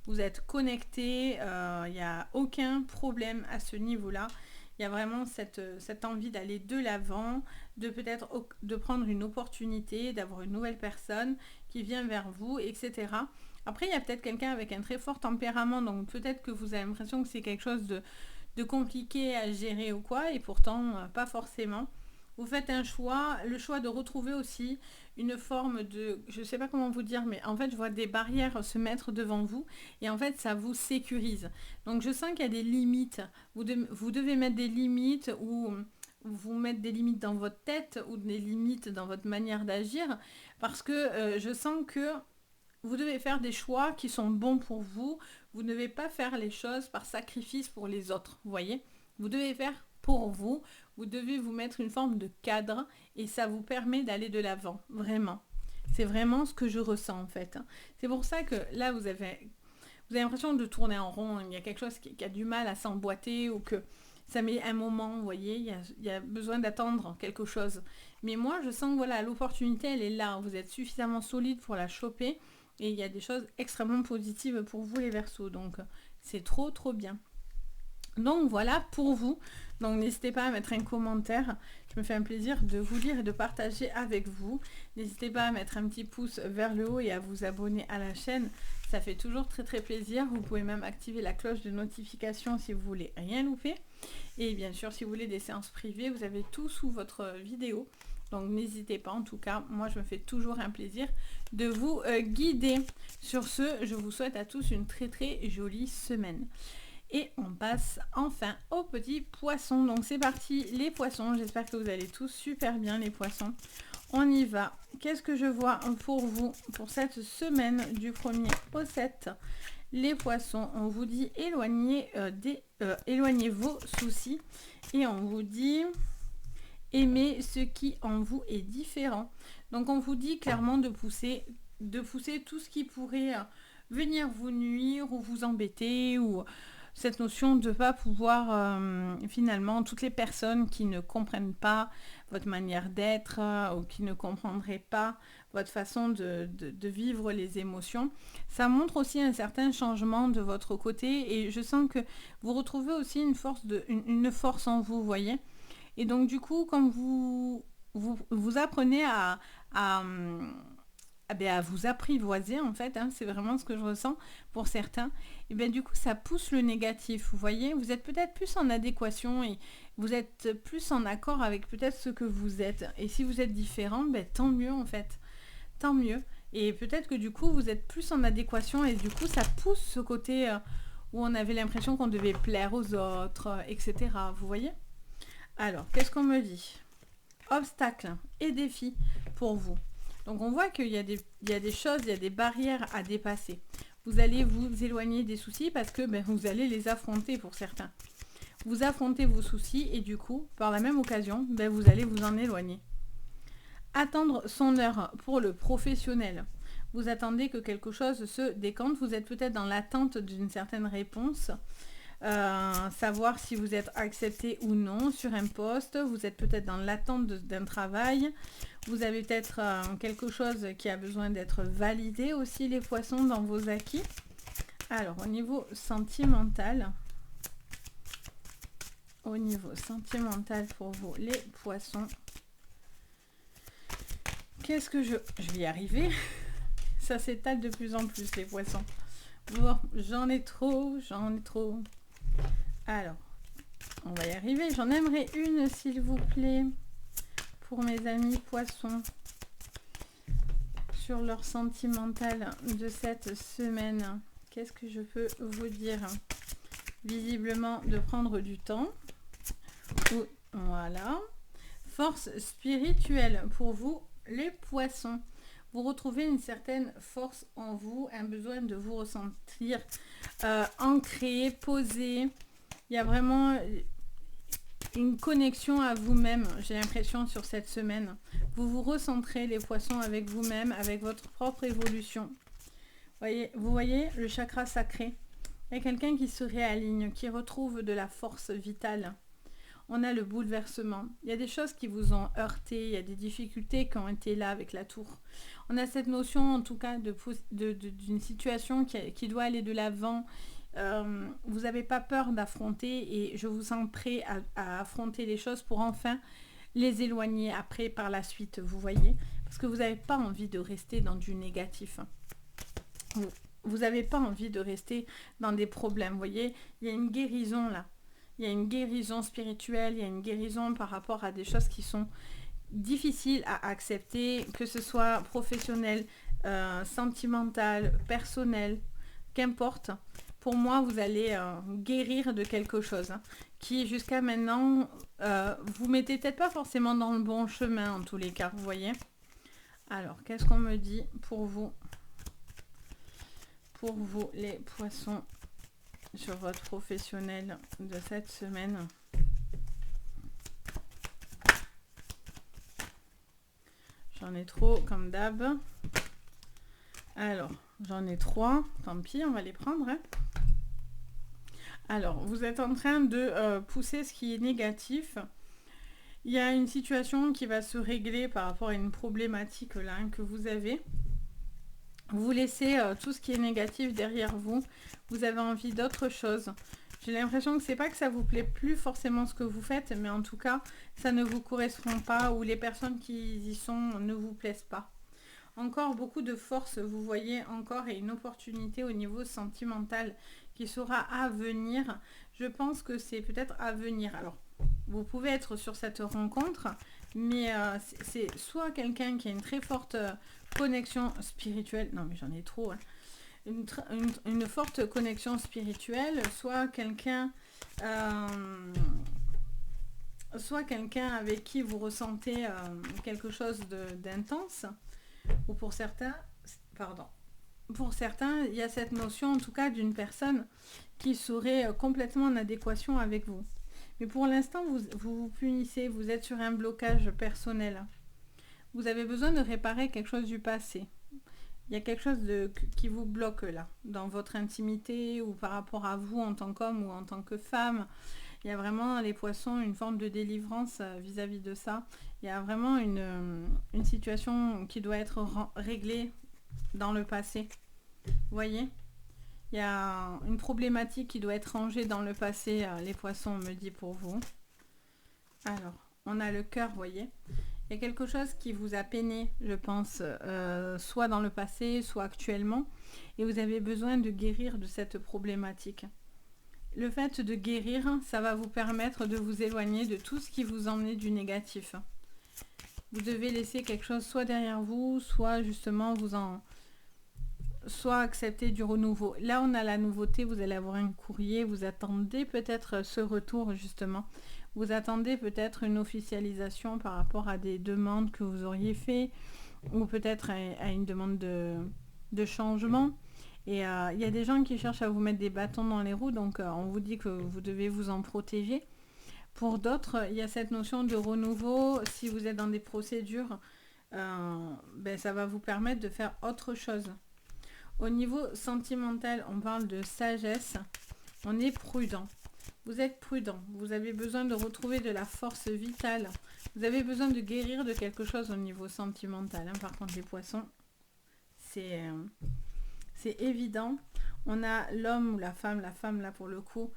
Vous êtes connecté, il n'y a aucun problème à ce niveau-là. Il y a vraiment cette envie d'aller de l'avant, de peut-être de prendre une opportunité, d'avoir une nouvelle personne qui vient vers vous, etc. Après, il y a peut-être quelqu'un avec un très fort tempérament, donc peut-être que vous avez l'impression que c'est quelque chose de compliqué à gérer ou quoi, et pourtant, pas forcément. Vous faites un choix, le choix de retrouver aussi une forme de, je ne sais pas comment vous dire, mais en fait, je vois des barrières se mettre devant vous, et en fait, ça vous sécurise. Donc, je sens qu'il y a des limites. Vous devez mettre des limites, ou vous mettre des limites dans votre tête, ou des limites dans votre manière d'agir, parce que je sens que vous devez faire des choix qui sont bons pour vous. Vous ne devez pas faire les choses par sacrifice pour les autres, vous voyez. Vous devez faire pour vous. Vous devez vous mettre une forme de cadre et ça vous permet d'aller de l'avant, vraiment. C'est vraiment ce que je ressens en fait. C'est pour ça que là, vous avez l'impression de tourner en rond. Il y a quelque chose qui a du mal à s'emboîter, ou que ça met un moment, vous voyez. Il y a besoin d'attendre quelque chose. Mais moi, je sens que voilà, l'opportunité, elle est là. Vous êtes suffisamment solide pour la choper. Et il y a des choses extrêmement positives pour vous les Verseaux. Donc c'est trop trop bien. Donc voilà pour vous. Donc n'hésitez pas à mettre un commentaire. Je me fais un plaisir de vous lire et de partager avec vous. N'hésitez pas à mettre un petit pouce vers le haut et à vous abonner à la chaîne. Ça fait toujours très très plaisir. Vous pouvez même activer la cloche de notification si vous voulez rien louper. Et bien sûr, si vous voulez des séances privées, vous avez tout sous votre vidéo. Donc n'hésitez pas, en tout cas, moi je me fais toujours un plaisir de vous guider. Sur ce, je vous souhaite à tous une très très jolie semaine. Et on passe enfin aux petits poissons. Donc c'est parti les poissons, j'espère que vous allez tous super bien les poissons. On y va. Qu'est-ce que je vois pour vous pour cette semaine du 1er au 7? Les poissons, on vous dit éloignez vos soucis. Et on vous dit... aimez ce qui en vous est différent. Donc on vous dit clairement de pousser tout ce qui pourrait venir vous nuire ou vous embêter, ou cette notion de ne pas pouvoir, finalement, toutes les personnes qui ne comprennent pas votre manière d'être ou qui ne comprendraient pas votre façon de vivre les émotions, ça montre aussi un certain changement de votre côté et je sens que vous retrouvez aussi une force en vous, voyez. Et donc du coup, quand vous apprenez à vous apprivoiser en fait, c'est vraiment ce que je ressens pour certains, et bien du coup ça pousse le négatif, vous voyez, vous êtes peut-être plus en adéquation et vous êtes plus en accord avec peut-être ce que vous êtes, et si vous êtes différent, tant mieux en fait, tant mieux, et peut-être que du coup vous êtes plus en adéquation et du coup ça pousse ce côté où on avait l'impression qu'on devait plaire aux autres, etc. Vous voyez. Alors, qu'est-ce qu'on me dit? Obstacles et défis pour vous. Donc on voit qu'il y a des choses, il y a des barrières à dépasser. Vous allez vous éloigner des soucis parce que vous allez les affronter pour certains. Vous affrontez vos soucis et du coup, par la même occasion, vous allez vous en éloigner. Attendre son heure pour le professionnel. Vous attendez que quelque chose se décante. Vous êtes peut-être dans l'attente d'une certaine réponse. Savoir si vous êtes accepté ou non sur un poste, vous êtes peut-être dans l'attente d'un travail, vous avez peut-être quelque chose qui a besoin d'être validé aussi, les poissons, dans vos acquis. Alors au niveau sentimental pour vous les poissons, qu'est-ce que je vais y arriver, ça s'étale de plus en plus les poissons. Bon, j'en ai trop. Alors, on va y arriver. J'en aimerais une, s'il vous plaît, pour mes amis poissons, sur leur sentimental de cette semaine. Qu'est-ce que je peux vous dire? Visiblement, de prendre du temps. Voilà. Force spirituelle pour vous, les poissons. Vous retrouvez une certaine force en vous, un besoin de vous ressentir ancré, posé. Il y a vraiment une connexion à vous-même, j'ai l'impression, sur cette semaine. Vous vous recentrez, les poissons, avec vous-même, avec votre propre évolution. Vous voyez le chakra sacré. Il y a quelqu'un qui se réaligne, qui retrouve de la force vitale. On a le bouleversement. Il y a des choses qui vous ont heurté, il y a des difficultés qui ont été là avec la tour. On a cette notion, en tout cas, d'une situation qui doit aller de l'avant. Vous n'avez pas peur d'affronter et je vous sens prêt à affronter les choses pour enfin les éloigner après par la suite, vous voyez. Parce que vous n'avez pas envie de rester dans du négatif. Vous n'avez pas envie de rester dans des problèmes, vous voyez. Il y a une guérison là. Il y a une guérison spirituelle, il y a une guérison par rapport à des choses qui sont difficiles à accepter, que ce soit professionnel, sentimental, personnel, qu'importe. Pour moi, vous allez guérir de quelque chose qui, jusqu'à maintenant, vous mettez peut-être pas forcément dans le bon chemin, en tous les cas, vous voyez. Alors, qu'est-ce qu'on me dit pour vous? Pour vous, les poissons, sur votre professionnel de cette semaine. J'en ai trop, comme d'hab. Alors, j'en ai 3. Tant pis, on va les prendre. Alors, vous êtes en train de pousser ce qui est négatif. Il y a une situation qui va se régler par rapport à une problématique là que vous avez. Vous laissez tout ce qui est négatif derrière vous. Vous avez envie d'autre chose. J'ai l'impression que c'est pas que ça vous plaît plus forcément ce que vous faites, mais en tout cas, ça ne vous correspond pas ou les personnes qui y sont ne vous plaisent pas. Encore beaucoup de force, vous voyez, encore et une opportunité au niveau sentimental qui sera à venir. Je pense que c'est peut-être à venir. Alors, vous pouvez être sur cette rencontre, mais c'est soit quelqu'un qui a une très forte connexion spirituelle. Non, mais j'en ai trop. Une forte connexion spirituelle, soit quelqu'un avec qui vous ressentez quelque chose d'intense. Ou pour certains, il y a cette notion en tout cas d'une personne qui serait complètement en adéquation avec vous. Mais pour l'instant, vous vous punissez, vous êtes sur un blocage personnel. Vous avez besoin de réparer quelque chose du passé. il y a quelque chose qui vous bloque là, dans votre intimité ou par rapport à vous en tant qu'homme ou en tant que femme. Il y a vraiment, les poissons, une forme de délivrance vis-à-vis de ça. Il y a vraiment une situation qui doit être réglée dans le passé. Vous voyez? Il y a une problématique qui doit être rangée dans le passé, les poissons, on me dit pour vous. Alors, on a le cœur, vous voyez? Il y a quelque chose qui vous a peiné, je pense, soit dans le passé, soit actuellement, et vous avez besoin de guérir de cette problématique. Le fait de guérir, ça va vous permettre de vous éloigner de tout ce qui vous emmenait du négatif. Vous devez laisser quelque chose soit derrière vous, soit justement soit accepter du renouveau. Là, on a la nouveauté, vous allez avoir un courrier, vous attendez peut-être ce retour justement. Vous attendez peut-être une officialisation par rapport à des demandes que vous auriez fait, ou peut-être à une demande de changement. Et il y a des gens qui cherchent à vous mettre des bâtons dans les roues, donc on vous dit que vous devez vous en protéger. Pour d'autres, il y a cette notion de renouveau. Si vous êtes dans des procédures, ça va vous permettre de faire autre chose. Au niveau sentimental, on parle de sagesse. On est prudent. Vous êtes prudent. Vous avez besoin de retrouver de la force vitale. Vous avez besoin de guérir de quelque chose au niveau sentimental. Par contre, les poissons, c'est évident. On a l'homme ou la femme là pour le coup,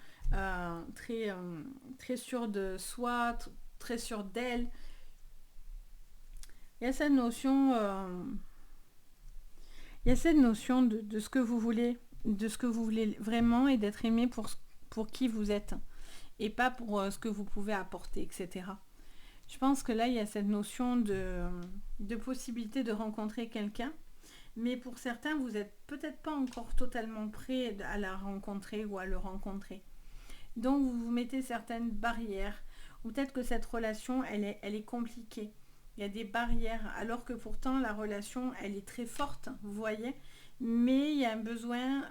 très sûr de soi, très sûr d'elle. Il y a cette notion, de ce que vous voulez, vraiment, et d'être aimé pour qui vous êtes et pas pour ce que vous pouvez apporter, etc. Je pense que là, il y a cette notion de possibilité de rencontrer quelqu'un. Mais pour certains, vous n'êtes peut-être pas encore totalement prêt à la rencontrer ou à le rencontrer. Donc, vous vous mettez certaines barrières. Ou peut-être que cette relation, elle est compliquée. Il y a des barrières, alors que pourtant, la relation, elle est très forte, vous voyez. Mais il y a un besoin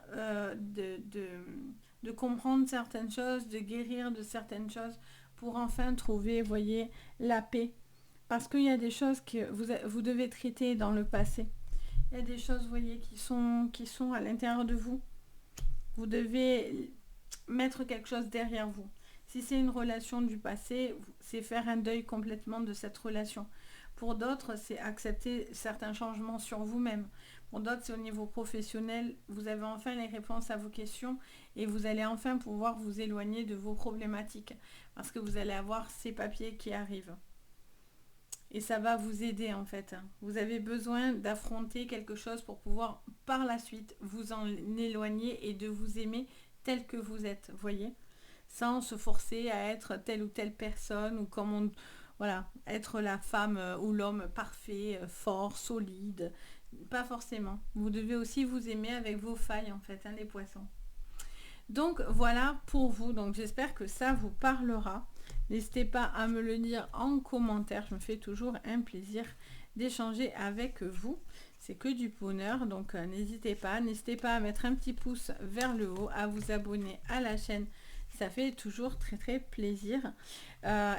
de comprendre certaines choses, de guérir de certaines choses, pour enfin trouver, vous voyez, la paix. Parce qu'il y a des choses que vous devez traiter dans le passé. Il y a des choses, vous voyez, qui sont à l'intérieur de vous. Vous devez mettre quelque chose derrière vous. Si c'est une relation du passé, c'est faire un deuil complètement de cette relation. Pour d'autres, c'est accepter certains changements sur vous-même. Pour d'autres, c'est au niveau professionnel. Vous avez enfin les réponses à vos questions et vous allez enfin pouvoir vous éloigner de vos problématiques parce que vous allez avoir ces papiers qui arrivent. Et ça va vous aider en fait. Vous avez besoin d'affronter quelque chose pour pouvoir par la suite vous en éloigner et de vous aimer tel que vous êtes, voyez, sans se forcer à être telle ou telle personne ou être la femme ou l'homme parfait, fort, solide. Pas forcément. Vous devez aussi vous aimer avec vos failles en fait, les poissons. Donc voilà pour vous. Donc j'espère que ça vous parlera. N'hésitez pas à me le dire en commentaire. Je me fais toujours un plaisir d'échanger avec vous. C'est que du bonheur. Donc n'hésitez pas à mettre un petit pouce vers le haut, à vous abonner à la chaîne. Ça fait toujours très très plaisir.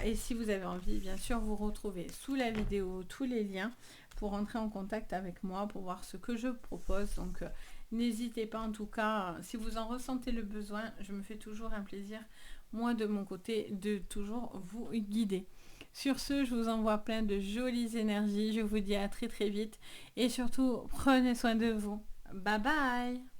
Et si vous avez envie, bien sûr, vous retrouvez sous la vidéo tous les liens pour entrer en contact avec moi, pour voir ce que je propose. Donc n'hésitez pas, en tout cas, si vous en ressentez le besoin, je me fais toujours un plaisir, moi de mon côté, de toujours vous guider. Sur ce, je vous envoie plein de jolies énergies. Je vous dis à très très vite. Et surtout, prenez soin de vous. Bye bye!